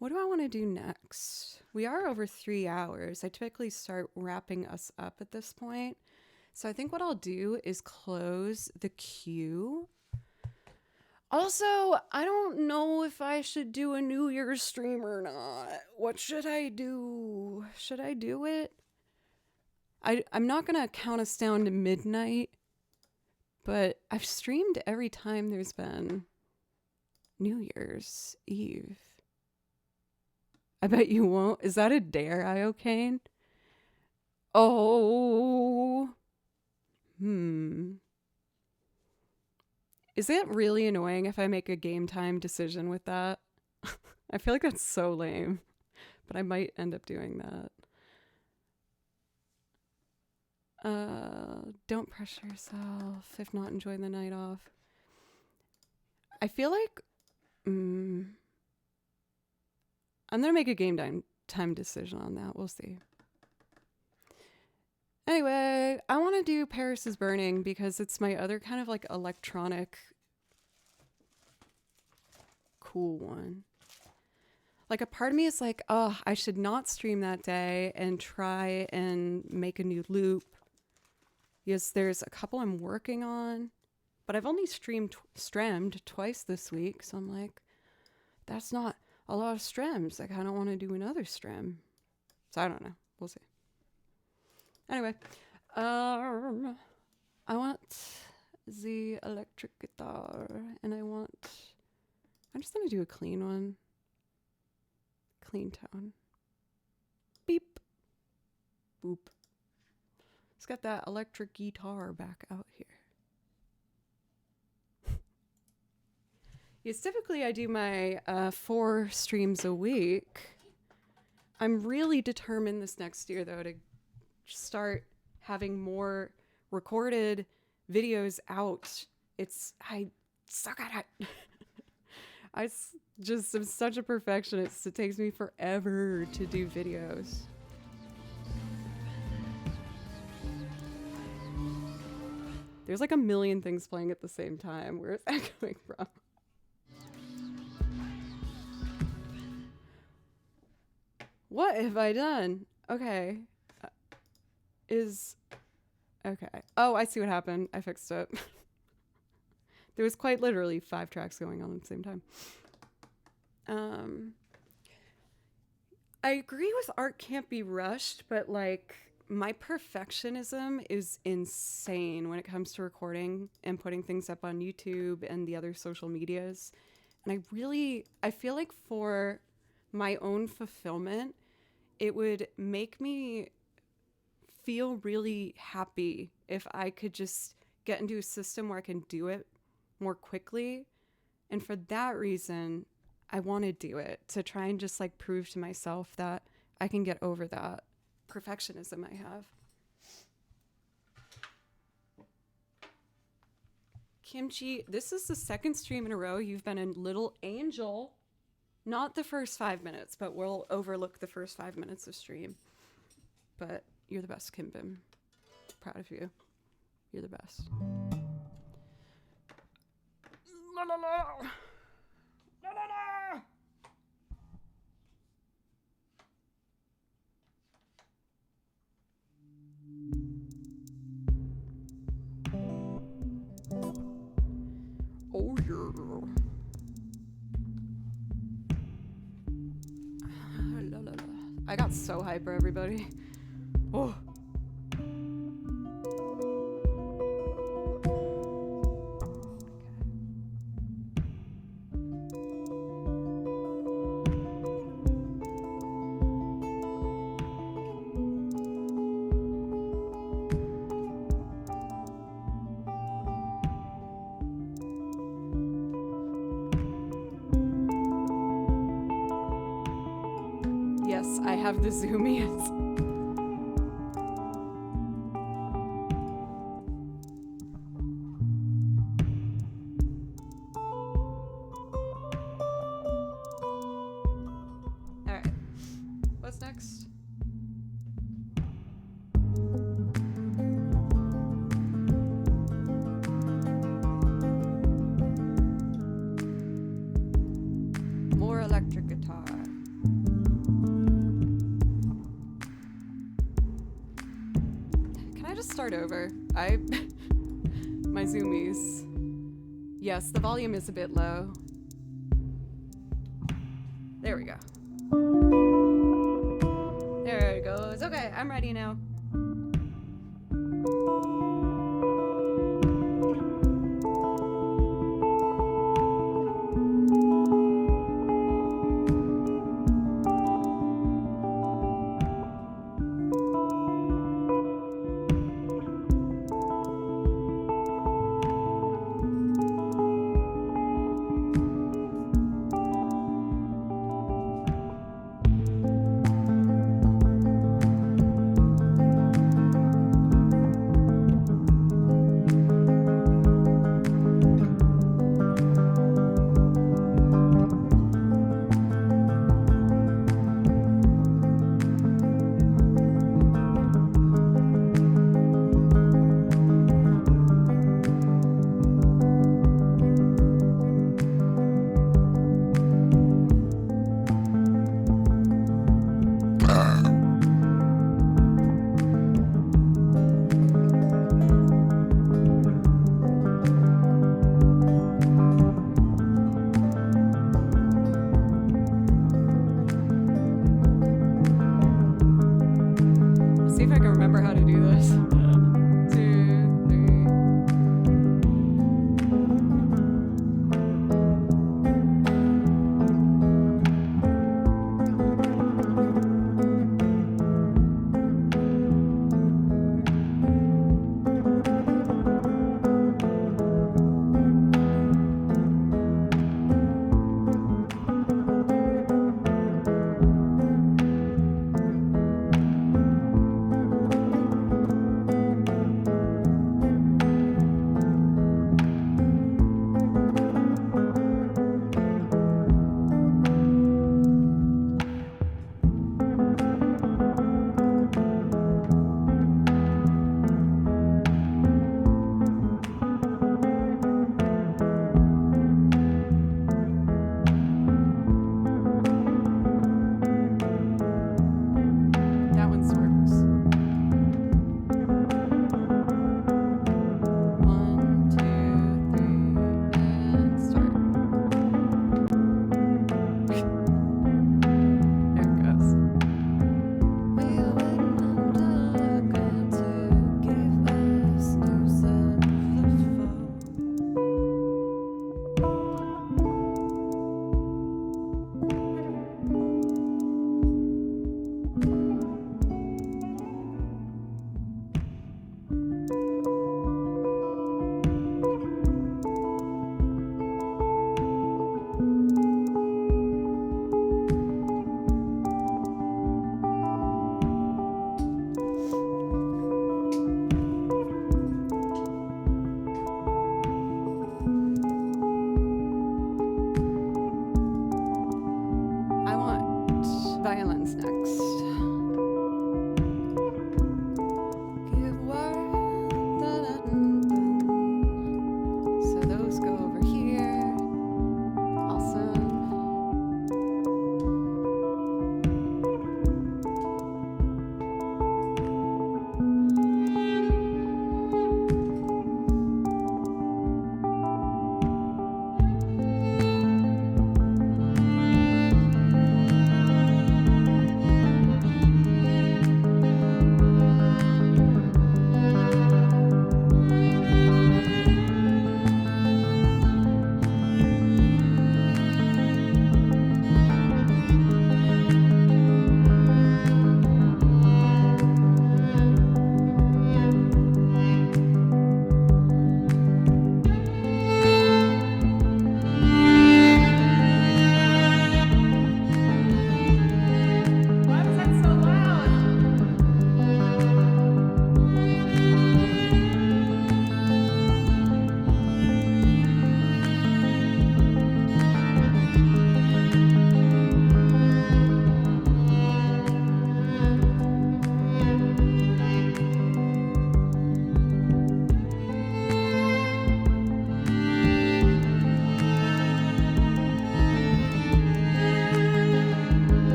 What do I want to do next? We are over 3 hours. I typically start wrapping us up at this point. So I think what I'll do is close the queue. Also, I don't know if I should do a New Year's stream or not. What should I do? Should I do it? I'm not going to count us down to midnight, but I've streamed every time there's been New Year's Eve. I bet you won't. Is that a dare, Iocane? Oh. Is it really annoying if I make a game time decision with that? I feel like that's so lame, but I might end up doing that. Don't pressure yourself if not enjoying the night off. I feel like I'm going to make a game time decision on that. We'll see. Anyway, I want to do Paris is Burning because it's my other kind of like electronic cool one. Like, a part of me is like, oh, I should not stream that day and try and make a new loop. Yes, there's a couple I'm working on, but I've only streamed twice this week. So I'm like, that's not a lot of streams. Like, I don't want to do another stream. So I don't know. We'll see. Anyway, I want the electric guitar, and I'm just going to do a clean one. Clean tone. Beep. Boop. It's got that electric guitar back out here. Yes, typically I do my 4 streams a week. I'm really determined this next year, though, to start having more recorded videos out. I suck at it. I just am such a perfectionist. It takes me forever to do videos. There's like a million things playing at the same time. Where is that coming from? What have I done? Okay. Okay. Oh, I see what happened. I fixed it. There was quite literally 5 tracks going on at the same time. I agree with art can't be rushed, but like my perfectionism is insane when it comes to recording and putting things up on YouTube and the other social medias. And I feel like for my own fulfillment, it would make me feel really happy if I could just get into a system where I can do it more quickly. And for that reason, I want to do it, to try and just like prove to myself that I can get over that perfectionism I have. Kimchi, this is the second stream in a row you've been a little angel. Not the first 5 minutes, but we'll overlook the first 5 minutes of stream. But you're the best, Kim Bim. Proud of you. You're the best. La la la! La la la! Oh yeah. La, la, la. I got so hyper, everybody. Oh. Yes, I have the zoomies. All right, what's next? More electric guitar. Can I just start over? My zoomies. Yes, the volume is a bit low. There we go. There it goes. Okay, I'm ready now.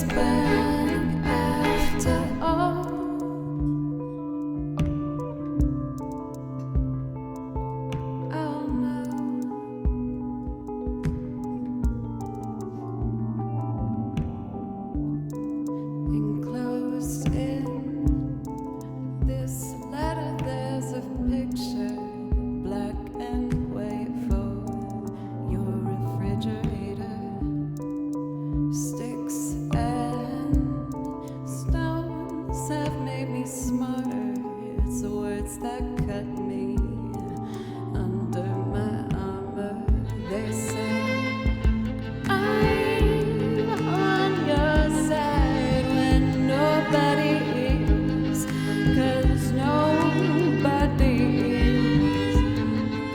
is burning after all. Oh no. Enclosed in this letter, there's a picture, black and white, for your refrigerator. Sticks and stones have made me smarter. It's the words that cut me under my armor. They say I'm on your side when nobody is, 'cause nobody is.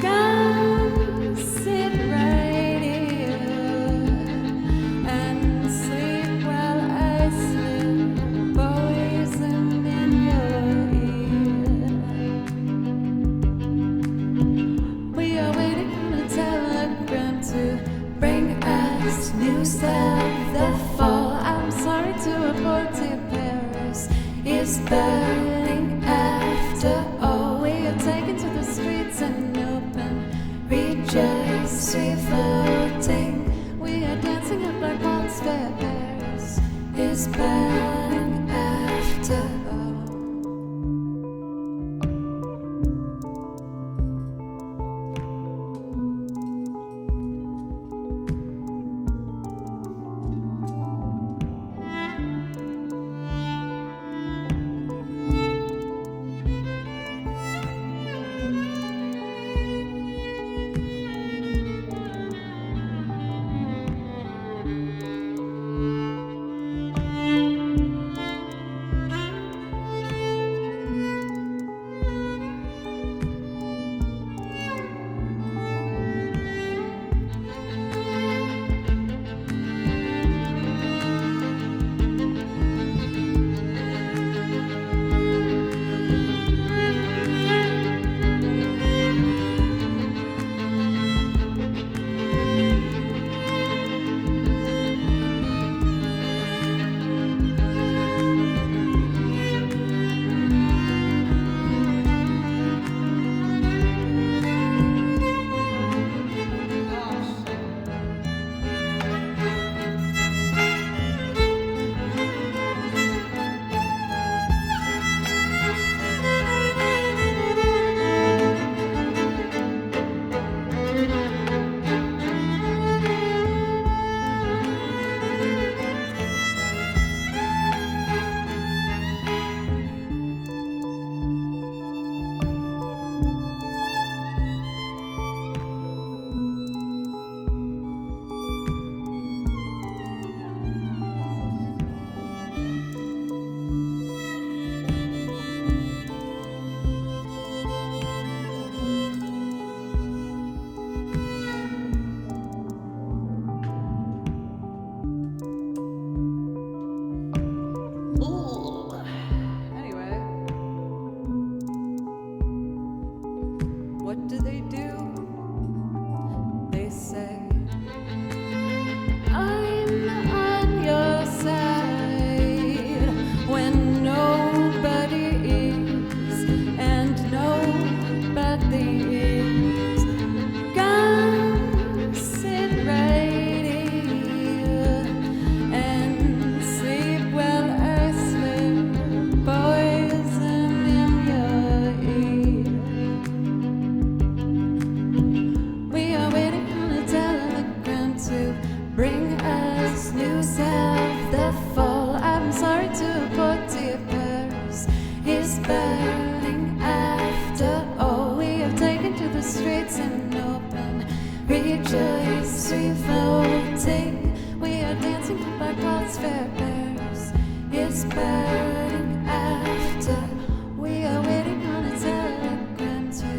Come sit right here and sleep while I slip poison in your ear. We are waiting on a telegram to bring us news of the fall. I'm sorry to report, dear Paris is burning after all. We are taken to the streets and open rejoice, we floating. We are dancing at Black Waltz Fair. Paris is burning after all. Anyway, what do? They say I'm on your side when nobody is and nobody is. Come sit right here and sleep while I slip poison in your ear. We are waiting on a telegram to bring us news of the fall. I'm sorry to report, dear Paris is burning after all. We have taken to the streets and open rejoice, we floating. We are dancing to Black Waltz Fair. Paris is burning after. We are waiting on a telegram to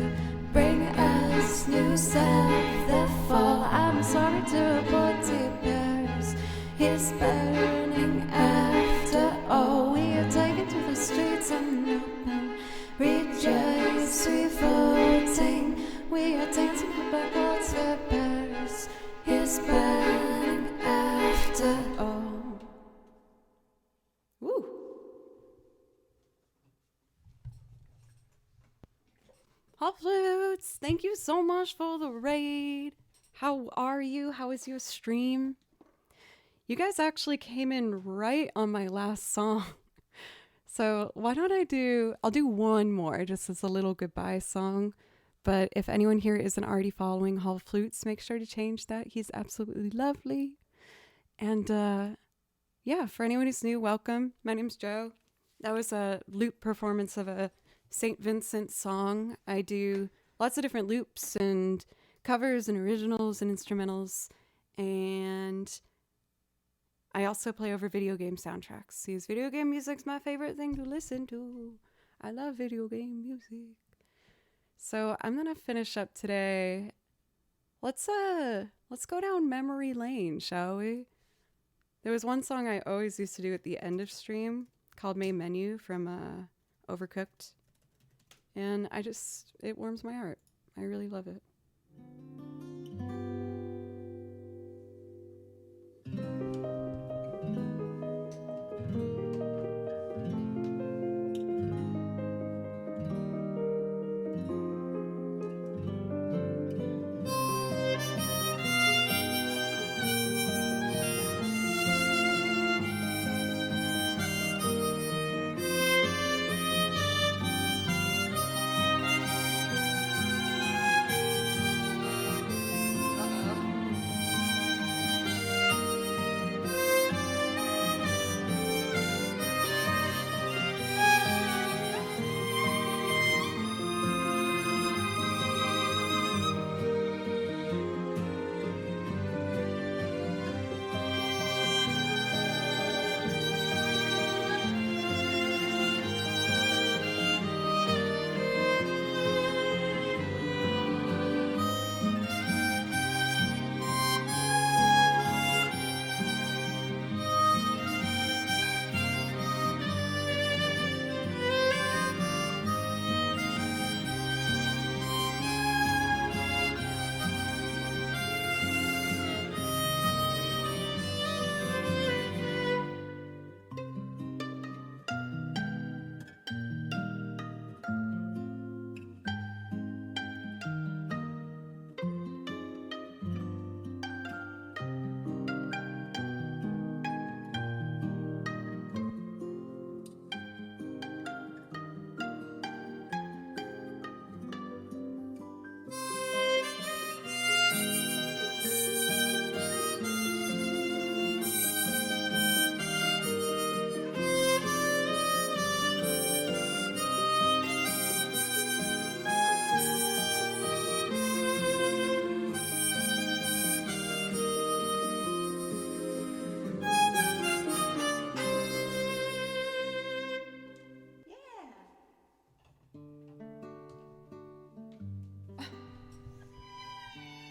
bring us news of the fall. I'm sorry to report, dear Paris is burning after all. We are taken to the streets and open rejoice, we floating. We are dancing to Black Waltz Fair. Paris is burning after all. Hot Flutes, thank you so much for the raid. How are you? How is your stream? You guys actually came in right on my last song. So why don't I'll do one more just as a little goodbye song. But if anyone here isn't already following Hall Flutes, make sure to change that. He's absolutely lovely. And yeah, for anyone who's new, welcome. My name's Joe. That was a loop performance of a St. Vincent song. I do lots of different loops and covers and originals and instrumentals. And I also play over video game soundtracks. Because video game music's my favorite thing to listen to. I love video game music. So I'm gonna finish up today. Let's go down memory lane, shall we? There was one song I always used to do at the end of stream called Main Menu from Overcooked. And it warms my heart. I really love it.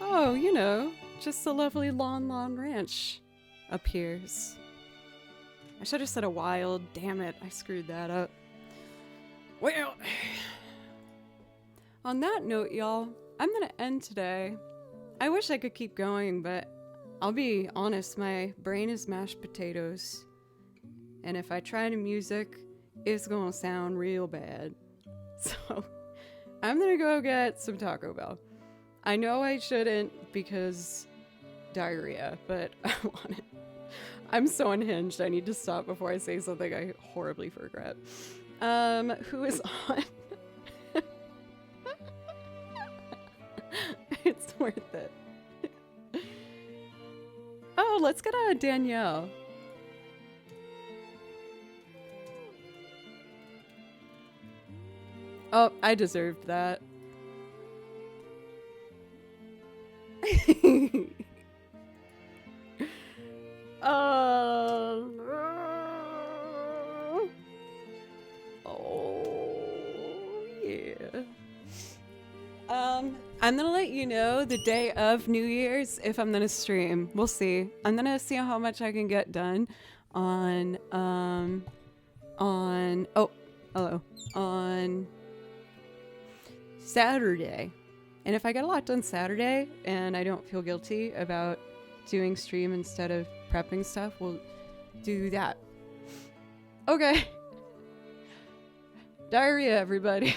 Oh, just a lovely lawn ranch appears. I should have said a wild. Damn it, I screwed that up. Well, on that note, y'all, I'm gonna end today. I wish I could keep going, but I'll be honest, my brain is mashed potatoes. And if I try to music, it's gonna sound real bad. So, I'm gonna go get some Taco Bell. I know I shouldn't because diarrhea, but I want it. I'm so unhinged. I need to stop before I say something I horribly regret. Who is on? It's worth it. Oh, let's get a Danielle. Oh, I deserved that. Yeah. I'm gonna let you know the day of New Year's if I'm gonna stream. We'll see. I'm gonna see how much I can get done on Saturday. And if I get a lot done Saturday and I don't feel guilty about doing stream instead of prepping stuff, we'll do that. Okay. Diarrhea, everybody.